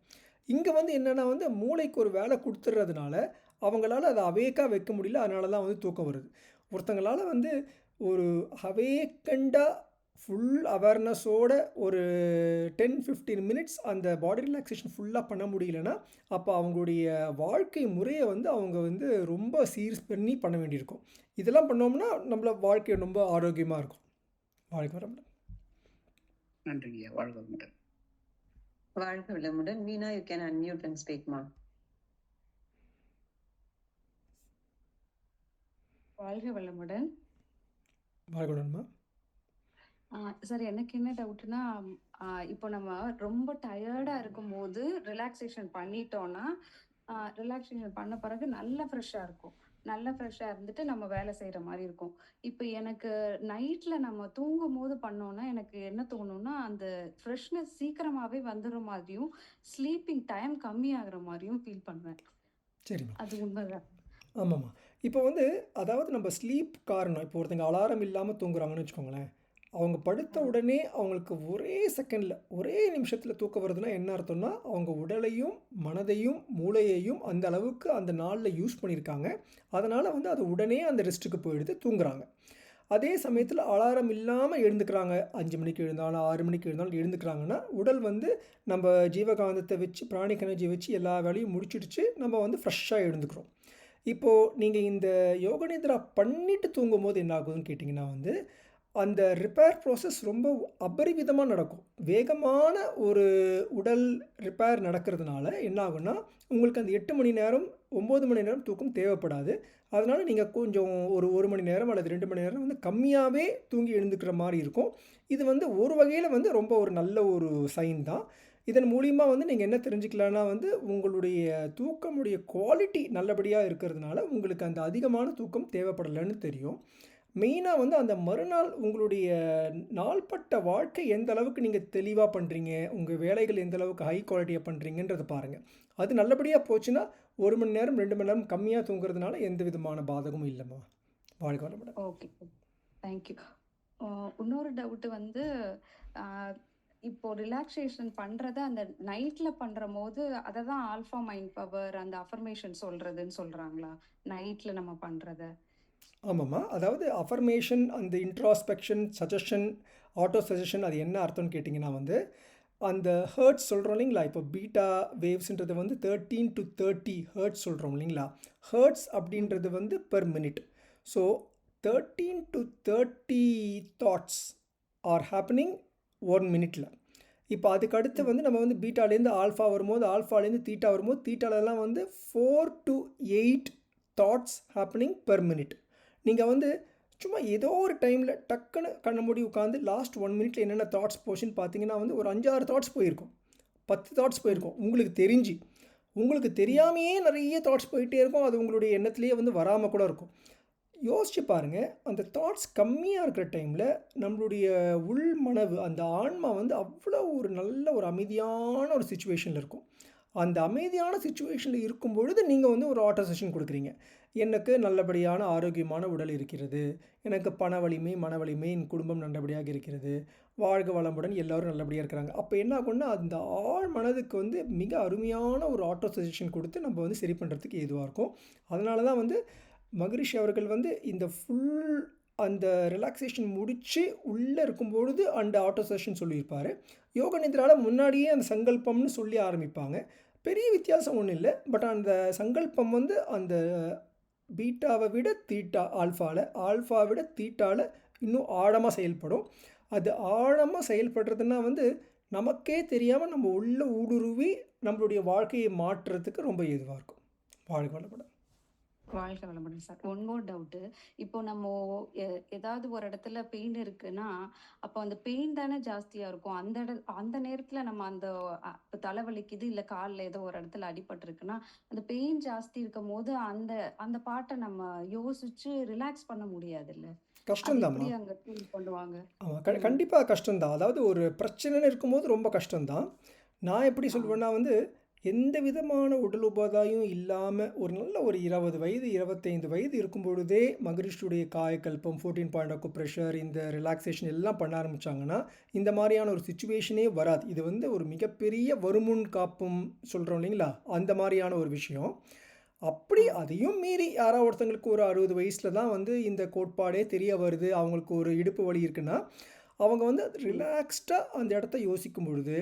இங்கே வந்து என்னென்னா வந்து மூளைக்கு ஒரு வேலை கொடுத்துட்றதுனால அவங்களால அதை அவேக்காக வைக்க முடியல. அதனால தான் வந்து தூக்கம் வருது. ஒருத்தங்களால் வந்து ஒரு அவேக்கண்டாக ஃபுல் அவேர்னஸோட ஒரு 10-15 மினிட்ஸ் அந்த பாடி ரிலாக்ஸேஷன் ஃபுல்லாக பண்ண முடியலன்னா அப்போ அவங்களுடைய வாழ்க்கை முறையை வந்து அவங்க வந்து ரொம்ப சீரியஸ் பண்ணி பண்ண வேண்டியிருக்கும். இதெல்லாம் பண்ணோம்னா நம்மள வாழ்க்கை ரொம்ப ஆரோக்கியமாக இருக்கும். வாழ்க்கை வரமுடன். நன்றிங்க. வாழ்க வளமுடன். வாழ்க வளமுடன். Meena, you can unmute and speak மா. வாழ்க வளமுடன். வாழ்க வளமுடன்மா. சார், எனக்கு என்ன டவுட்னா, இப்போ நம்ம ரொம்ப டயர்டா இருக்கும்போது ரிலாக்ஸேஷன் பண்ணிட்டோம்னா, ரிலாக்ஸேஷன் பண்ண பிறகு நல்லா ஃப்ரெஷ்ஷா இருக்கும். நல்லா ஃப்ரெஷ்ஷா இருந்துட்டு நம்ம வேலை செய்யற மாதிரி இருக்கும். இப்போ எனக்கு நைட்ல நம்ம தூங்கும் போது பண்ணோம்னா எனக்கு என்ன தோணும்னா, அந்த ஃப்ரெஷ்னஸ் சீக்கிரமாவே வந்துடுற மாதிரியும், ஸ்லீப்பிங் டைம் கம்மியாகிற மாதிரியும் ஃபீல் பண்ணுவேன். சரிம்மா. அது உண்மைதான். ஆமாம்மா. இப்போ வந்து அதாவது நம்ம ஸ்லீப் காரணம் இப்போ ஒருத்தங்க அலாரம் இல்லாமல் தூங்குறாங்கன்னு வச்சுக்கோங்களேன். அவங்க படுத்த ஆ. உடனே அவங்களுக்கு ஒரே செகண்டில் ஒரே நிமிஷத்தில் தூக்கம் வருதுன்னா என்ன அர்த்தம்னா அவங்க உடலையும் மனதையும் மூளையையும் அந்த அளவுக்கு அந்த நாளில் யூஸ் பண்ணியிருக்காங்க. அதனால் வந்து அது உடனே அந்த ரெஸ்ட்டுக்கு போயிடுது, தூங்குறாங்க. அதே சமயத்தில் அலாரம் இல்லாமல் எழுந்துக்கிறாங்க, 5 மணிக்கு எழுந்தாலும் 6 மணிக்கு எழுந்தாலும் எழுந்துக்கிறாங்கன்னா உடல் வந்து நம்ம ஜீவகாந்தத்தை வச்சு பிராணிக் எனர்ஜி வச்சு எல்லா வேலையும் முடிச்சிடுச்சு, நம்ம வந்து ஃப்ரெஷ்ஷாக எழுந்துக்கிறோம். இப்போது நீங்கள் இந்த யோக நித்ரா பண்ணிட்டு தூங்கும்போது என்ன ஆகுதுன்னு கேட்டிங்கன்னா வந்து அந்த ரிப்பேர் ப்ராசஸ் ரொம்ப அபரிவிதமாக நடக்கும். வேகமான ஒரு உடல் ரிப்பேர் நடக்கிறதுனால என்ன ஆகும்னா உங்களுக்கு அந்த 8 மணி நேரம் 9 மணி நேரம் தூக்கம் தேவைப்படாது. அதனால் நீங்கள் கொஞ்சம் ஒரு 1 மணி நேரம் அல்லது 2 மணி நேரம் வந்து கம்மியாகவே தூங்கி எழுந்துக்கிற மாதிரி இருக்கும். இது வந்து ஒரு வகையில் வந்து ரொம்ப ஒரு நல்ல ஒரு சைன் தான். இதன் மூலிமா வந்து நீங்கள் என்ன தெரிஞ்சுக்கலான்னா வந்து உங்களுடைய தூக்கமுடைய குவாலிட்டி நல்லபடியாக இருக்கிறதுனால உங்களுக்கு அந்த அதிகமான தூக்கம் தேவைப்படலைன்னு தெரியும். மெயினாக வந்து அந்த மறுநாள் உங்களுடைய நாள்பட்ட வாழ்க்கை எந்த அளவுக்கு நீங்கள் தெளிவாக பண்ணுறீங்க, உங்கள் வேலைகள் எந்த அளவுக்கு ஹை குவாலிட்டியாக பண்ணுறீங்கன்றத பாருங்கள். அது நல்லபடியாக போச்சுன்னா 1 மணி நேரம் 2 மணி நேரம் கம்மியாக தூங்குறதுனால எந்த விதமான பாதகமும் இல்லைம்மா. வாழ்க வளமுடன். ஓகே. தேங்க்யூ. இன்னொரு டவுட் வந்து இப்போ ரிலாக்ஸேஷன் பண்றத அந்த நைட்ல பண்ற போது அதை தான் ஆல்ஃபா மைண்ட் பவர் அந்த அஃபர்மேஷன் சொல்றதுன்னு சொல்றாங்களா நைட்ல நம்ம பண்றத? ஆமாம்மா. அதாவது அஃபர்மேஷன், அந்த இன்ட்ராஸ்பெக்ஷன், சஜஷன், ஆட்டோ சஜஷன் அது என்ன அர்த்தம்னு கேட்டிங்கன்னா வந்து அந்த ஹெர்ட்ஸ் சொல்கிறோம் இல்லைங்களா? இப்போ பீட்டா வேவ்ஸ்ன்றது வந்து 13 to 30 ஹெர்ட்ஸ் சொல்கிறோம் இல்லைங்களா? ஹெர்ட்ஸ் அப்படின்றது வந்து per minute. So 13 to 30 thoughts are happening 1 மினிட்ல. இப்போ அதுக்கு அடுத்து வந்து நம்ம வந்து பீட்டாலேருந்து ஆல்ஃபா வரும்போது, ஆல்ஃபாலேருந்து தீட்டா வரும்போது, தீட்டாலெல்லாம் வந்து 4 to 8 thoughts happening per minute. நீங்கள் வந்து சும்மா ஏதோ ஒரு டைமில் டக்குன்னு கண்ணை மூடி உட்காந்து லாஸ்ட் 1 மினிட்ல என்னென்ன தாட்ஸ் போச்சுன்னு பார்த்தீங்கன்னா வந்து ஒரு 5-6 தாட்ஸ் போயிருக்கும், 10 தாட்ஸ் போயிருக்கும். உங்களுக்கு தெரிஞ்சு உங்களுக்கு தெரியாமையே நிறைய தாட்ஸ் போயிட்டே இருக்கும். அது உங்களுடைய எண்ணத்துலேயே வந்து வராமல் கூட இருக்கும். யோசிச்சு பாருங்கள், அந்த தாட்ஸ் கம்மியாக இருக்கிற டைமில் நம்மளுடைய உள் மனவு அந்த ஆன்மா வந்து அவ்வளோ ஒரு நல்ல ஒரு அமைதியான ஒரு சுச்சுவேஷனில் இருக்கும். அந்த அமைதியான சுச்சுவேஷனில் இருக்கும் பொழுது நீங்கள் வந்து ஒரு ஆட்டோ செஷன் கொடுக்குறீங்க. எனக்கு நல்லபடியான ஆரோக்கியமான உடல் இருக்கிறது, எனக்கு பண வலிமை மன வலிமை என் குடும்பம் நல்லபடியாக இருக்கிறது, வாழ்க வளமுடன் எல்லோரும் நல்லபடியாக இருக்கிறாங்க. அப்போ என்ன ஆகும்னா அந்த ஆழ் மனதுக்கு வந்து மிக அருமையான ஒரு ஆட்டோ சஜஷன் கொடுத்து நம்ம வந்து சரி பண்ணுறதுக்கு ஏதுவாக இருக்கும். அதனால தான் வந்து மகரிஷி அவர்கள் வந்து இந்த ஃபுல் அந்த ரிலாக்ஸேஷன் முடித்து உள்ளே இருக்கும்பொழுது அந்த ஆட்டோ செஷன் சொல்லியிருப்பார். யோக நித்ராவில் முன்னாடியே அந்த சங்கல்பம்னு சொல்லி ஆரம்பிப்பாங்க. பெரிய வித்தியாசம் ஒன்றும் இல்லை. பட் அந்த சங்கல்பம் வந்து அந்த பீட்டாவை விட தீட்டா ஆல்ஃபா விட தீட்டாவில் இன்னும் ஆழமாக செயல்படும். அது ஆழமாக செயல்படுறதுன்னா வந்து நமக்கே தெரியாமல் நம்ம உள்ளே ஊடுருவி நம்மளுடைய வாழ்க்கையை மாற்றுறதுக்கு ரொம்ப ஏதுவாக இருக்கும். வாழ்க வளமுடன். வாழ்க வளமுடன் சார். One more doubt. இப்போ நம்ம ஏதாவது ஒரு இடத்துல பெயின் இருக்குன்னா அப்போ அந்த பெயின் தானே ஜாஸ்தியா இருக்கும். அந்த நேரத்துல நம்ம அந்த இப்போ தலைவலிக்குது இல்லை காலில் ஏதோ ஒரு இடத்துல அடிபட்டிருக்குன்னா அந்த பெயின் ஜாஸ்தி இருக்கும் போது அந்த அந்த பாட்டை நம்ம யோசிச்சு ரிலாக்ஸ் பண்ண முடியாது இல்லை? அது கஷ்டம்தாம்மா. எப்படி அங்கே ஃபீல் பண்ணுவாங்க? ஆமாம், ம். கண்டிப்பாக கஷ்டம்தான். அதாவது ஒரு பிரச்சனைன்னு இருக்கும்போது ரொம்ப கஷ்டம்தான். நான் எப்படி ஆ. சொல்வேன்னா வந்து எந்த விதமான உடல் உபாதையும் இல்லாமல் ஒரு நல்ல ஒரு 20 வயது 25 வயது இருக்கும் பொழுதே மகரிஷியுடைய காயக்கல்பம் 14 பாயிண்ட் ஆஃப் ப்ரெஷர் இந்த ரிலாக்ஸேஷன் எல்லாம் பண்ண ஆரம்பித்தாங்கன்னா இந்த மாதிரியான ஒரு சுச்சுவேஷனே வராது. இது வந்து ஒரு மிகப்பெரிய வருமுன் காப்பும் சொல்கிறோம் இல்லைங்களா, அந்த மாதிரியான ஒரு விஷயம். அப்படி ஆ. அதையும் மீறி யாராவது ஒருத்தங்களுக்கு ஒரு 60 வயசில் தான் வந்து இந்த கோட்பாடே தெரிய வருது, அவங்களுக்கு ஒரு இடுப்பு வலி இருக்குன்னா அவங்க வந்து ம். ரிலாக்ஸ்டாக அந்த இடத்த யோசிக்கும் பொழுது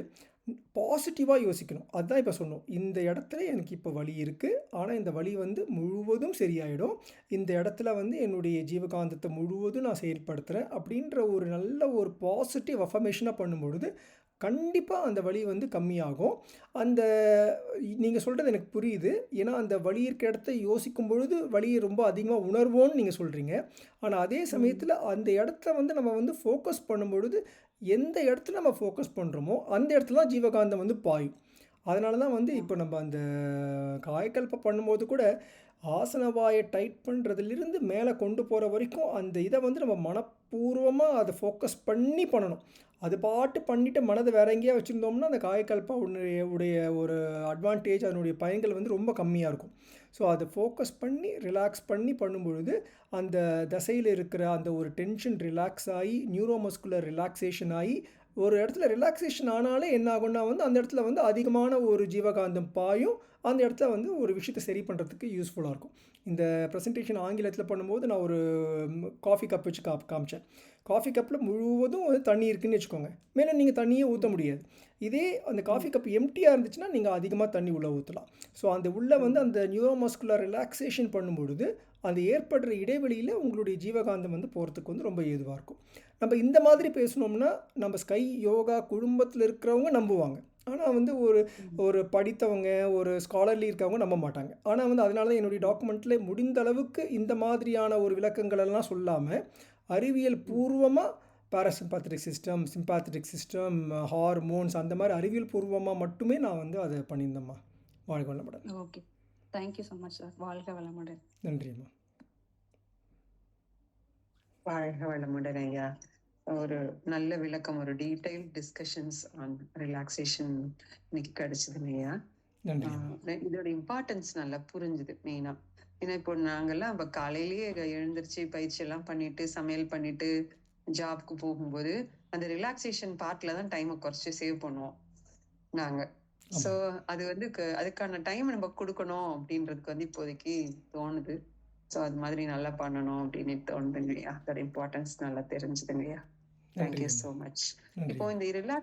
பாசிட்டிவாக யோசிக்கணும். அதுதான் இப்போ சொன்னோம், இந்த இடத்துல எனக்கு இப்போ வலி இருக்குது, ஆனால் இந்த வலி வந்து முழுவதும் சரியாயிடும், இந்த இடத்துல வந்து என்னுடைய ஜீவகாந்தத்தை முழுவதும் நான் செயல்படுத்துகிறேன் அப்படின்ற ஒரு நல்ல ஒரு பாசிட்டிவ் அஃபர்மேஷனாக பண்ணும்பொழுது கண்டிப்பாக அந்த வலி வந்து கம்மியாகும். அந்த நீங்கள் சொல்கிறது எனக்கு புரியுது. ஏன்னா அந்த வலி இருக்க இடத்த யோசிக்கும் பொழுது வலியை ரொம்ப அதிகமாக உணர்வோன்னு நீங்கள் சொல்கிறீங்க. ஆனால் அதே ம். சமயத்தில் அந்த இடத்த வந்து நம்ம வந்து ஃபோக்கஸ் பண்ணும்பொழுது எந்த இடத்துல நம்ம ஃபோக்கஸ் பண்ணுறோமோ அந்த இடத்துல தான் ஜீவகாந்தம் வந்து பாயும். அதனால தான் வந்து ஆ. இப்போ நம்ம அந்த காயக்கல்பம் பண்ணும்போது கூட ஆசனவாயை டைட் பண்ணுறதுலேருந்து மேலே கொண்டு போகிற வரைக்கும் அந்த இதை வந்து நம்ம மனப்பூர்வமாக அதை ஃபோக்கஸ் பண்ணி பண்ணணும். அது பாட்டு பண்ணிட்டு மனதை வேற எங்கேயா வச்சுருந்தோம்னா அந்த காயக்கல்பா உடைய ஒரு அட்வான்டேஜ், அதனுடைய பயன்கள் வந்து ரொம்ப கம்மியாக இருக்கும். ஸோ அதை ஃபோக்கஸ் பண்ணி ரிலாக்ஸ் பண்ணி பண்ணும்பொழுது அந்த தசையில் இருக்கிற அந்த ஒரு டென்ஷன் ரிலாக்ஸ் ஆகி நியூரோமஸ்குலர் ரிலாக்ஸேஷன் ஆகி ஒரு இடத்துல ரிலாக்ஸேஷன் ஆனாலே என்ன ஆகும்னா வந்து அந்த இடத்துல வந்து அதிகமான ஒரு ஜீவகாந்தம் பாயும். அந்த இடத்துல வந்து ஒரு விஷயத்தை சரி பண்ணுறதுக்கு யூஸ்ஃபுல்லாக இருக்கும். இந்த ப்ரெசன்டேஷன் ஆங்கிலத்தில் பண்ணும்போது நான் ஒரு காஃபி கப் வச்சு காமிச்சேன். காஃபி கப்பில் முழுவதும் வந்து தண்ணி இருக்குதுன்னு வச்சுக்கோங்க. மேலே நீங்கள் தண்ணியே ஊற்ற முடியாது. இதே அந்த காஃபி கப் எம்டியாக இருந்துச்சுன்னா நீங்கள் அதிகமாக தண்ணி உள்ளே ஊற்றலாம். ஸோ அந்த உள்ளே வந்து அந்த நியூரோமஸ்குலர் ரிலாக்ஸேஷன் பண்ணும்பொழுது அந்த ஏற்படுற இடைவெளியில் உங்களுடைய ஜீவகாந்தம் வந்து போகிறதுக்கு வந்து ரொம்ப ஏதுவாக இருக்கும். நம்ம இந்த மாதிரி பேசணும்னா நம்ம ஸ்கை யோகா குடும்பத்தில் இருக்கிறவங்க நம்புவாங்க. ஆனால் வந்து ஒரு படித்தவங்க ஒரு ஸ்காலர்லி இருக்கவங்க நம்ப மாட்டாங்க. ஆனால் வந்து அதனால தான் என்னுடைய டாக்குமெண்ட்டில் முடிந்த அளவுக்கு இந்த மாதிரியான ஒரு விளக்கங்கள் எல்லாம் சொல்லாமல் அறிவியல் பூர்வமாக பாராசிம்பேத்தட்டிக் சிஸ்டம், சிம்பேத்தட்டிக் சிஸ்டம், ஹார்மோன்ஸ் அந்த மாதிரி அறிவியல் பூர்வமாக மட்டுமே நான் வந்து அதை பண்ணியிருந்தேம்மா. வாழ்க வளமுடன். Okay, thank you so much sir. வாழ்க வளமுடன். நன்றிம்மா. வாழ்க வளமுடன் ஐயா. ஒரு நல்ல விளக்கம், ஒரு டீடைல் டிஸ்கஷன்ஸ் ஆன் ரிலாக்ஸேஷன் இன்னைக்கு கிடைச்சதுங்க ஐயா. நன்றி. இதோட இம்பார்ட்டன்ஸ் நல்லா புரிஞ்சுது மெயினா. ஏன்னா இப்போ நாங்கெல்லாம் இப்போ காலையிலேயே எழுந்திரிச்சு பயிற்சி எல்லாம் பண்ணிட்டு சமையல் பண்ணிட்டு ஜாப்க்கு போகும்போது அந்த ரிலாக்ஸேஷன் பார்ட்ல தான் டைமை குறைச்சி சேவ் பண்ணுவோம் நாங்க. ஸோ அது வந்து அதுக்கான டைம் நம்ம கொடுக்கணும் அப்படின்றதுக்கு வந்து இப்போதைக்கு தோணுது. ஸோ அது மாதிரி நல்லா பண்ணணும் அப்படின்னு தோணுதுங்க ஐயா. அதோட இம்பார்ட்டன்ஸ் நல்லா தெரிஞ்சுதுங்க ஐயா. Thank you so much. இப்போ இந்த ரிலாக்ஸ்